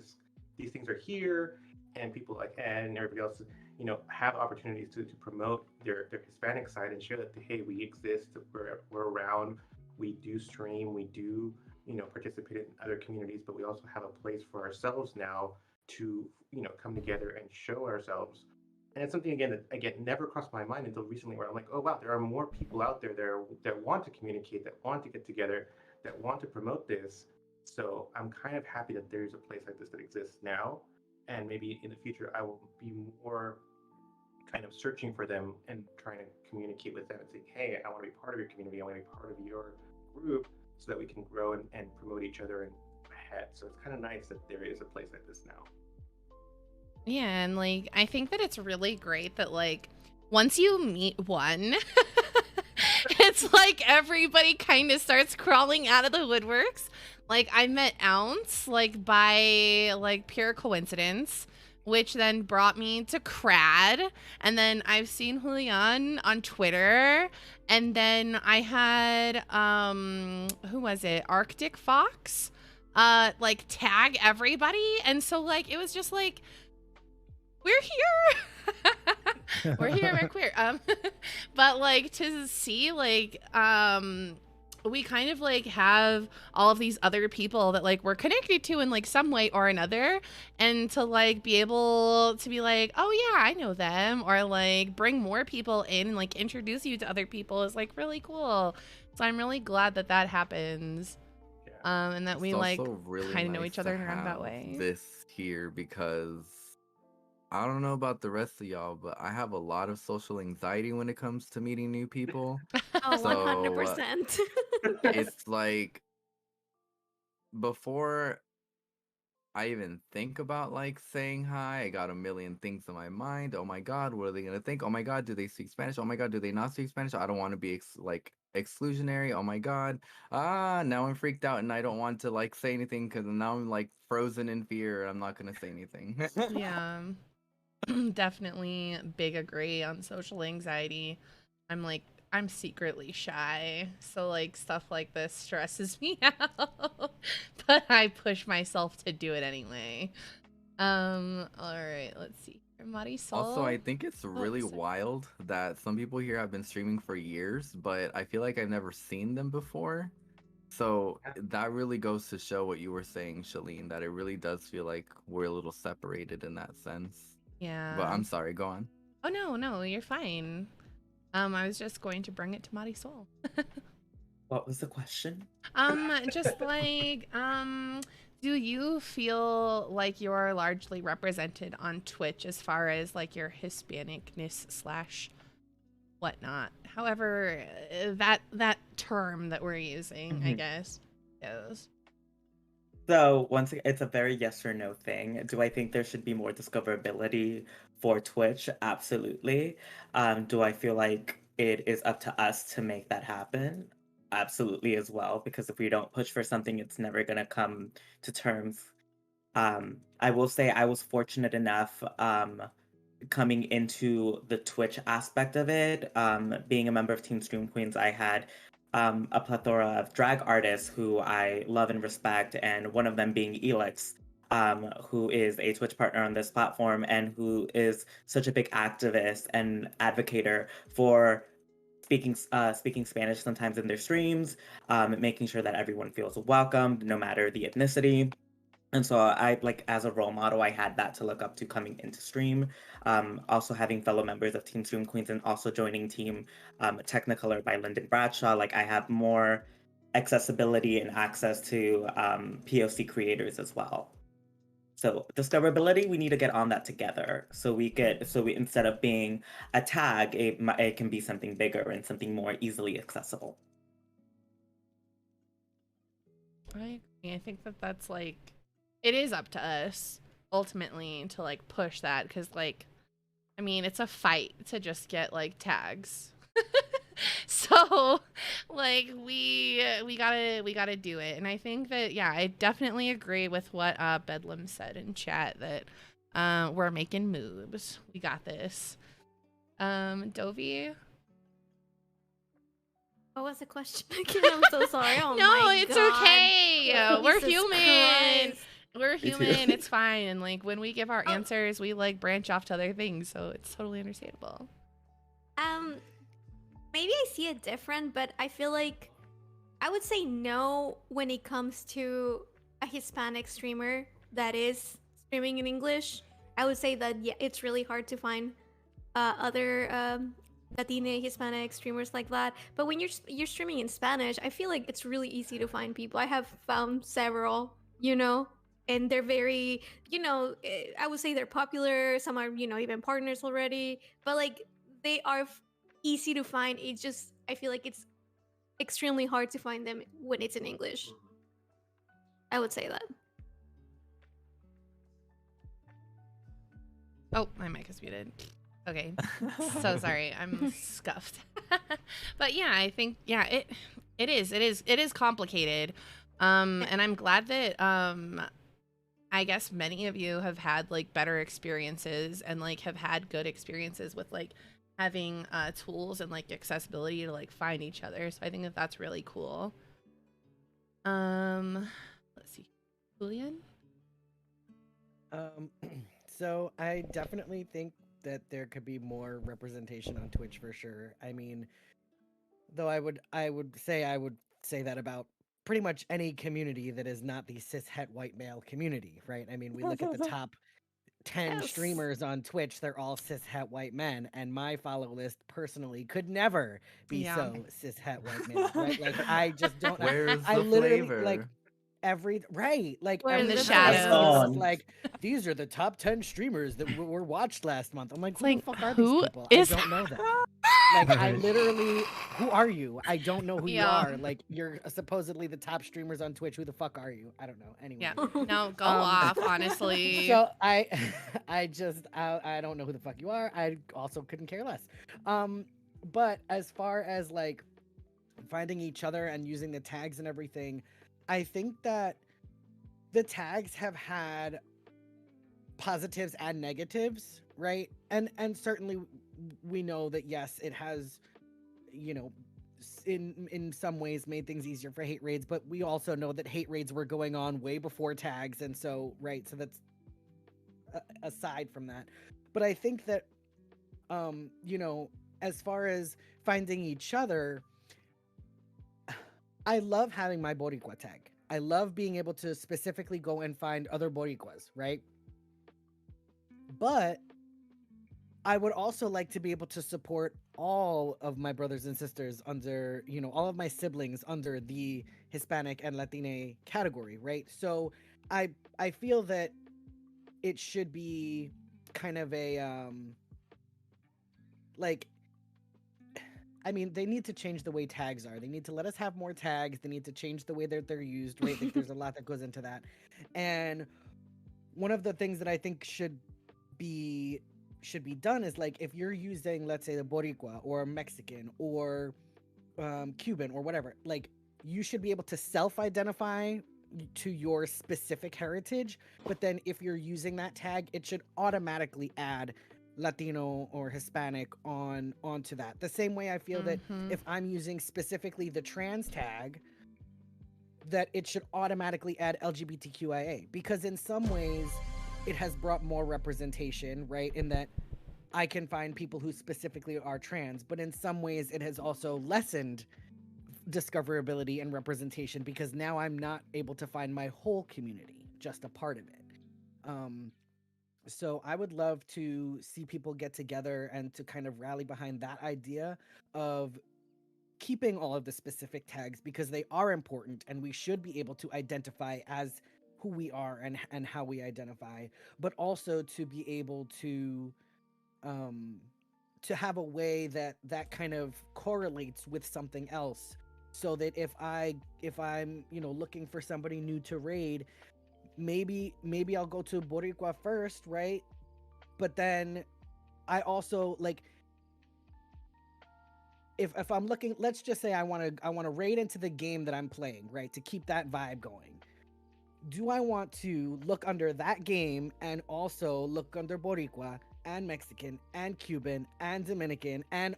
these things are here, and people like Ed and everybody else, you know, have opportunities to promote their Hispanic side and show that, hey, we exist, we're around, we do stream, we do, you know, participate in other communities, but we also have a place for ourselves now to, you know, come together and show ourselves. And it's something, again, that, again, never crossed my mind until recently, where I'm like, oh, wow, there are more people out there that want to communicate, that want to get together, that want to promote this. So I'm kind of happy that there's a place like this that exists now. And maybe in the future, I will be more kind of searching for them and trying to communicate with them and saying, hey, I want to be part of your community. I want to be part of your group, so that we can grow and promote each other and ahead. So it's kind of nice that there is a place like this now. Yeah, and like I think that it's really great that like once you meet one, it's like everybody kind of starts crawling out of the woodworks. Like I met Ounce like by like pure coincidence, which then brought me to Crad, and then I've seen Julian on Twitter, and then I had who was it? Arctic Fox like tag everybody, and so like it was just like, we're here. We're here, we're queer. But like to see like we kind of like have all of these other people that like we're connected to in like some way or another, and to like be able to be like, oh yeah, I know them, or like bring more people in and like introduce you to other people is like really cool. So I'm really glad that that happens. And that It's we like also really kind of know nice each to other in a have roundabout way. this here because I don't know about the rest of y'all, but I have a lot of social anxiety when it comes to meeting new people. Oh, So 100%. it's like before I even think about like saying hi, I got a million things in my mind. Oh my God, what are they gonna think? Oh my God, do they speak Spanish? Oh my God, do they not speak Spanish? I don't want to be like exclusionary. Oh my God, now I'm freaked out and I don't want to like say anything because now I'm like frozen in fear. I'm not gonna say anything. Yeah. Definitely big agree on social anxiety. I'm like, I'm secretly shy, so like stuff like this stresses me out, but I push myself to do it anyway. All right, let's see. Also, I Marisol. think it's Oh, really sorry. wild that some people here have been streaming for years, but I feel like I've never seen them before. So that really goes to show what you were saying, Shalene, that it really does feel like we're a little separated in that sense. But Yeah. I'm sorry, go on. Oh no, you're fine. I was just going to bring it to Marisol. What was the question? Just like, do you feel like you're largely represented on Twitch as far as like your Hispanicness slash whatnot? However, that term that we're using, I Mhm. guess, goes. So once again, it's a very yes or no thing. Do I think there should be more discoverability for Twitch? Absolutely. Do I feel like it is up to us to make that happen? Absolutely as well. Because if we don't push for something, it's never gonna come to terms. I will say I was fortunate enough coming into the Twitch aspect of it. Being a member of Team Stream Queens, I had a plethora of drag artists who I love and respect, and one of them being Elix, who is a Twitch partner on this platform and who is such a big activist and advocator for speaking Spanish sometimes in their streams, making sure that everyone feels welcomed, no matter the ethnicity. And so I like as a role model, I had that to look up to coming into stream. Also having fellow members of Team Stream Queens and also joining Team Technicolor by Lyndon Bradshaw, like I have more accessibility and access to POC creators as well. So discoverability, we need to get on that together. So we instead of being a tag, it can be something bigger and something more easily accessible. I agree. I think that that's like, it is up to us ultimately to like push that, because like, I mean, it's a fight to just get like tags. So like we gotta do it. And I think that, yeah, I definitely agree with what Bedlam said in chat, that we're making moves. We got this. Dovey. What was the question again? I'm so sorry. Oh No, my it's god. okay. We're Jesus human. Christ. We're Me too. human. It's fine. And like when we give our Oh. answers, we like branch off to other things, so it's totally understandable. Maybe I see it different, but I feel like I would say no when it comes to a Hispanic streamer that is streaming in English. I would say that yeah, it's really hard to find other Latina Hispanic streamers like that. But when you're streaming in Spanish, I feel like it's really easy to find people. I have found several, and they're very, I would say they're popular. Some are, even partners already. But like they are easy to find. It's just I feel like it's extremely hard to find them when it's in English. I would say that. Oh, my mic is muted. Okay. So sorry. I'm scuffed. But yeah, I think it is complicated. And I'm glad that I guess many of you have had like better experiences and like have had good experiences with like having tools and like accessibility to like find each other. So I think that that's really cool. Let's see. Julian? So I definitely think that there could be more representation on Twitch for sure. I mean, though I would say I would say that about pretty much any community that is not the cis-het white male community, right? I mean, we look at the top 10 Yes. streamers on Twitch, they're all cis-het white men, and my follow list personally could never be Yeah. so cis-het white male, right? Like, I just don't. Where's I the literally flavor? like like Where In every the the time I see shadows. this, like these are the top 10 streamers that were watched last month. I'm like, who Like, the fuck are who these people? is I don't know them. Like, I Right. literally, who are you? I don't know who you Yeah. are. Like, you're supposedly the top streamers on Twitch. Who the fuck are you? I don't know. Anyway. Yeah. No, go Um, off, honestly. So I don't know who the fuck you are. I also couldn't care less. But as far as like finding each other and using the tags and everything, I think that the tags have had positives and negatives, right? And certainly we know that yes, it has, you know, in some ways made things easier for hate raids, but we also know that hate raids were going on way before tags, and so right, so that's aside from that. But I think that you know, as far as finding each other, I love having my Boricua tag. I love being able to specifically go and find other Boricuas, right? But I would also like to be able to support all of my brothers and sisters under, you know, all of my siblings under the Hispanic and Latina category, right? So I feel that it should be kind of a like, I mean, they need to change the way tags are. They need to let us have more tags. They need to change the way that they're used, right? Like, there's a lot that goes into that. And one of the things that I think should be done is, like, if you're using, let's say, the Boricua or Mexican or Cuban or whatever, like, you should be able to self-identify to your specific heritage, but then if you're using that tag, it should automatically add Latino or Hispanic onto that. The same way I feel that if I'm using specifically the trans tag, that it should automatically add LGBTQIA, because in some ways it has brought more representation, right? In that I can find people who specifically are trans, but in some ways it has also lessened discoverability and representation, because now I'm not able to find my whole community, just a part of it. So I would love to see people get together and to kind of rally behind that idea of keeping all of the specific tags, because they are important and we should be able to identify as who we are and how we identify, but also to be able to have a way that kind of correlates with something else, so that if I'm, you know, looking for somebody new to raid, maybe I'll go to Boricua first, right? But then I also, like, if I'm looking, let's just say I want to raid into the game that I'm playing, right, to keep that vibe going. Do I want to look under that game and also look under Boricua and Mexican and Cuban and Dominican and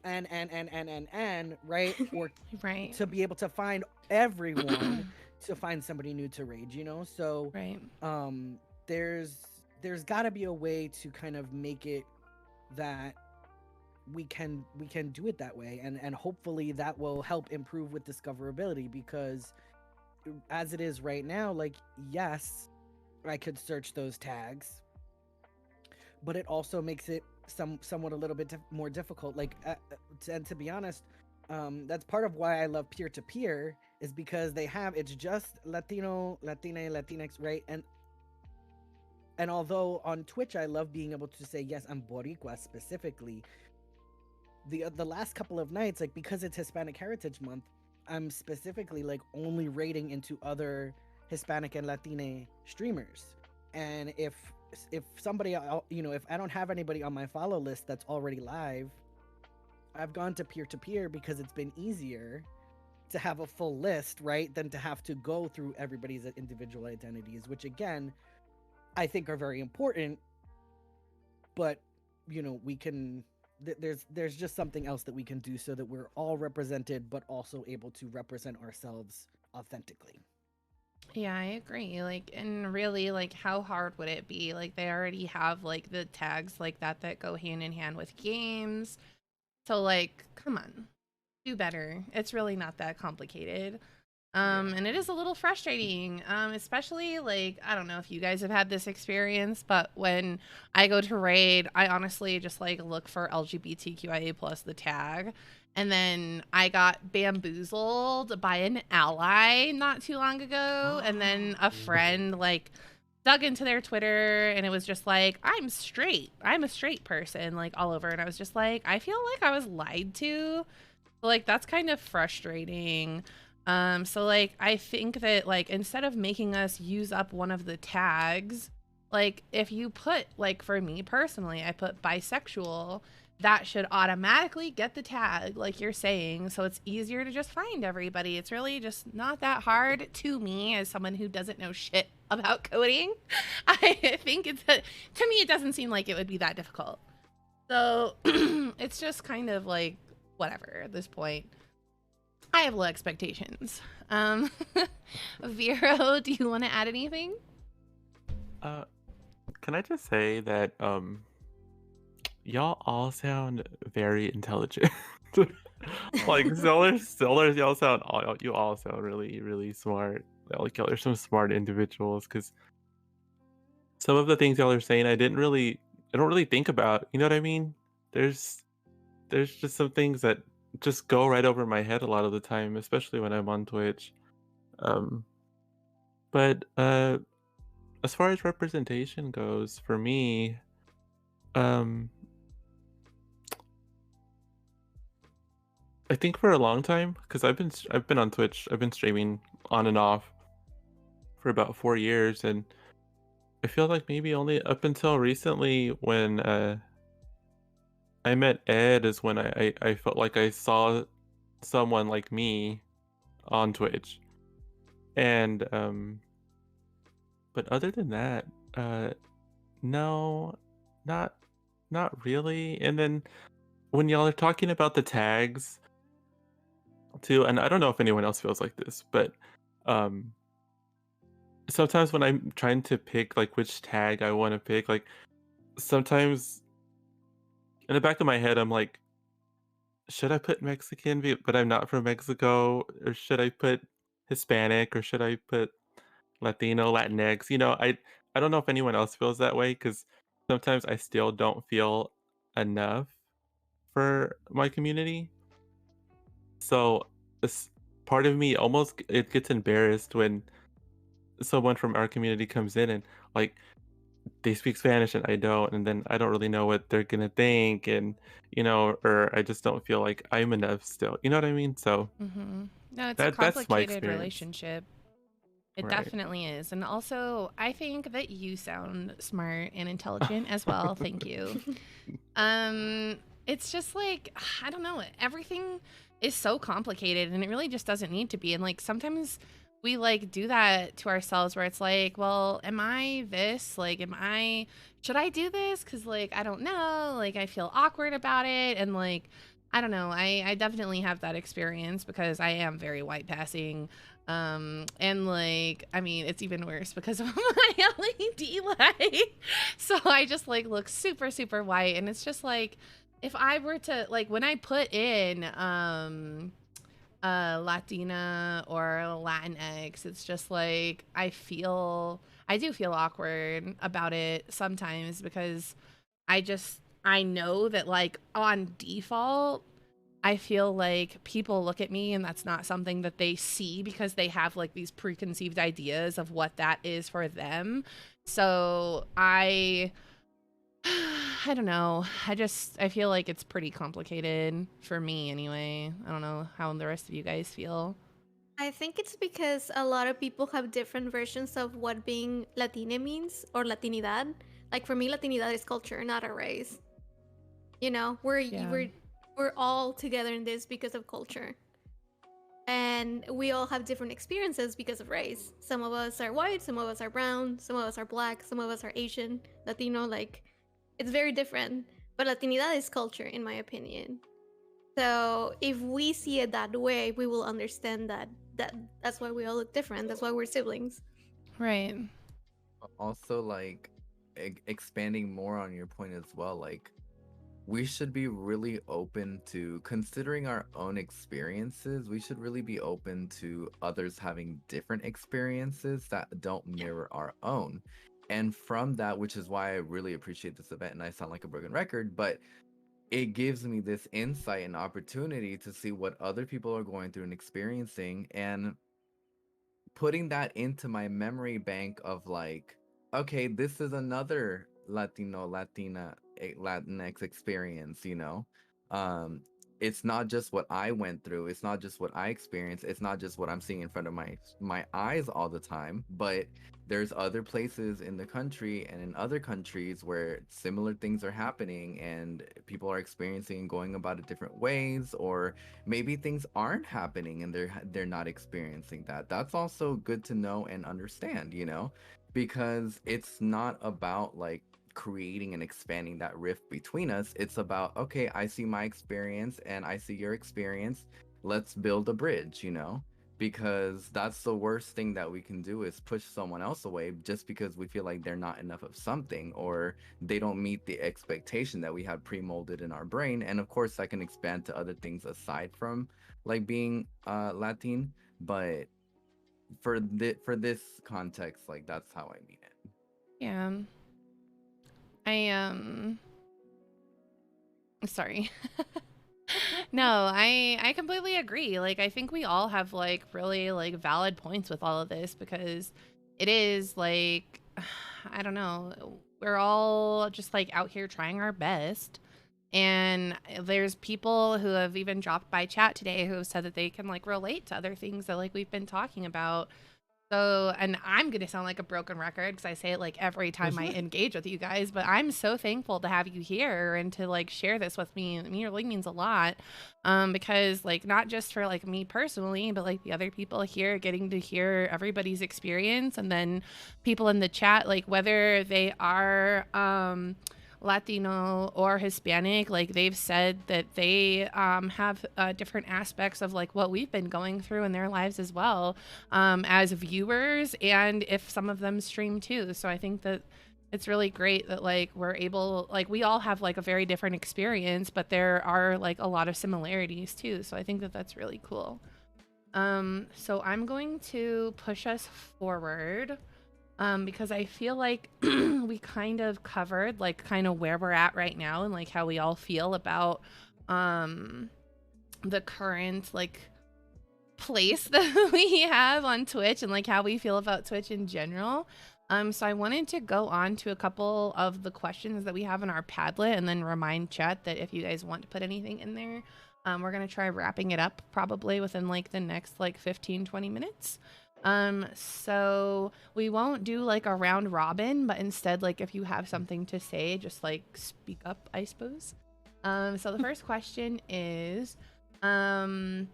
right? Or Right. to be able to find everyone to find somebody new to raid, you know? So Right. there's got to be a way to kind of make it that we can do it that way, and hopefully that will help improve with discoverability, because as it is right now, like, yes, I could search those tags, but it also makes it somewhat a little bit more difficult. Like, and to be honest, that's part of why I love peer-to-peer, is because it's just Latino, Latina, Latinx, right? And although on Twitch I love being able to say, yes, I'm Boricua specifically, the last couple of nights, like, because it's Hispanic Heritage Month, I'm specifically, like, only raiding into other Hispanic and Latina streamers. And if somebody, you know, if I don't have anybody on my follow list that's already live, I've gone to peer-to-peer because it's been easier to have a full list, right, than to have to go through everybody's individual identities, which again, I think are very important. But, you know, we can, there's just something else that we can do so that we're all represented, but also able to represent ourselves authentically. Yeah, I agree. Like, and really, like, how hard would it be? Like, they already have, like, the tags like that go hand in hand with games. So, like, come on, do better. It's really not that complicated. And it is a little frustrating, especially like, I don't know if you guys have had this experience, but when I go to raid, I honestly just like look for LGBTQIA plus the tag. And then I got bamboozled by an ally not too long ago. And then a friend like dug into their Twitter and it was just like, I'm straight. I'm a straight person, like all over. And I was just like, I feel like I was lied to. Like, that's kind of frustrating. So like I think that like instead of making us use up one of the tags, like if you put, like for me personally, I put bisexual, that should automatically get the tag like you're saying, so it's easier to just find everybody. It's really just not that hard to me as someone who doesn't know shit about coding. I think to me it doesn't seem like it would be that difficult. So it's just kind of like whatever at this point. I have low expectations. Vero, do you want to add anything? Can I just say that y'all all sound very intelligent. Like Zellers, you all sound really, really smart. Like y'all are some smart individuals, because some of the things y'all are saying I don't really think about. You know what I mean? There's just some things that just go right over my head a lot of the time, especially when I'm on Twitch. But as far as representation goes, for me, I think for a long time, because I've been on Twitch, I've been streaming on and off for about 4 years, and I feel like maybe only up until recently when I met Ed is when I felt like I saw someone like me on Twitch. And but other than that, no, not really. And then when y'all are talking about the tags too, and I don't know if anyone else feels like this, but sometimes when I'm trying to pick like which tag I want to pick, like sometimes in the back of my head I'm like, should I put Mexican but I'm not from Mexico, or should I put Hispanic, or should I put Latino, Latinx? I don't know if anyone else feels that way, because sometimes I still don't feel enough for my community. So this part of me almost it gets embarrassed when someone from our community comes in and like they speak Spanish and I don't, and then I don't really know what they're gonna think, and or I just don't feel like I'm enough still. You know what I mean? So No, it's a that's my complicated experience. Relationship. It Right. definitely is. And also, I think that you sound smart and intelligent as well. Thank you. It's just like, I don't know, everything is so complicated and it really just doesn't need to be. And like sometimes we like do that to ourselves where it's like, well, am I this? Like, should I do this? Cause like, I don't know, like I feel awkward about it. And like, I don't know. I definitely have that experience because I am very white passing. And like, I mean, it's even worse because of my LED light. So I just like look super, super white. And it's just like, if I were to like, when I put in, Latina or Latinx, it's just like, I do feel awkward about it sometimes because I know that like on default, I feel like people look at me and that's not something that they see because they have like these preconceived ideas of what that is for them. So I don't know. I feel like it's pretty complicated for me anyway. I don't know how the rest of you guys feel. I think it's because a lot of people have different versions of what being Latina means or Latinidad. Like for me, Latinidad is culture, not a race. We're all together in this because of culture. And we all have different experiences because of race. Some of us are white, some of us are brown, some of us are black, some of us are Asian, Latino, like it's very different. But Latinidad is culture, in my opinion. So if we see it that way, we will understand that's why we all look different. That's why we're siblings. Right. Also, like expanding more on your point as well, like we should be really open to considering our own experiences. We should really be open to others having different experiences that don't Yeah. mirror our own. And from that, which is why I really appreciate this event, and I sound like a broken record, but it gives me this insight and opportunity to see what other people are going through and experiencing, and putting that into my memory bank of like, okay, this is another Latino, Latina, Latinx experience, you know? Um, it's not just what I went through, it's not just what I experienced, it's not just what I'm seeing in front of my eyes all the time, but there's other places in the country and in other countries where similar things are happening and people are experiencing and going about it different ways, or maybe things aren't happening and they're not experiencing that. That's also good to know and understand, you know, because it's not about like creating and expanding that rift between us. It's about, okay, I see my experience and I see your experience, let's build a bridge, you know, because that's the worst thing that we can do is push someone else away just because we feel like they're not enough of something, or they don't meet the expectation that we have pre-molded in our brain. And of course that can expand to other things aside from like being Latin, but for this context, like that's how I mean it. Yeah. I sorry. No, I completely agree. Like I think we all have like really like valid points with all of this, because it is like I don't know, we're all just like out here trying our best. And there's people who have even dropped by chat today who have said that they can like relate to other things that like we've been talking about. So, and I'm going to sound like a broken record because I say it like every time I engage with you guys, but I'm so thankful to have you here and to like share this with me. It really means a lot. Because like not just for like me personally, but like the other people here getting to hear everybody's experience, and then people in the chat, like whether they are Latino or Hispanic, like they've said that they have different aspects of like what we've been going through in their lives as well, as viewers, and if some of them stream too. So I think that it's really great that like we're able, like we all have like a very different experience, but there are like a lot of similarities too. So I think that that's really cool. So I'm going to push us forward, because I feel like we kind of covered like kind of where we're at right now and like how we all feel about the current like place that we have on Twitch and like how we feel about Twitch in general. So I wanted to go on to a couple of the questions that we have in our Padlet and then remind chat that if you guys want to put anything in there, we're going to try wrapping it up probably within like the next like 15-20 minutes. So we won't do like a round robin, but instead, like if you have something to say, just like speak up, I suppose. So the first question is, there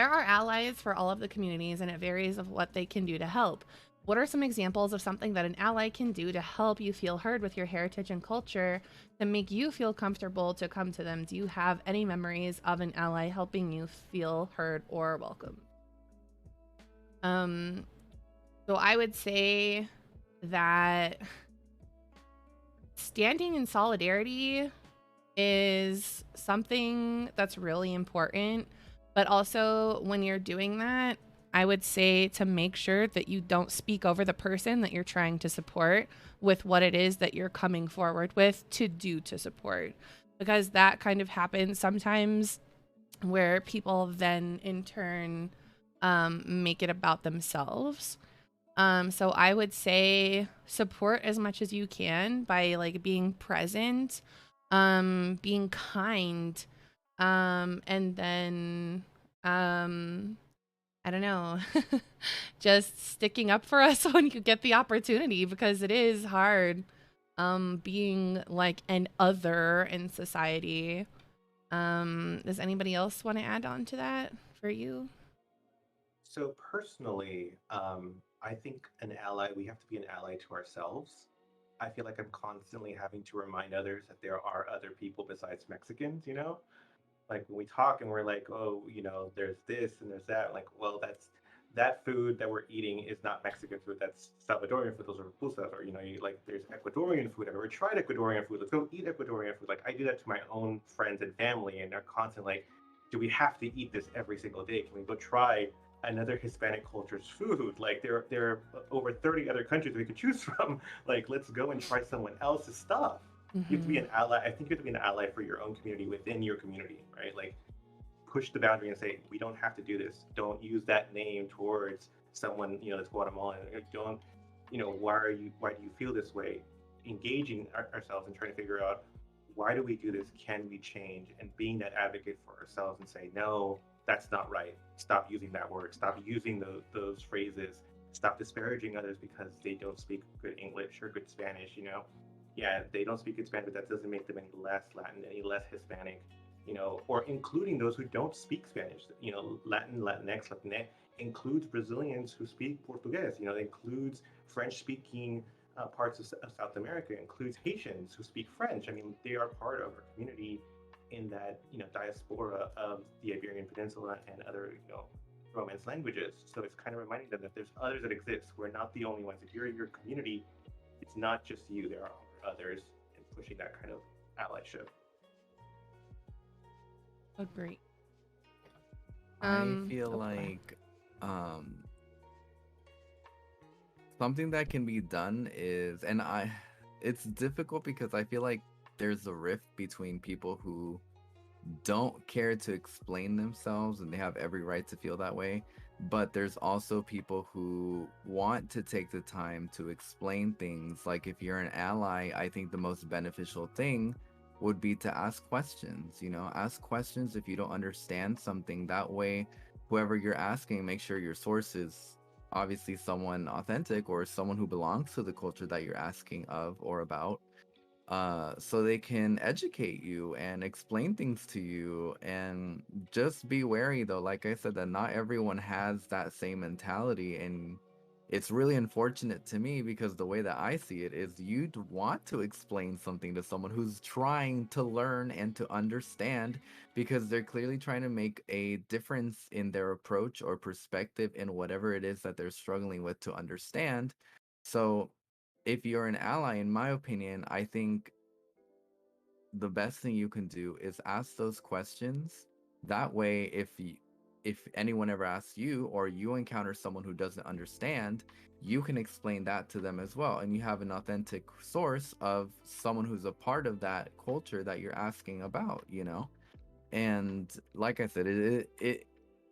are allies for all of the communities, and it varies of what they can do to help. What are some examples of something that an ally can do to help you feel heard with your heritage and culture, to make you feel comfortable to come to them? Do you have any memories of an ally helping you feel heard or welcome? So I would say that standing in solidarity is something that's really important. But also, when you're doing that, I would say to make sure that you don't speak over the person that you're trying to support with what it is that you're coming forward with to do to support. Because that kind of happens sometimes, where people then in turn make it about themselves. So I would say support as much as you can by like being present, being kind, and then I don't know, just sticking up for us when you get the opportunity, because it is hard being like an other in society. Does anybody else want to add on to that for you? So personally, I think an ally, we have to be an ally to ourselves. I feel like I'm constantly having to remind others that there are other people besides Mexicans, you know? Like when we talk and we're like, oh, you know, there's this and there's that, like, well, that food that we're eating is not Mexican food. That's Salvadorian food. Those are pupusas, or like there's Ecuadorian food. I've never tried Ecuadorian food. Let's go eat Ecuadorian food. Like I do that to my own friends and family, and they're constantly like, do we have to eat this every single day? Can we go try another Hispanic culture's food? Like there are over 30 other countries we could choose from. Like let's go and try someone else's stuff. You have to be an ally. I think you have to be an ally for your own community within your community, right? Like push the boundary and say we don't have to do this. Don't use that name towards someone that's Guatemalan. Don't why do you feel this way? Engaging ourselves and trying to figure out why do we do this? Can we change? And being that advocate for ourselves and say no, that's not right. Stop using that word. Stop using those phrases. Stop disparaging others because they don't speak good English or good Spanish. Yeah, they don't speak good Spanish, but that doesn't make them any less Latin, any less Hispanic, or including those who don't speak Spanish. Latin, Latinx, Latinx includes Brazilians who speak Portuguese. It includes French-speaking parts of South America. It includes Haitians who speak French. I mean, they are part of our community in that diaspora of the Iberian Peninsula and other Romance languages. So it's kind of reminding them that there's others that exist. We're not the only ones. If you're in your community, it's not just you. There are others, and pushing that kind of allyship. Agree. I feel like something that can be done is, and it's difficult because I feel like there's a rift between people who don't care to explain themselves, and they have every right to feel that way, but there's also people who want to take the time to explain things. Like if you're an ally, I think the most beneficial thing would be to ask questions. Ask questions if you don't understand something. That way, whoever you're asking, make sure your source is obviously someone authentic or someone who belongs to the culture that you're asking of or about, so they can educate you and explain things to you. And just be wary though, like I said, that not everyone has that same mentality. And it's really unfortunate to me because the way that I see it is you'd want to explain something to someone who's trying to learn and to understand, because they're clearly trying to make a difference in their approach or perspective in whatever it is that they're struggling with to understand. So if you're an ally, in my opinion, I think the best thing you can do is ask those questions. That way, if anyone ever asks you, or you encounter someone who doesn't understand, you can explain that to them as well, and you have an authentic source of someone who's a part of that culture that you're asking about. And like I said,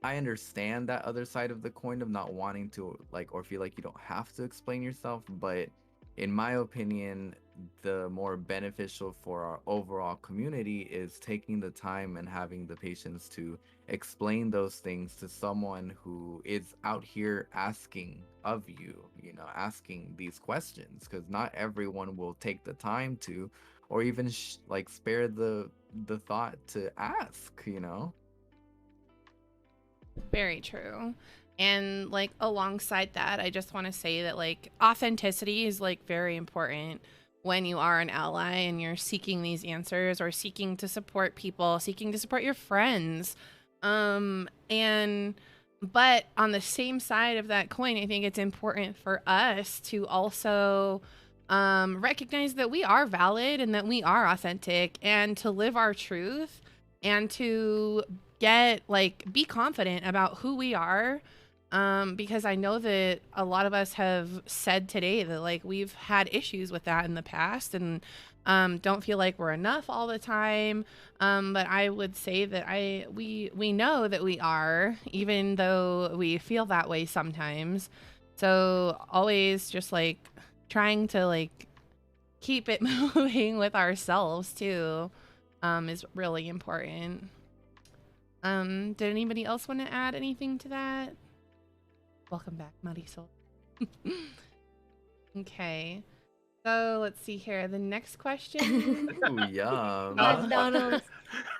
I understand that other side of the coin of not wanting to or feel like you don't have to explain yourself, but in my opinion, the more beneficial for our overall community is taking the time and having the patience to explain those things to someone who is out here asking of you, asking these questions, because not everyone will take the time to, or even spare the thought to ask. Very true. And alongside that, I just want to say that authenticity is very important when you are an ally and you're seeking these answers or seeking to support people, seeking to support your friends. But on the same side of that coin, I think it's important for us to also recognize that we are valid and that we are authentic, and to live our truth, and to be confident about who we are. Because I know that a lot of us have said today that we've had issues with that in the past, and don't feel like we're enough all the time. But I would say that we know that we are, even though we feel that way sometimes. So always just trying to keep it moving with ourselves too, is really important. Did anybody else want to add anything to that? Welcome back, Marisol. Okay, so let's see here. The next question. Ooh, yum. McDonald's.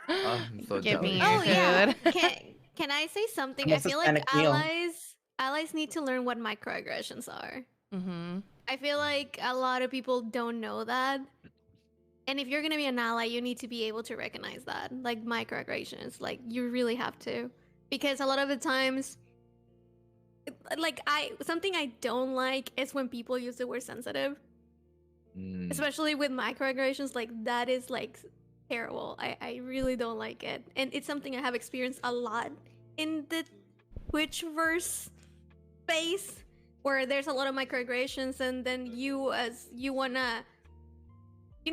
I'm so Give me jealous. your Oh yeah. food. Can I say something? I Almost feel like Hispanic meal. allies need to learn what microaggressions are. Mm-hmm. I feel like a lot of people don't know that. And if you're gonna be an ally, you need to be able to recognize that, microaggressions. You really have to, because a lot of the times like something I don't like is when people use the word sensitive, especially with microaggressions. Like that is like terrible. I really don't like it, and it's something I have experienced a lot in the Twitchverse space, where there's a lot of microaggressions, and then you wanna,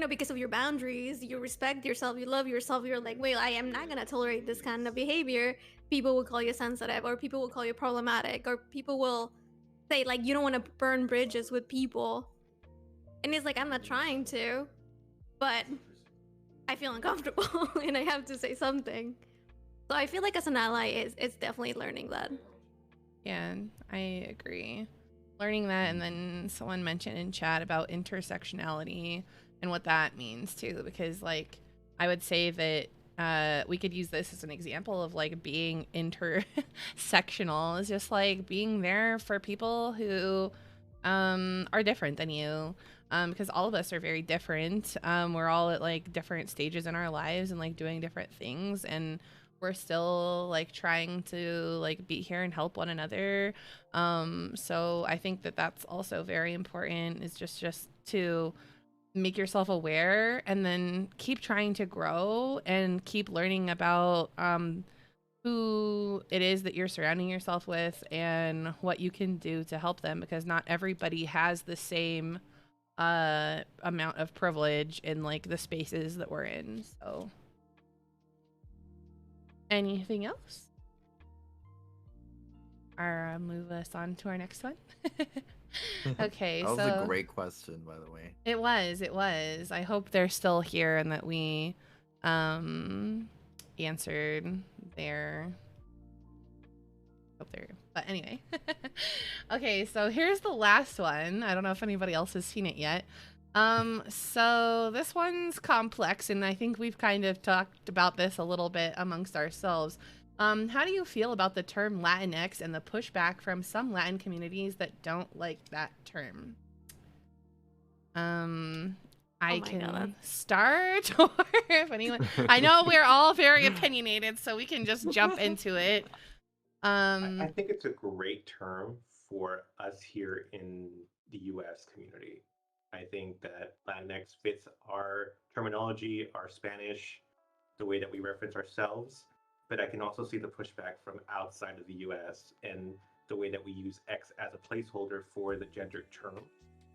because of your boundaries, you respect yourself, you love yourself, you're like, wait, I am not gonna tolerate this kind of behavior. People will call you sensitive, or people will call you problematic, or people will say like you don't want to burn bridges with people. And it's like, I'm not trying to, but I feel uncomfortable and I have to say something. So I feel like as an ally, it's definitely learning that. Yeah, I agree. Learning that, and then someone mentioned in chat about intersectionality and what that means too, because like I would say that we could use this as an example of like being intersectional is just like being there for people who are different than you, because all of us are very different. We're all at like different stages in our lives and like doing different things, and we're still like trying to like be here and help one another. So I think that that's also very important, is just to make yourself aware and then keep trying to grow and keep learning about who it is that you're surrounding yourself with and what you can do to help them, because not everybody has the same amount of privilege in like the spaces that we're in. So anything else? Or move us on to our next one. Okay, That was so a great question, by the way. It was. I hope they're still here and that we answered their but anyway. Okay, so here's the last one. I don't know if anybody else has seen it yet. So this one's complex, and I think we've kind of talked about this a little bit amongst ourselves. How do you feel about the term Latinx and the pushback from some Latin communities that don't like that term? I can God. start, or if anyone, I know we're all very opinionated, so we can just jump into it. I think it's a great term for us here in the US community. I think that Latinx fits our terminology, our Spanish, the way that we reference ourselves. But I can also see the pushback from outside of the US and the way that we use X as a placeholder for the gendered term,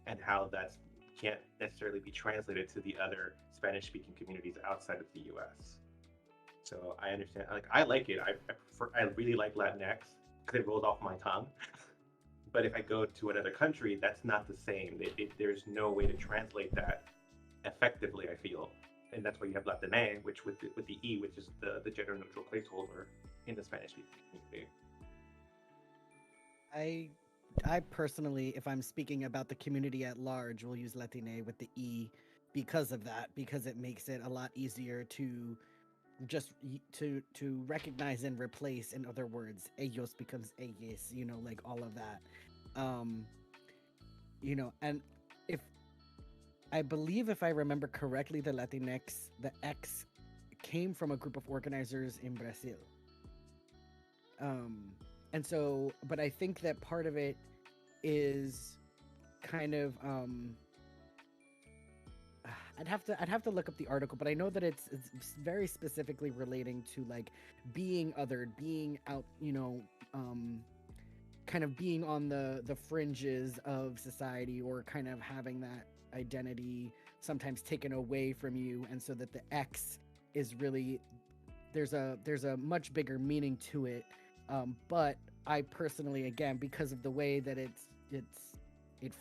and how that can't necessarily be translated to the other Spanish speaking communities outside of the US. So I understand. Like I like it. I really like Latinx because it rolls off my tongue. But if I go to another country, that's not the same. There's no way to translate that effectively, I feel, and that's why you have Latine, which with the E, which is the gender neutral placeholder in the Spanish speaking community. I personally, if I'm speaking about the community at large, will use Latine with the E because of that, because it makes it a lot easier to just to recognize and replace. In other words, ellos becomes ellas, like all of that. And if I believe, if I remember correctly, the Latinx, the X came from a group of organizers in Brazil. And so, but I think that part of it is kind of I'd have to look up the article, but I know that it's very specifically relating to like being othered, being out, kind of being on the fringes of society, or kind of having that identity sometimes taken away from you, and so that the X is really, there's a much bigger meaning to it. But I personally, again, because of the way that it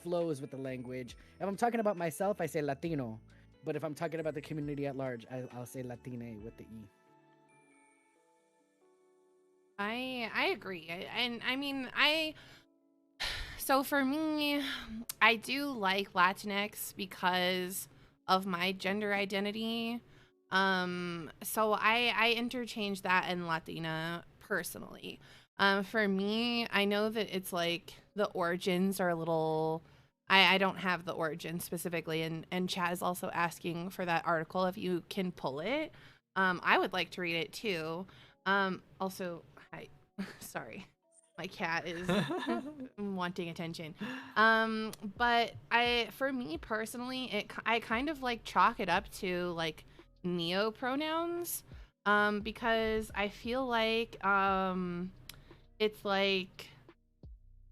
flows with the language, if I'm talking about myself, I say Latino. But if I'm talking about the community at large, I'll say Latine with the E. I agree. So for me, I do like Latinx because of my gender identity. So I interchange that and Latina personally. For me, I know that it's like the origins are a little, I don't have the origin specifically, and Chad is also asking for that article if you can pull it. I would like to read it too. Also, hi, sorry. My cat is wanting attention. But for me personally, I kind of like chalk it up to like neo pronouns, because I feel like it's like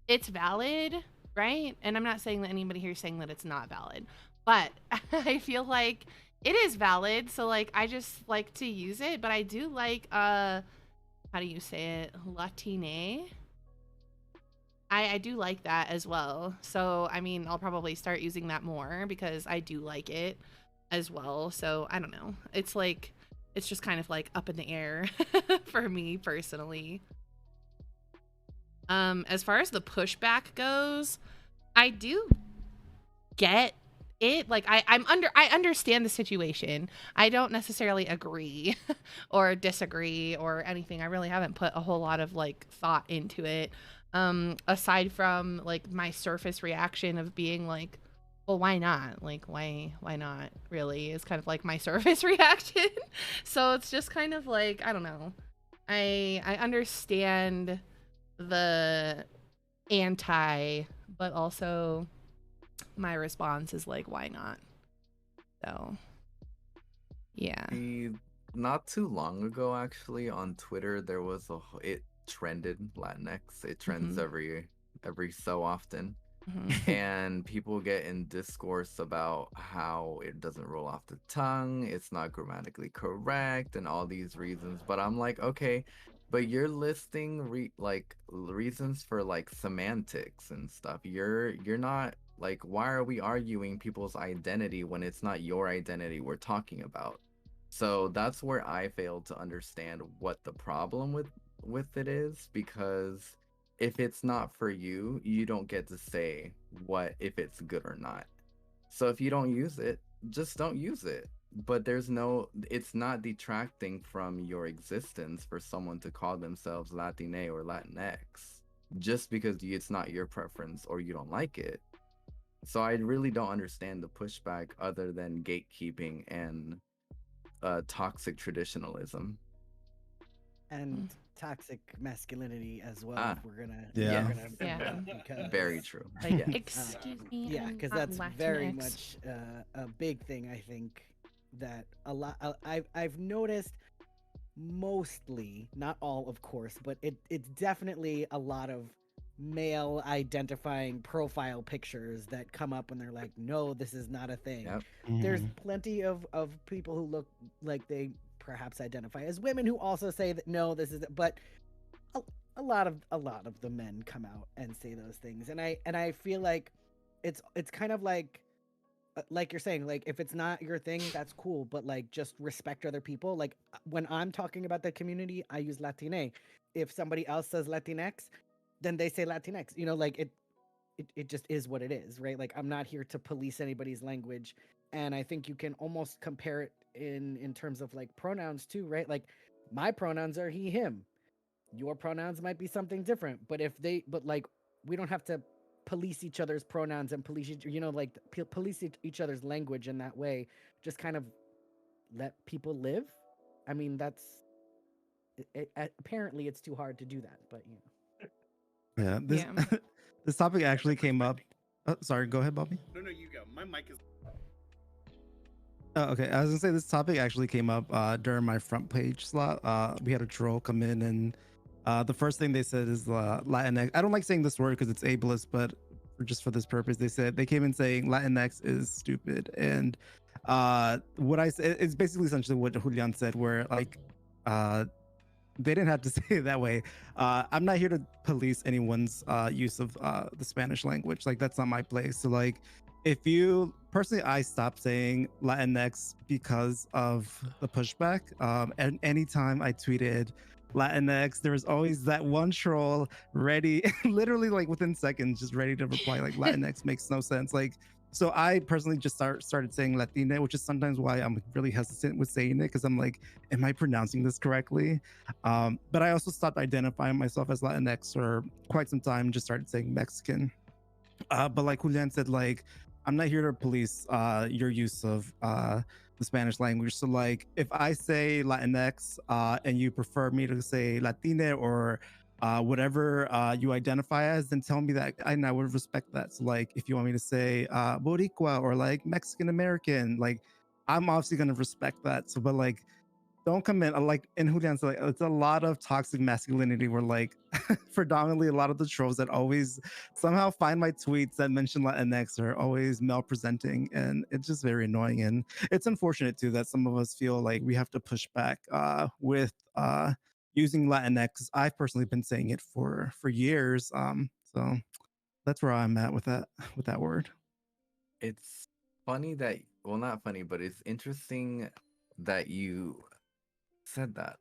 it's valid, right? And I'm not saying that anybody here is saying that it's not valid, but I feel like it is valid. So like I just like to use it, but I do like how do you say it? Latine. I do like that as well. So I mean I'll probably start using that more because I do like it as well. So I don't know. It's like it's just kind of like up in the air for me personally. As far as the pushback goes, I do get it. Like I understand the situation. I don't necessarily agree or disagree or anything. I really haven't put a whole lot of like thought into it. Aside from like my surface reaction of being like, well, why not? Like why not really is kind of like my surface reaction. So it's just kind of like, I don't know. I understand the anti, but also my response is like, why not? So yeah. Not too long ago, actually, on Twitter, there was it trended Latinx. It trends every so often. And people get in discourse about how it doesn't roll off the tongue, it's not grammatically correct, and all these reasons. But I'm like, okay, but you're listing reasons for like semantics and stuff. You're not like, why are we arguing people's identity when it's not your identity we're talking about? So that's where I failed to understand what the problem with it is, because if it's not for you, you don't get to say what if it's good or not. So if you don't use it, just don't use it. But it's not detracting from your existence for someone to call themselves Latine or Latinx just because it's not your preference or you don't like it. So I really don't understand the pushback other than gatekeeping and toxic traditionalism. And toxic masculinity as well. Ah, If we're gonna, yeah. because, very true. Like, Yes. excuse me. Yeah, I'm because not that's very Latinx. much a big thing. I think that a lot. I've noticed mostly, not all, of course, but it's definitely a lot of male identifying profile pictures that come up and they're like, no, this is not a thing. Yep. There's plenty of people who look like they perhaps identify as women who also say that no, this is, but a lot of the men come out and say those things, and I feel like it's kind of like you're saying, like if it's not your thing, that's cool, but like just respect other people. Like when I'm talking about the community, I use Latine. If somebody else says Latinx, then they say Latinx. You know, like it just is what it is, right? Like I'm not here to police anybody's language, and I think you can almost compare it in terms of like pronouns too, right? Like my pronouns are he, him. Your pronouns might be something different, but like we don't have to police each other's pronouns and police each other's language in that way. Just kind of let people live. I mean, that's apparently it's too hard to do that, but you know. Yeah, this topic actually came up. Oh, sorry, go ahead, Bobby. No, you go. My mic is. Oh, okay, I was gonna say this topic actually came up during my front page slot. We had a troll come in, and the first thing they said is Latinx. I don't like saying this word because it's ableist, but just for this purpose, they came in saying Latinx is stupid. And what I said, it's basically essentially what Julian said, where like they didn't have to say it that way. I'm not here to police anyone's use of the Spanish language. Like that's not my place. So like, if you personally, I stopped saying Latinx because of the pushback. And anytime I tweeted Latinx, there was always that one troll ready, literally like within seconds, just ready to reply like Latinx makes no sense. Like, so I personally just started saying Latina, which is sometimes why I'm really hesitant with saying it, because I'm like, am I pronouncing this correctly? But I also stopped identifying myself as Latinx for quite some time, just started saying Mexican. But like Julian said, like, I'm not here to police your use of the Spanish language. So like, if I say Latinx and you prefer me to say Latina or whatever you identify as, then tell me that, and I would respect that. So like, if you want me to say Boricua or like Mexican American, like I'm obviously gonna respect that. So, but like, don't come in like in Julian's like it's a lot of toxic masculinity where like predominantly a lot of the trolls that always somehow find my tweets that mention Latinx are always male presenting, and it's just very annoying. And it's unfortunate too that some of us feel like we have to push back with using Latinx. I've personally been saying it for years. So that's where I'm at with that word. It's funny that, well, not funny, but it's interesting that you said that.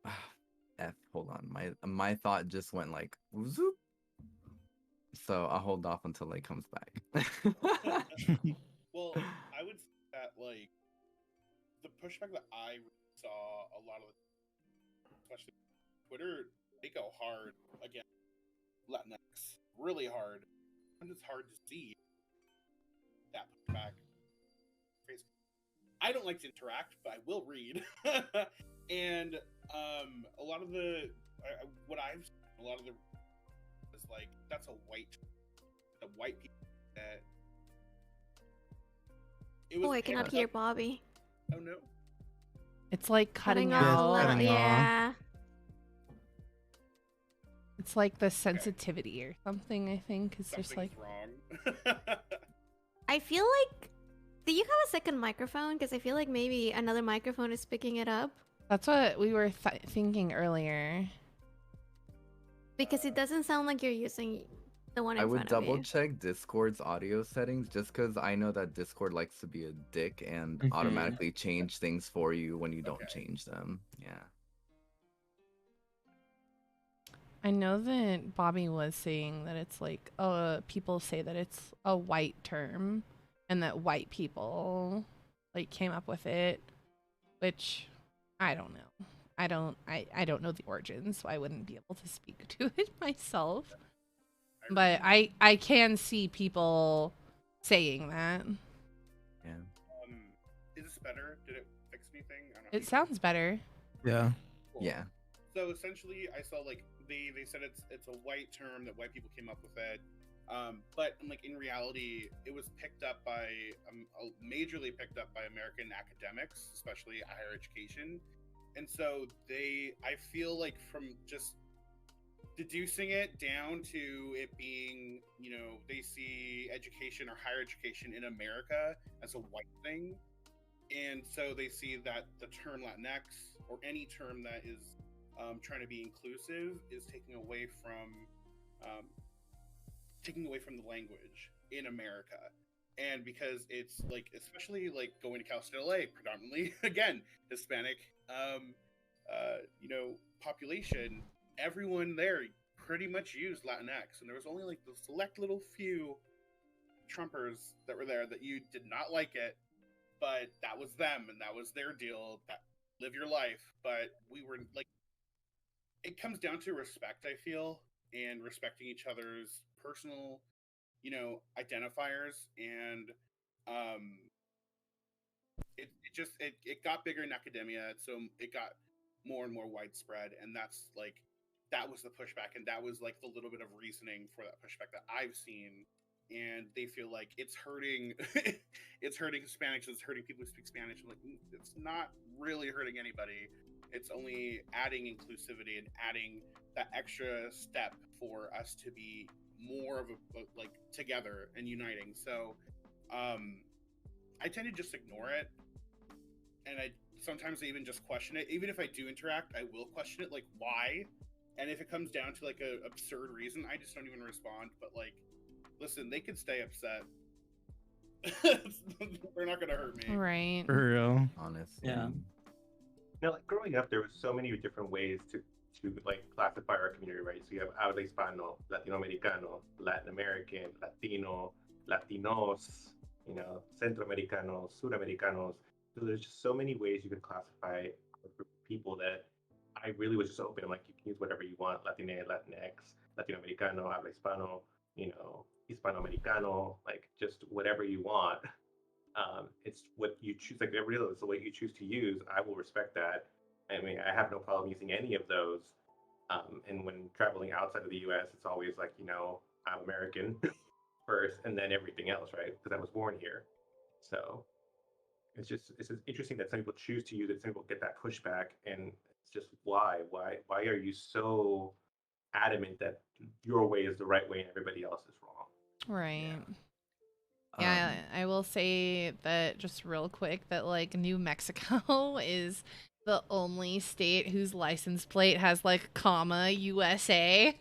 F, hold on. My thought just went like zoop. So I'll hold off until it comes back. Well, I would say that like the pushback that I saw a lot of, especially Twitter, they go hard against Latinx, really hard. And it's hard to see that pushback. I don't like to interact, but I will read. And a lot of the what I've seen, a lot of the is like that's the white people that it was. Oh, I cannot picked hear up- Bobby. Oh no. It's like cutting off a out. little. cutting off. Yeah. It's like the sensitivity or something, I think. It's just like Something's wrong. I feel like. Do you have a second microphone? Because I feel like maybe another microphone is picking it up. that's what we were thinking earlier. Because it doesn't sound like you're using the one in I would front of you. double check Discord's audio settings just because I know that Discord likes to be a dick and Mhm. automatically change things for you when you don't Okay. change them. Yeah. I know that Bobby was saying that it's like, people say that it's a white term and that white people like came up with it, which I don't know. I don't know the origins, so I wouldn't be able to speak to it myself. But I can see people saying that. Yeah. Is this better? Did it fix anything? I don't know. It sounds better. Yeah. Cool. Yeah. So essentially, I saw like they said it's a white term that white people came up with it, but like in reality, it was picked up by majorly picked up by American academics, especially higher education, and so I feel like from just deducing it down to it being, they see education or higher education in America as a white thing, and so they see that the term Latinx or any term that is trying to be inclusive is taking away from the language in America. And because it's like, especially like going to Cal State LA, predominantly again Hispanic, population, everyone there pretty much used Latinx, and there was only like the select little few Trumpers that were there that you did not like it, but that was them and that was their deal. That live your life, but we were like. It comes down to respect, I feel, and respecting each other's personal, identifiers, and it got bigger in academia, so it got more and more widespread, and that was the pushback, and that was like the little bit of reasoning for that pushback that I've seen, and they feel like it's hurting, it's hurting Hispanics, it's hurting people who speak Spanish. I'm like, it's not really hurting anybody. It's only adding inclusivity and adding that extra step for us to be more of a like together and uniting. So I tend to just ignore it, and I sometimes even just question it. Even if I do interact, I will question it, like why. And if it comes down to like a absurd reason, I just don't even respond. But like, listen, they could stay upset. They're not gonna hurt me. Right. For real. Honestly. Yeah. Like growing up, there was so many different ways to like classify our community, right? So you have Habla Hispano, Latinoamericano, Latin American, Latino, Latinos, Centroamericanos, Suramericanos. So there's just so many ways you can classify a group of people that I really was just open. I'm like, you can use whatever you want: Latine, Latinx, Latinoamericano, Habla Hispano, Hispanoamericano, like just whatever you want. It's what you choose. Like everybody else, the way you choose to use, I will respect that. I mean, I have no problem using any of those. And when traveling outside of the U.S., it's always like, I'm American first, and then everything else, right? Because I was born here. So it's just interesting that some people choose to use it, some people get that pushback, and it's just why are you so adamant that your way is the right way and everybody else is wrong? Right. Yeah, Um, I will say that just real quick that like New Mexico is the only state whose license plate has like comma USA.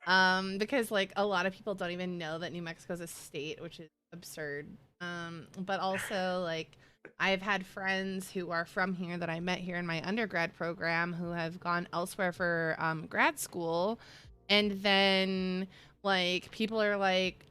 Because like a lot of people don't even know that New Mexico is a state, which is absurd. But also like I've had friends who are from here that I met here in my undergrad program who have gone elsewhere for grad school, and then like people are like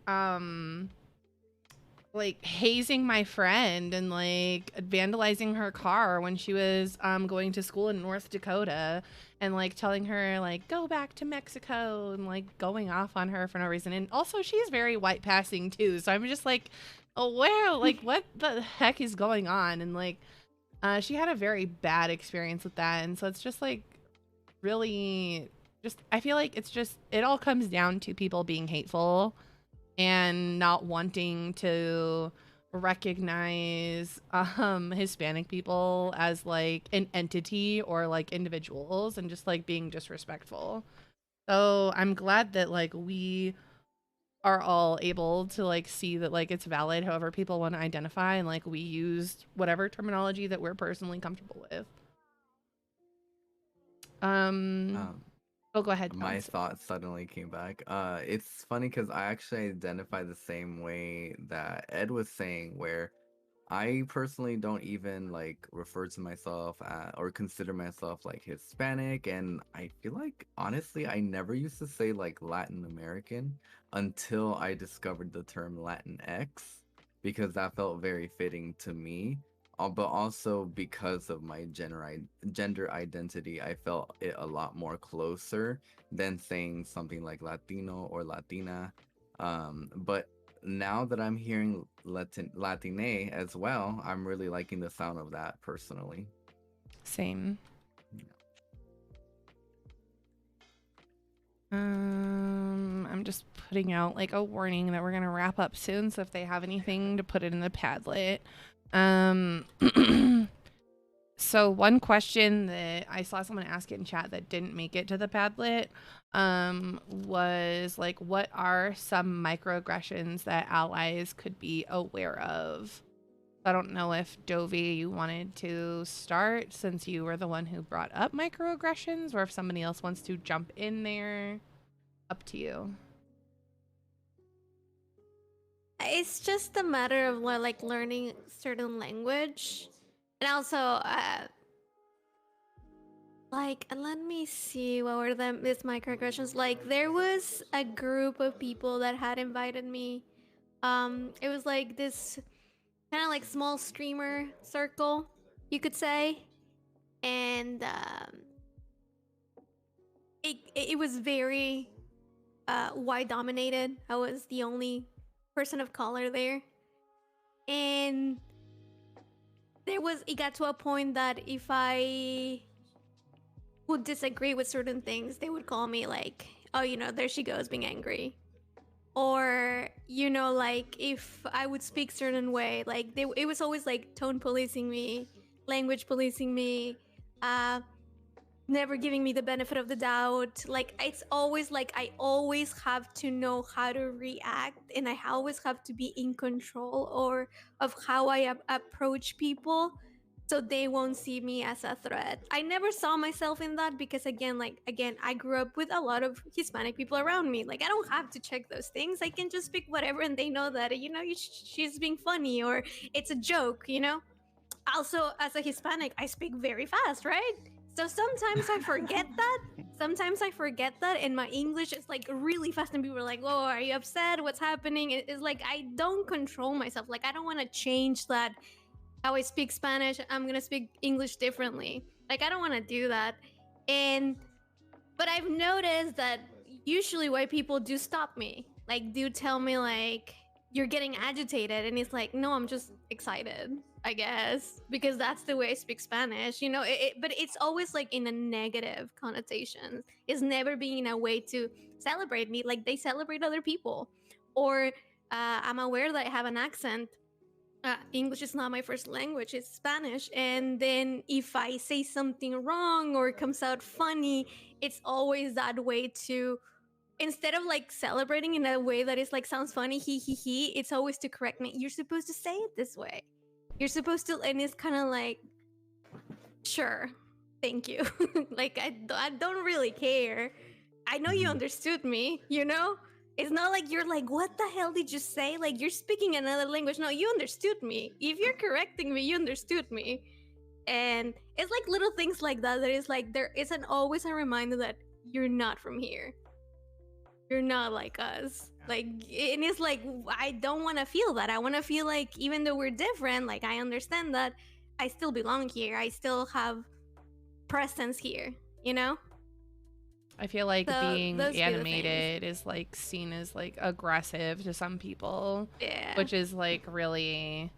hazing my friend and like vandalizing her car when she was going to school in North Dakota, and like telling her like go back to Mexico and like going off on her for no reason. And also she's very white passing too, so I'm just like, oh where, like what the heck is going on? And like she had a very bad experience with that, and so it's just like really just I feel like it's just it all comes down to people being hateful and not wanting to recognize Hispanic people as like an entity or like individuals, and just like being disrespectful. So I'm glad that like we are all able to like see that like it's valid however people want to identify, and like we used whatever terminology that we're personally comfortable with. um, Oh, go ahead, my Jones. thoughts suddenly came back. It's funny because I actually identify the same way that Ed was saying, where I personally don't even like refer to myself or consider myself like Hispanic, and I feel like honestly I never used to say like Latin American until I discovered the term Latinx, because that felt very fitting to me. But also because of my gender identity, I felt it a lot more closer than saying something like Latino or Latina. But now that I'm hearing Latine as well, I'm really liking the sound of that personally. Same. Yeah. I'm just putting out like a warning that we're gonna wrap up soon, so if they have anything to put it in the Padlet. So one question that I saw someone ask it in chat that didn't make it to the Padlet was like, what are some microaggressions that allies could be aware of? I don't know if Dovey, you wanted to start since you were the one who brought up microaggressions, or if somebody else wants to jump in there. Up to you. It's just a matter of like learning certain language, and also like let me see what were them these microaggressions. Like there was a group of people that had invited me. It was like this kind of like small streamer circle, you could say, and it was very white dominated. I was the only person of color there, and it got to a point that if I would disagree with certain things, they would call me like, oh, there she goes being angry. Or, like if I would speak certain way, like it was always like tone policing me, language policing me, never giving me the benefit of the doubt. Like it's always like I always have to know how to react, and I always have to be in control or of how I approach people, so they won't see me as a threat. I never saw myself in that because again I grew up with a lot of Hispanic people around me. Like I don't have to check those things. I can just speak whatever and they know that she's being funny or it's a joke. Also, as a Hispanic, I speak very fast, right? So sometimes I forget that. Sometimes I forget that, and my English is like really fast, and people are like, "Oh, are you upset? What's happening?" It's like I don't control myself. Like I don't want to change that. How I speak Spanish, I'm gonna speak English differently. Like I don't want to do that. But I've noticed that usually white people do stop me. Like do tell me like, you're getting agitated, and it's like, no, I'm just excited, I guess, because that's the way I speak Spanish, you know. But it's always like in a negative connotation. It's never being a way to celebrate me like they celebrate other people. Or I'm aware that I have an accent. English is not my first language, it's Spanish. And then if I say something wrong or it comes out funny, it's always that way to, instead of like celebrating in a way that is like sounds funny, he, it's always to correct me. You're supposed to say it this way. You're supposed to, and it's kind of like, sure, thank you. Like, I don't really care. I know you understood me, you know? It's not like you're like, what the hell did you say? Like, you're speaking another language. No, you understood me. If you're correcting me, you understood me. And it's like little things like that that is like, there isn't always a reminder that you're not from here. You're not like us. Like, and it's like, I don't want to feel that. I want to feel like, even though we're different, like, I understand that I still belong here. I still have presence here, you know? I feel like So, being those be the things. animated is like seen as like aggressive to some people, Yeah. which is like really,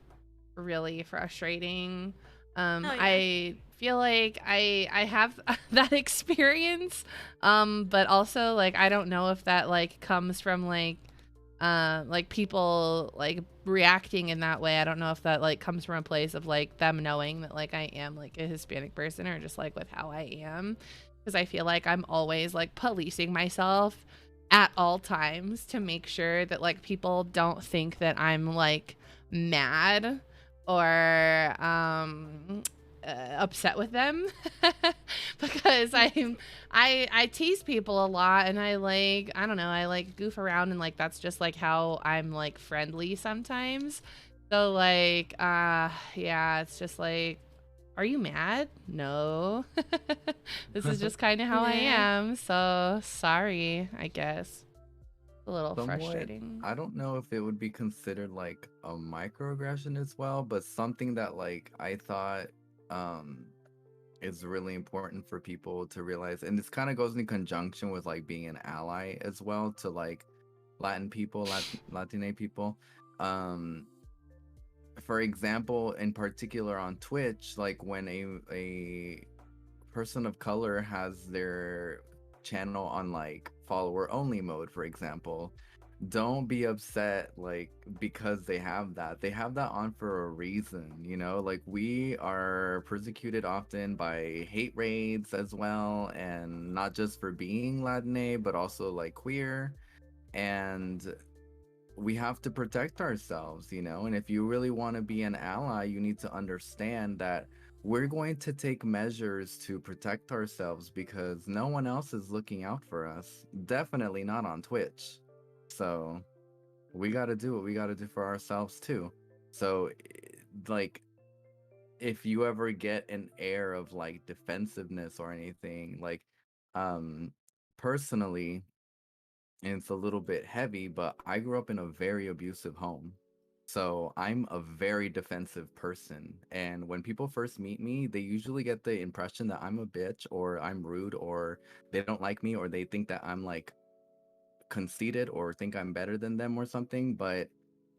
really frustrating. yeah. I feel like I have that experience, but also like I don't know if that like comes from like people like reacting in that way. I don't know if that like comes from a place of like them knowing that like I am like a Hispanic person, or just like with how I am, because I feel like I'm always like policing myself at all times to make sure that like people don't think that I'm like mad or upset with them. Because I tease people a lot, and I like, I don't know, I like goof around, and like that's just like how I'm like friendly sometimes. So like yeah, it's just like, are you mad? No. This is just kind of how I Yeah. am, so sorry, I guess. A little Somewhat, frustrating. I don't know if it would be considered like a microaggression as well, but something that like I thought um is really important for people to realize, and this kind of goes in conjunction with like being an ally as well to like Latin people, Latine people. Um, for example, in particular on Twitch, like when a person of color has their channel on like follower only mode, for example, don't be upset like because they have that on for a reason, you know. Like, we are persecuted often by hate raids as well, and not just for being Latine but also like queer, and we have to protect ourselves, you know. And if you really want to be an ally, you need to understand that we're going to take measures to protect ourselves, because no one else is looking out for us, definitely not on Twitch. So we got to do what we got to do for ourselves too. So like, if you ever get an air of like defensiveness or anything, like personally, and it's a little bit heavy, but I grew up in a very abusive home. So I'm a very defensive person. And when people first meet me, they usually get the impression that I'm a bitch, or I'm rude, or they don't like me, or they think that I'm like conceited, or think I'm better than them or something. But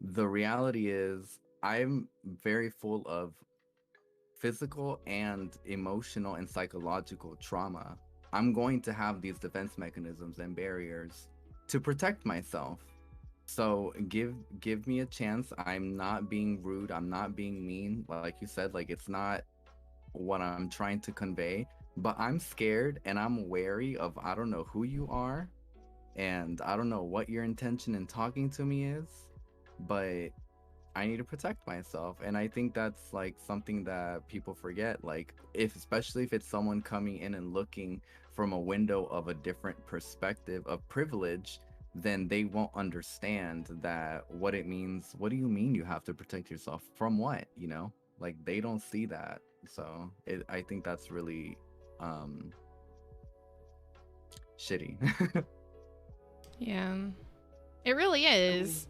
the reality is, I'm very full of physical and emotional and psychological trauma. I'm going to have these defense mechanisms and barriers to protect myself. So give me a chance. I'm not being rude. I'm not being mean. Like you said, like, it's not what I'm trying to convey, but I'm scared and I'm wary of, I don't know who you are, and I don't know what your intention in talking to me is, but I need to protect myself. And I think that's like something that people forget. Like, especially if it's someone coming in and looking from a window of a different perspective of privilege, then they won't understand that what it means. What do you mean you have to protect yourself from what, you know? Like, they don't see that. So I think that's really shitty. Yeah, it really is.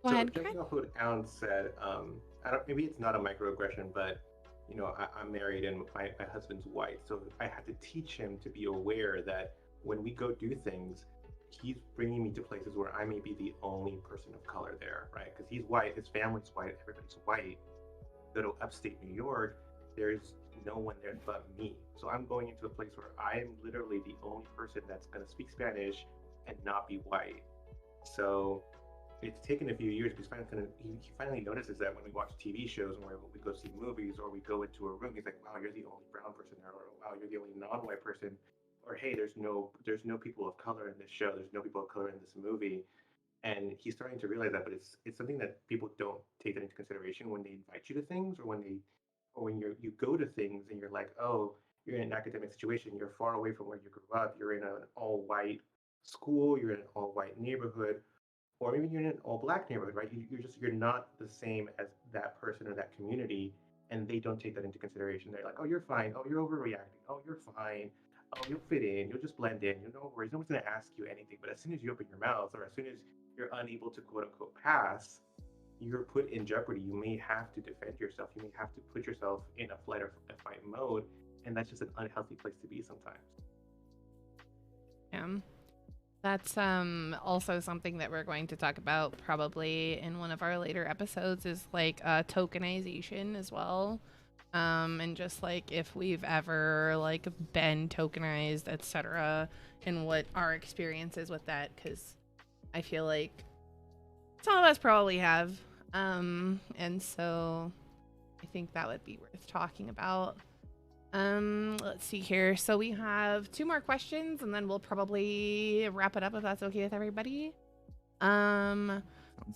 Go So ahead, jumping off what Alan said, I don't. Maybe it's not a microaggression, but you know, I'm married and my husband's white, so I had to teach him to be aware that when we go do things, he's bringing me to places where I may be the only person of color there, right? Because he's white, his family's white, everybody's white. Go to upstate New York, there's no one there but me. So I'm going into a place where I'm literally the only person that's going to speak Spanish and not be white. So it's taken a few years because he finally notices that when we watch TV shows and when we go see movies or we go into a room, he's like, wow, you're the only brown person there, or wow, you're the only non-white person, or hey, there's no people of color in this show, there's no people of color in this movie. And he's starting to realize that, but it's something that people don't take that into consideration when they invite you to things, or when you go to things and you're like, oh, you're in an academic situation, you're far away from where you grew up, you're in an all white school, you're in an all white neighborhood, or maybe you're in an all black neighborhood, right? You're not the same as that person or that community, and they don't take that into consideration. They're like, oh, you're fine. Oh, you're overreacting. Oh, you're fine. Oh, you'll fit in. You'll just blend in. You no worries. No one's gonna ask you anything. But as soon as you open your mouth, or as soon as you're unable to quote unquote pass, you're put in jeopardy. You may have to defend yourself. You may have to put yourself in a flight or a fight mode, and that's just an unhealthy place to be sometimes. Yeah. That's also something that we're going to talk about probably in one of our later episodes, is like tokenization as well. And just like if we've ever like been tokenized, etc., and what our experience is with that, because I feel like some of us probably have. And so I think that would be worth talking about. Let's see here. So we have 2 more questions and then we'll probably wrap it up if that's okay with everybody. Sounds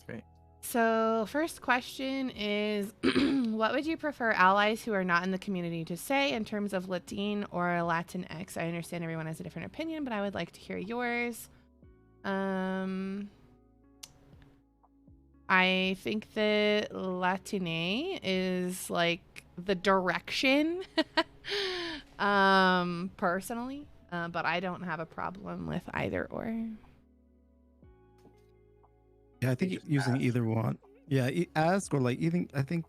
great. So first question is, what would you prefer allies who are not in the community to say in terms of Latin or Latinx? I understand everyone has a different opinion, but I would like to hear yours. I think that Latine is like the direction, personally, but I don't have a problem with either or. Yeah, I think using either one. Yeah, ask or like even I think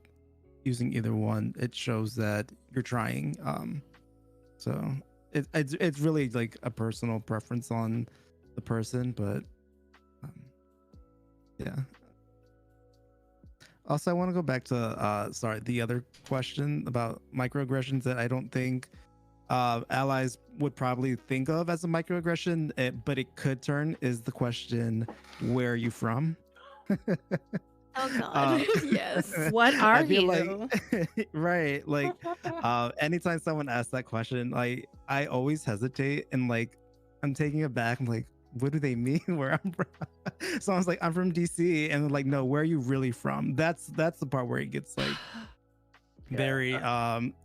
using either one, it shows that you're trying. So it's really like a personal preference on the person, but yeah. Also, I want to go back to the other question about microaggressions that I don't think allies would probably think of as a microaggression, but it could turn, is the question, where are you from? Oh God. Yes. What are I feel you? like, right, like anytime someone asks that question, like I always hesitate and like I'm taking it back. I'm like, what do they mean where I'm from? Someone's like, I'm from DC, and they're like, no, where are you really from? That's the part where it gets like very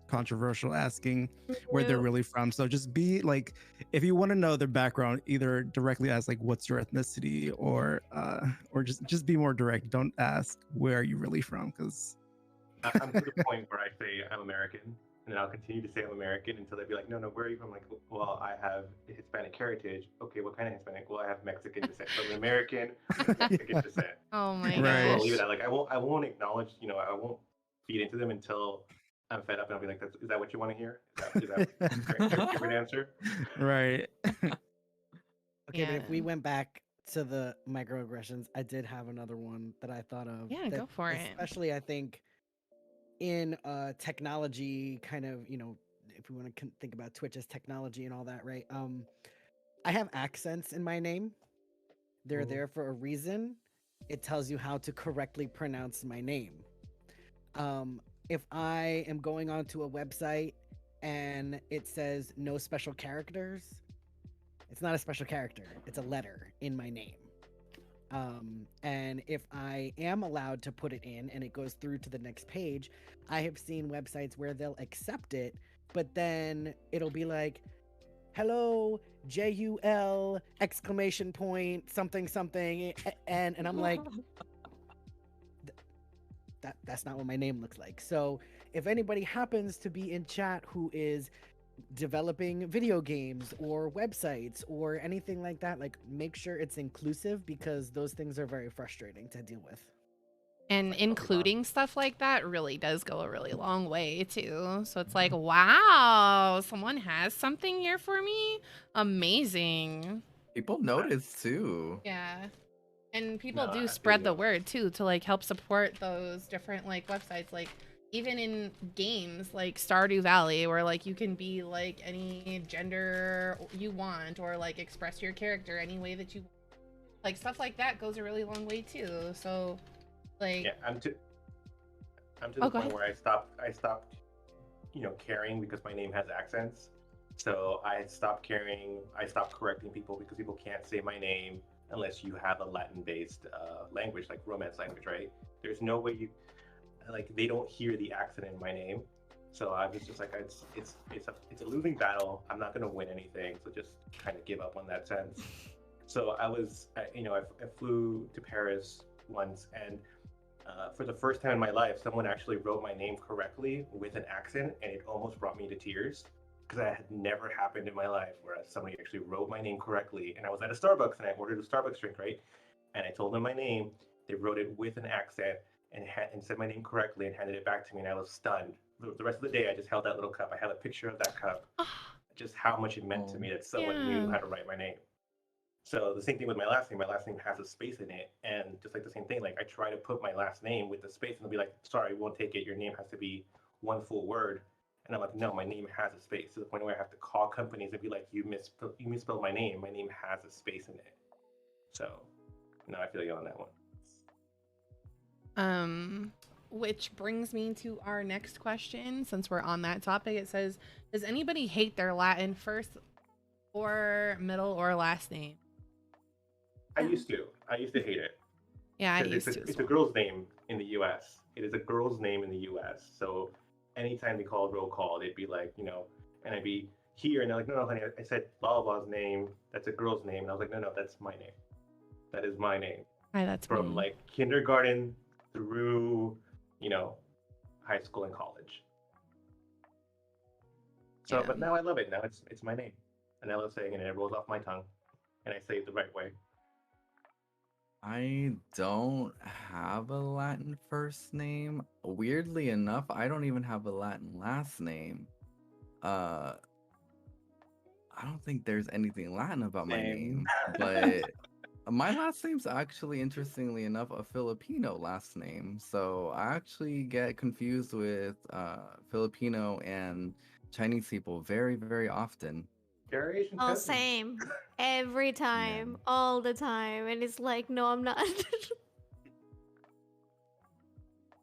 controversial, asking where they're really from. So just be like, if you want to know their background, either directly ask like, what's your ethnicity, or just be more direct. Don't ask where are you really from, because I'm to the point where I say I'm American, and then I'll continue to say I'm American until they'd be like, no, where are you from? Like, well, I have Hispanic heritage. Okay, what kind of Hispanic? Well, I have Mexican descent. So I'm American with Mexican descent. Oh my And that's where I'll gosh. leave it at. Like, I won't acknowledge, I won't feed into them until I'm fed up, and I'll be like, is that what you want to hear? Is that your favorite answer? right. Okay, but if we Yeah. went back to the microaggressions, I did have another one that I thought of. Yeah, that go for it. Especially, I think, in technology, kind of, if we want to think about Twitch as technology and all that, right? I have accents in my name. They're there for a reason. It tells you how to correctly pronounce my name. If I am going onto a website and it says no special characters, it's not a special character, it's a letter in my name. And if I am allowed to put it in and it goes through to the next page, I have seen websites where they'll accept it, but then it'll be like, hello, JUL, exclamation point, something, something. And I'm like, that's not what my name looks like. So if anybody happens to be in chat who is developing video games or websites or anything like that, like, make sure it's inclusive, because those things are very frustrating to deal with. And including stuff like that really does go a really long way too. So it's like, wow, someone has something here for me. Amazing. People notice too. Yeah. And people No, do I feel spread the you. word too to like help support those different like websites, like even in games like Stardew Valley, where like you can be like any gender you want, or like express your character any way that you want. Like stuff like that goes a really long way too. So like Yeah, I'm to Oh, the go point ahead. where I stopped, caring because my name has accents. So I stopped caring. I stopped correcting people because people can't say my name unless you have a Latin-based language, like Romance language, right? There's no way you like they don't hear the accent in my name. So I was just like, it's a losing battle. I'm not gonna win anything. So just kind of give up on that sense. So I flew to Paris once, and for the first time in my life, someone actually wrote my name correctly with an accent, and it almost brought me to tears because that had never happened in my life where somebody actually wrote my name correctly. And I was at a Starbucks and I ordered a Starbucks drink, right? And I told them my name. They wrote it with an accent and said my name correctly and handed it back to me, and I was stunned. The rest of the day, I just held that little cup. I have a picture of that cup, just how much it meant to me that someone knew Yeah. how to write my name. So the same thing with my last name. My last name has a space in it, and just like the same thing, like I try to put my last name with the space, and they'll be like, "Sorry, we won't take it. Your name has to be one full word." And I'm like, "No, my name has a space." To the point where I have to call companies and be like, you misspelled my name. My name has a space in it." So, no, I feel you on that one. Which brings me to our next question. Since we're on that topic, it says, does anybody hate their Latin first or middle or last name? I used to. I used to hate it Yeah, I because used to as it's a well. girl's name in the U.S. It is a girl's name in the U.S. So anytime they called roll call, they'd be like, and I'd be here, and they're like, "No, no, honey, I said blah blah blah's name. That's a girl's name." And I was like, "No, no, that's my name. That is my name." Hi, that's From me. like kindergarten through, you know, high school and college. So, Yeah. but now I love it. Now it's my name, and I love saying it. And it rolls off my tongue, and I say it the right way. I don't have a Latin first name. Weirdly enough, I don't even have a Latin last name. Uh, I don't think there's anything Latin about my Same. name, but my last name's actually, interestingly enough, a Filipino last name. So I actually get confused with Filipino and Chinese people very, very often. They're Asian Oh, cousins. same. Every time, all the time. And it's like, no, I'm not.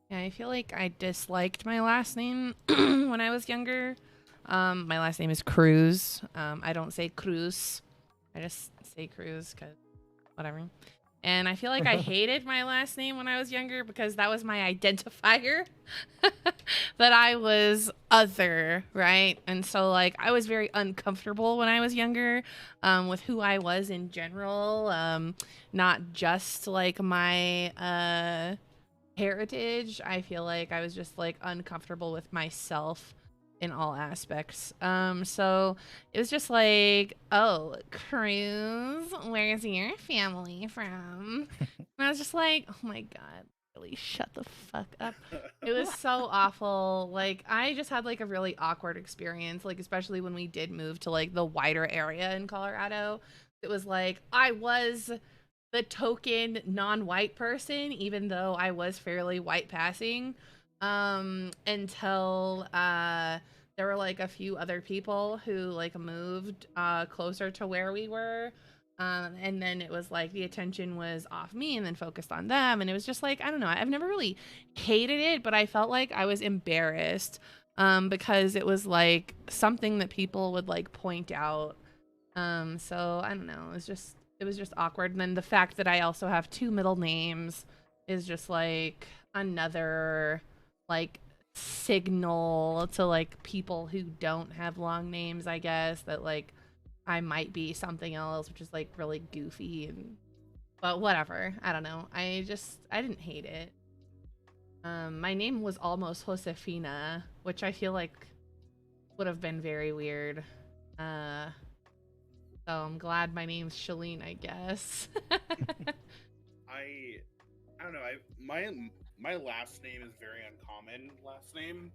Yeah, I feel like I disliked my last name when I was younger. My last name is Cruz. I don't say Cruz. I just say Cruz because whatever. And I feel like I hated my last name when I was younger because that was my identifier that I was other, right? And so like I was very uncomfortable when I was younger with who I was in general, not just like my heritage. I feel like I was just like uncomfortable with myself in all aspects. So it was just like, oh, Cruz, where's your family from? And I was just like, oh my god, really shut the fuck up. It was so awful. Like I just had like a really awkward experience, like especially when we did move to like the wider area in Colorado. It was like I was the token non-white person, even though I was fairly white passing, until there were like a few other people who like moved closer to where we were. And then it was like the attention was off me and then focused on them. And it was just like, I don't know, I've never really hated it, but I felt like I was embarrassed because it was like something that people would like point out. So I don't know. It was just awkward. And then the fact that I also have two middle names is just like another like signal to like people who don't have long names, I guess, that like I might be something else, which is like really goofy and but whatever. I don't know. I didn't hate it. My name was almost Josefina, which I feel like would have been very weird. So I'm glad my name's Shalene, I guess. I don't know. My last name is very uncommon last name,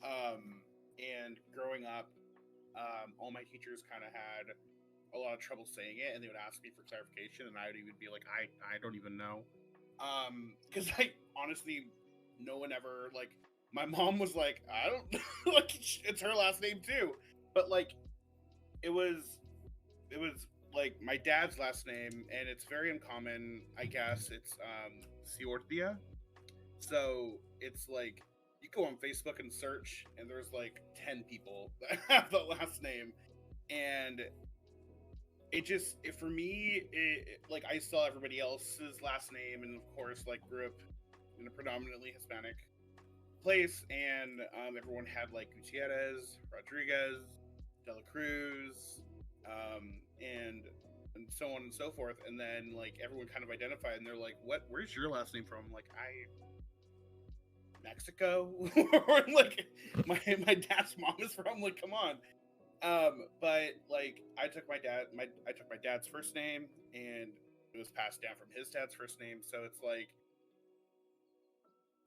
and growing up, all my teachers kind of had a lot of trouble saying it, and they would ask me for clarification, and I would even be like, I don't even know, because I honestly, no one ever like. My mom was like, I don't like it's her last name too, but like it was like my dad's last name, and it's very uncommon. I guess it's Ciortia. So it's like you go on Facebook and search, and there's like 10 people that have the last name, and for me, like I saw everybody else's last name, and of course, like grew up in a predominantly Hispanic place, and everyone had like Gutierrez, Rodriguez, De La Cruz, and so on and so forth. And then like everyone kind of identified, and they're like, "What? Where's your last name from?" I'm like, Mexico, or like my dad's mom is from. Like, come on. But like I took my dad's first name, and it was passed down from his dad's first name. So it's like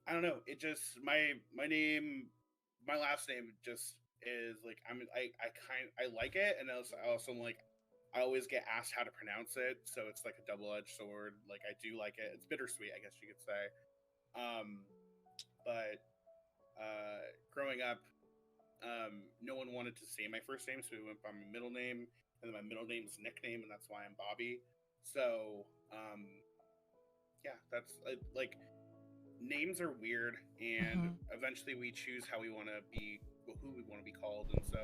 I don't know. It just my last name just is like I like it, and I also am like I always get asked how to pronounce it, so it's like a double-edged sword. Like I do like it. It's bittersweet, I guess you could say. But growing up, no one wanted to say my first name, so we went by my middle name, and then my middle name is nickname, and that's why I'm Bobby. So yeah, that's like names are weird, and eventually we choose how we want to be, who we want to be called, and so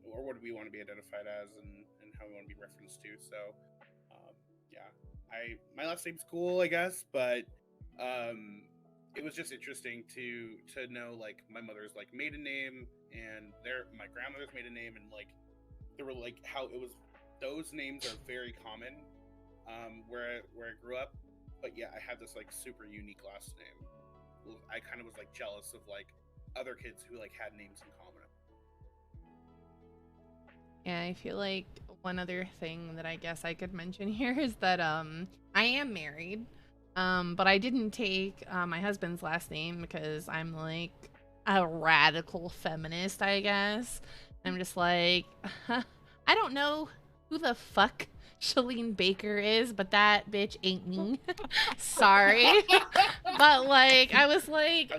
or what we want to be identified as, and how we want to be referenced to. So yeah, my last name's cool, I guess, but it was just interesting to know like my mother's like maiden name and my grandmother's maiden name, and like there were like how it was, those names are very common where I grew up. But yeah, I had this like super unique last name. I kind of was like jealous of like other kids who like had names in common. Yeah, I feel like one other thing that I guess I could mention here is that I am married, but I didn't take my husband's last name because I'm like a radical feminist, I guess. I'm just like, I don't know who the fuck Shalene Baker is, but that bitch ain't me. Sorry. But like I was like,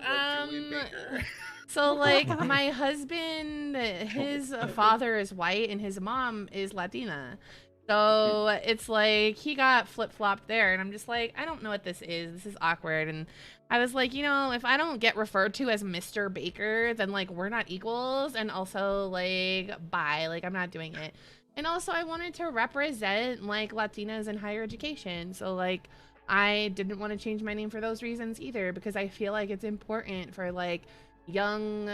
so like my husband, his father is white and his mom is Latina. So it's like he got flip-flopped there, and I'm just like, I don't know what this is. This is awkward. And I was like, if I don't get referred to as Mr. Baker, then like we're not equals, and also like bye, like I'm not doing it. And also I wanted to represent like Latinas in higher education. So like I didn't want to change my name for those reasons either, because I feel like it's important for like young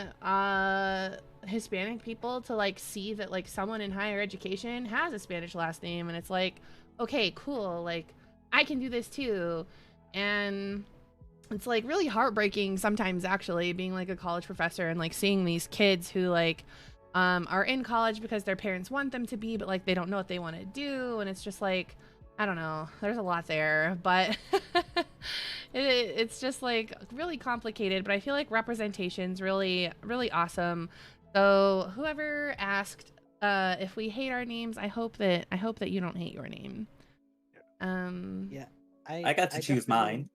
Hispanic people to like see that like someone in higher education has a Spanish last name, and it's like, okay, cool, like I can do this too. And it's like really heartbreaking sometimes, actually, being like a college professor and like seeing these kids who like are in college because their parents want them to be, but like they don't know what they want to do. And it's just like, I don't know, there's a lot there, but it's just like really complicated. But I feel like representation's really, really awesome. So whoever asked if we hate our names, I hope that you don't hate your name. Yeah, I got to choose mine.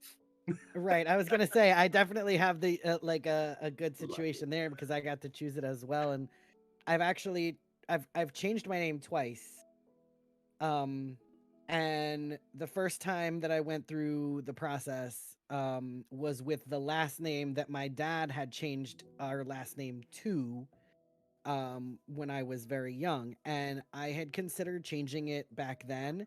Right, I was gonna say I definitely have the like a good situation there, because I got to choose it as well, and I've changed my name twice. And the first time that I went through the process was with the last name that my dad had changed our last name to when I was very young, and I had considered changing it back then.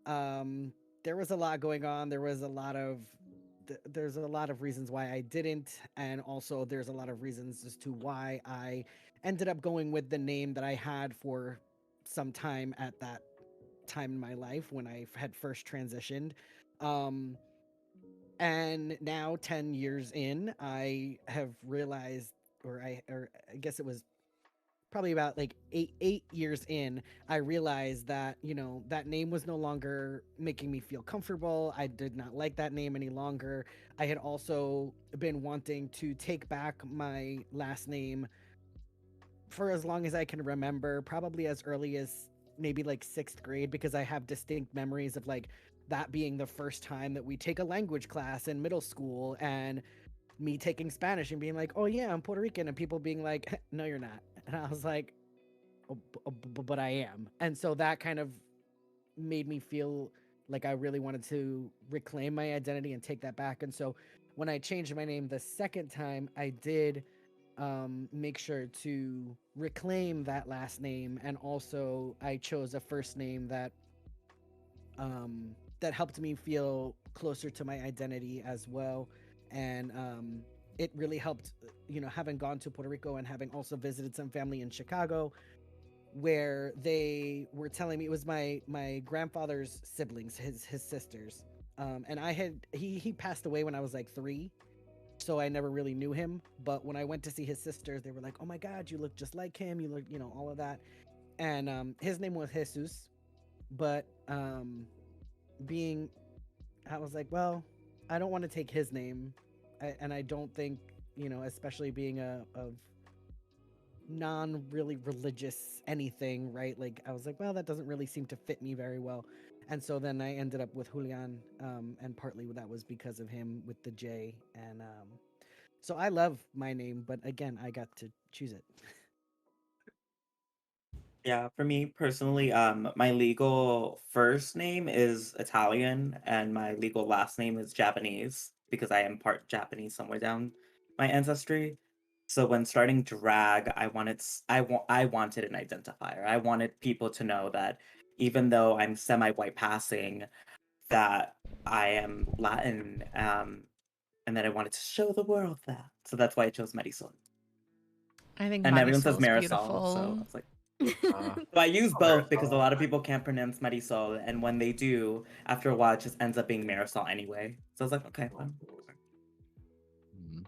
There was a lot going on. There's a lot of reasons why I didn't, and also there's a lot of reasons as to why I ended up going with the name that I had for some time at that time in my life when I had first transitioned. And now 10 years in, I have realized, or I guess it was probably about like eight years in, I realized that that name was no longer making me feel comfortable. I did not like that name any longer. I had also been wanting to take back my last name for as long as I can remember, probably as early as maybe like 6th grade, because I have distinct memories of like that being the first time that we take a language class in middle school, and me taking Spanish and being like, oh yeah, I'm Puerto Rican, and people being like, no, you're not. And I was like, oh, but I am. And so that kind of made me feel like I really wanted to reclaim my identity and take that back. And so when I changed my name the second time, I did make sure to reclaim that last name, and also I chose a first name that that helped me feel closer to my identity as well. And it really helped, you know, having gone to Puerto Rico and having also visited some family in Chicago, where they were telling me it was my grandfather's siblings, his sisters. And he passed away when I was like 3, so I never really knew him. But when I went to see his sisters, they were like, "Oh my God, you look just like him. You look, you know, all of that." And his name was Jesus, but being, I was like, well, I don't want to take his name, and I don't think, you know, especially being a non really religious anything, right? Like I was like, well, that doesn't really seem to fit me very well. And so then I ended up with Julian, and partly that was because of him with the J. And so I love my name, but again, I got to choose it. Yeah, for me personally, my legal first name is Italian and my legal last name is Japanese because I am part Japanese somewhere down my ancestry. So when starting drag, I wanted an identifier. I wanted people to know that even though I'm semi-white passing, that I am Latin, and that I wanted to show the world that. So that's why I chose Marisol. I think And everyone says Marisol's Marisol, so I beautiful. was like, Uh, so I use both because a Marisol. lot of people can't pronounce Marisol, and when they do, after a while, it just ends up being Marisol anyway. So I was like, okay, fine. mm.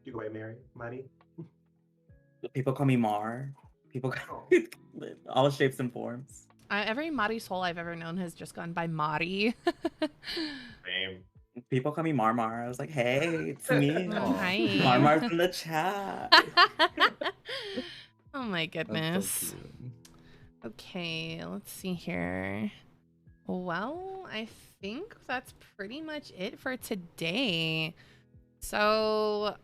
You go by Mary, Mari. People call me Mar. People call Oh. all shapes and forms. Every Marisol I've ever known has just gone by Mari. Same. People call me Marmar. I was like, hey, it's me. Oh, Aw. hi. Marmar's in the chat. Oh my That's goodness. so cute. Okay, let's see here. Well, I think that's pretty much it for today. So,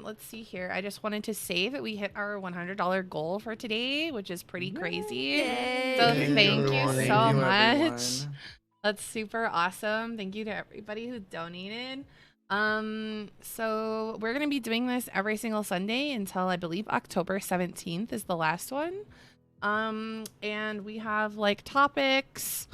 let's see here. I just wanted to say that we hit our $100 goal for today, which is pretty crazy. Yay. So Thank you, thank you everyone. so Thank you, much. everyone. That's super awesome. Thank you to everybody who donated. So we're gonna be doing this every single Sunday until I believe October 17th is the last one. And we have like topics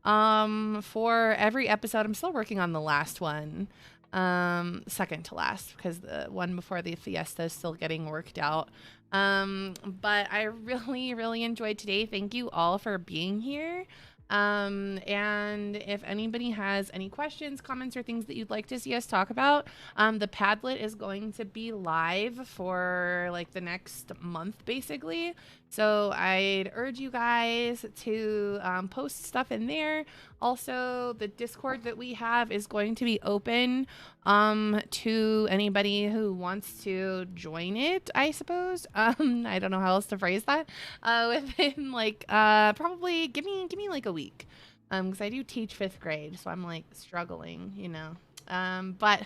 for every episode. I'm still working on the last one. Second to last, because the one before the fiesta is still getting worked out. But I really enjoyed today. Thank you all for being here. And if anybody has any questions, comments, or things that you'd like to see us talk about, the Padlet is going to be live for like the next month, basically. So I'd urge you guys to post stuff in there. Also, the Discord that we have is going to be open to anybody who wants to join it, I suppose. I don't know how else to phrase that. Within like probably give me like a week. Because I do teach 5th grade, so I'm like struggling, you know. But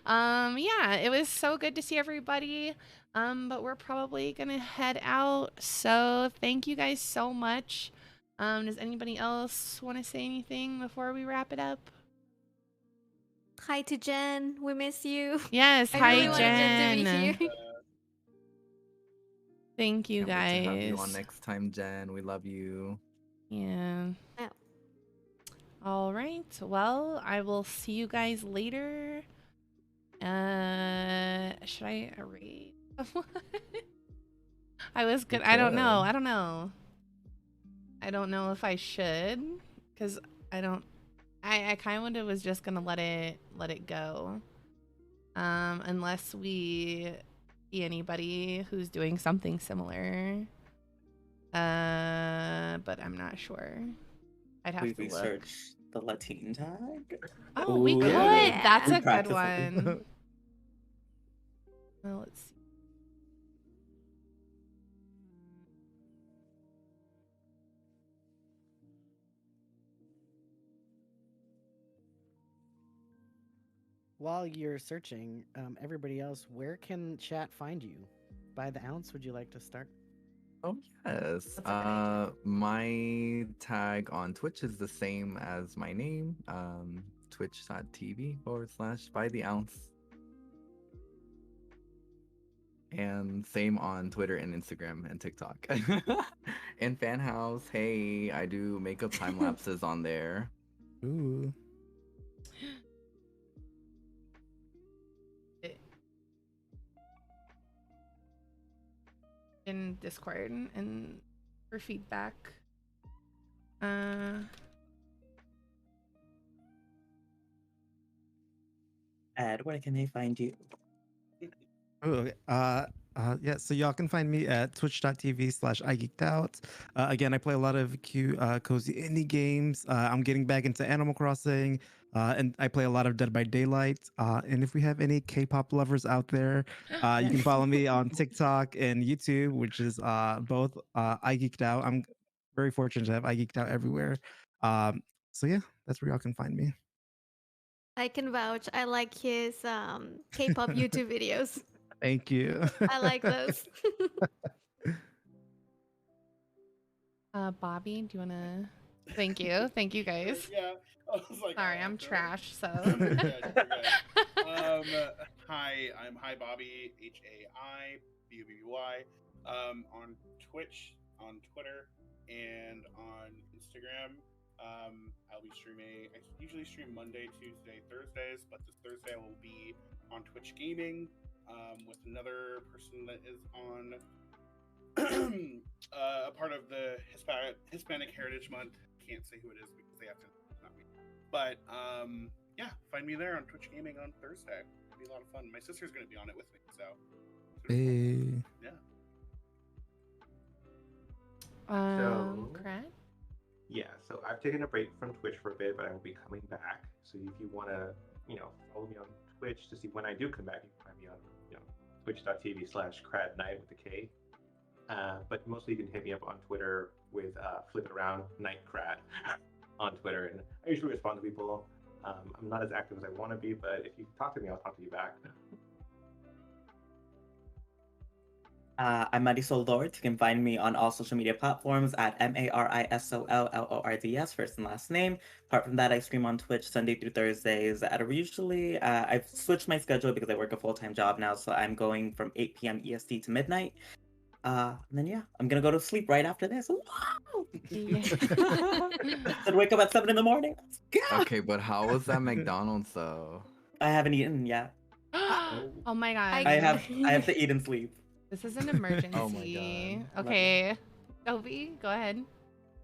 yeah, it was so good to see everybody. But we're probably gonna head out. So thank you guys so much. Does anybody else want to say anything before we wrap it up? Hi to Jen. We miss you. Yes, I hi really wanted Jen to be Jen. here. Thank you Can't wait to have you on guys. next time, Jen. We love you. Yeah. Yeah. All right. Well, I will see you guys later. Should I erase? I was good. I don't know. could. I don't know. I don't know if I should, because I don't. I kind of was just gonna let it go. Unless we see anybody who's doing something similar. But I'm not sure. I'd have We to look. research the Latin tag. Oh, we could. Ooh. That's We a good practice it. one. Well, let's see. while you're searching, everybody else, where can chat find you? By the ounce, would you like to start? Oh yes. That's a good idea. My tag on Twitch is the same as my name. Twitch.tv/by the ounce. And same on Twitter and Instagram and TikTok. And Fan House, hey, I do makeup time lapses on there. Ooh. In Discord and for feedback. Ed, where can they find you? Oh, okay. Yeah, so y'all can find me at twitch.tv/igeekedout. Again, I play a lot of cute, cozy indie games. I'm getting back into Animal Crossing, and I play a lot of Dead by Daylight. And if we have any K-pop lovers out there, you can follow me on TikTok and YouTube, which is both iGeeked I'm very fortunate to have iGeeked everywhere. So yeah, that's where y'all can find me. I can vouch. I like his K-pop YouTube videos. Thank you. I like those. Bobby, do you wanna? Thank you, thank you guys. Yeah, I was like, Sorry, oh, I'm okay. trash. So. You're good, you're good. Hi, I'm Hi Bobby, HAIBOBBY, on Twitch, on Twitter, and on Instagram. I'll be streaming. I usually stream Monday, Tuesday, Thursdays, but this Thursday I will be on Twitch Gaming with another person that is on a part of the Hispanic Heritage Month. Can't say who it is because they have to not me. But yeah, find me there on Twitch Gaming on Thursday. It'll be a lot of fun. My sister's gonna be on it with me, so Hey. yeah. Crad? Yeah, so I've taken a break from Twitch for a bit, but I will be coming back. So if you want to, follow me on Twitch to see when I do come back, you can find me on, twitch.tv/cradnight with a K. But mostly you can hit me up on Twitter with Flip It Around Nightcrad on Twitter, and I usually respond to people. I'm not as active as I want to be, but if you talk to me, I'll talk to you back. I'm Marisol Lord. You can find me on all social media platforms at MARISOLLORDS, first and last name. Apart from that, I stream on Twitch Sunday through Thursdays at usually, I've switched my schedule because I work a full-time job now, so I'm going from 8 p.m. EST to midnight. And then yeah, I'm gonna go to sleep right after this. Wow! Yeah. Then wake up at 7 in the morning. Let's go! Okay, but how was that McDonald's though? I haven't eaten yet. Oh my god. I have to eat and sleep. This is an emergency. Oh my God. Okay. Dovey, go ahead.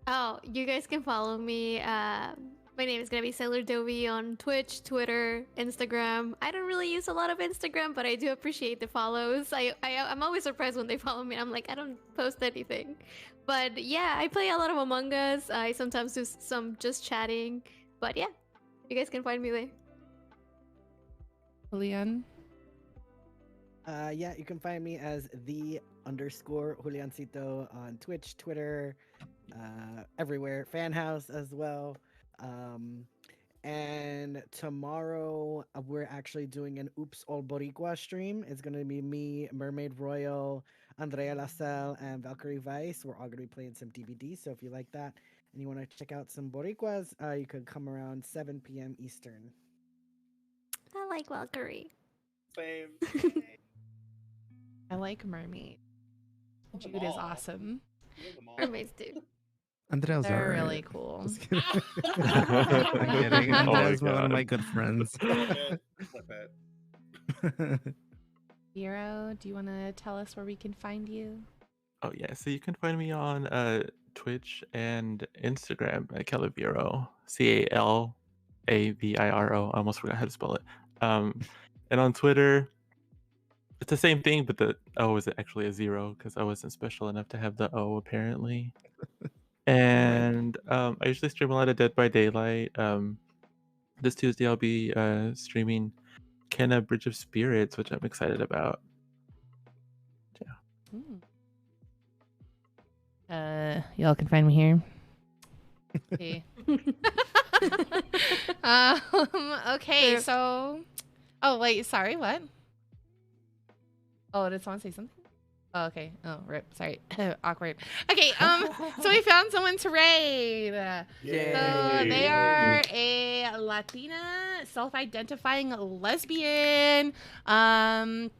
Oh, you guys can follow me. My name is gonna be Sailor Dovey on Twitch, Twitter, Instagram. I don't really use a lot of Instagram, but I do appreciate the follows. I'm always surprised when they follow me. I'm like, I don't post anything. But yeah, I play a lot of Among Us. I sometimes do some just chatting. But yeah, you guys can find me there. Julian? Yeah, you can find me as _Juliancito on Twitch, Twitter, everywhere. Fan House as well. And tomorrow we're actually doing an Oops All Boricua stream. It's gonna be me, Mermaid Royal, Andrea Lascelle, and Valkyrie Weiss. We're all gonna be playing some DBD. So if you like that and you want to check out some Boricuas, you could come around 7 p.m. Eastern. I like Valkyrie. Same. I like Mermaid. Love them Jude is all. awesome. Love them all. Mermaids do. Andrea's They're alright. really cool. Just kidding. I'm kidding. Oh my Andrea's one of God. my good friends. Flip it. Flip it. Vero, do you want to tell us where we can find you? Oh yeah, so you can find me on Twitch and Instagram at Calaviro, CALAVIRO. I almost forgot how to spell it. And on Twitter, it's the same thing, but the O is actually a 0 because I wasn't special enough to have the O apparently. And I usually stream a lot of Dead by Daylight. This Tuesday I'll be streaming Kenna Bridge of Spirits, which I'm excited about. Y'all can find me here. Okay. Okay, Sure. so Oh wait, sorry, what? Oh, did someone say something? Oh, okay. Oh, rip. Sorry. Awkward. Okay. So we found someone to raid. So they are a Latina, self-identifying lesbian. And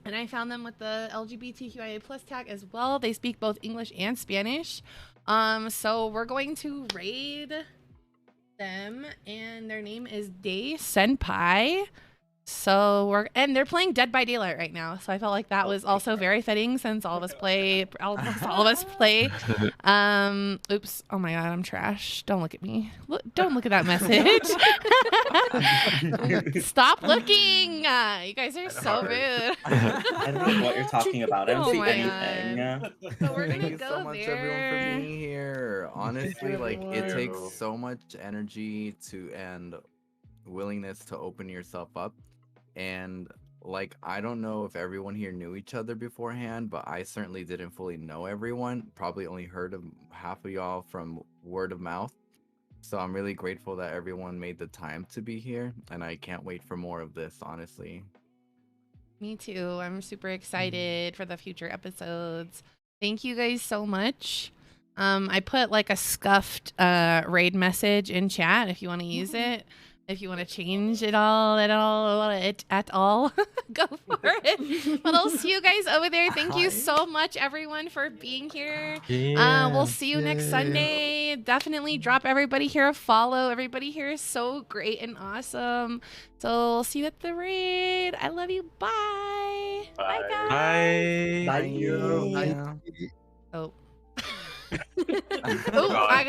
I found them with the LGBTQIA plus tag as well. They speak both English and Spanish. So we're going to raid them, and their name is Day Senpai. So they're playing Dead by Daylight right now. So I felt like that was also very fitting since all of us play. Oops. Oh my god, I'm trash. Don't look at me. Don't look at that message. Stop looking. You guys are so rude. I don't know what you're talking about. I don't Oh see my anything. So we're Thank gonna you go so much, there. everyone, for being here. Honestly, like it takes everyone. so much energy and willingness to open yourself up. And like, I don't know if everyone here knew each other beforehand, but I certainly didn't fully know everyone. Probably only heard of half of y'all from word of mouth. So I'm really grateful that everyone made the time to be here, and I can't wait for more of this, honestly. Me too. I'm super excited for the future episodes. Thank you guys so much. I put like a scuffed raid message in chat if you want to use it. If you want to change it at all, go for it. But I'll see you guys over there. Thank you so much, everyone, for being here. We'll see you next Sunday. Definitely drop everybody here a follow. Everybody here is so great and awesome. So we'll see you at the raid. I love you. Bye. Bye, guys. Bye. Bye. Bye. Oh. God. I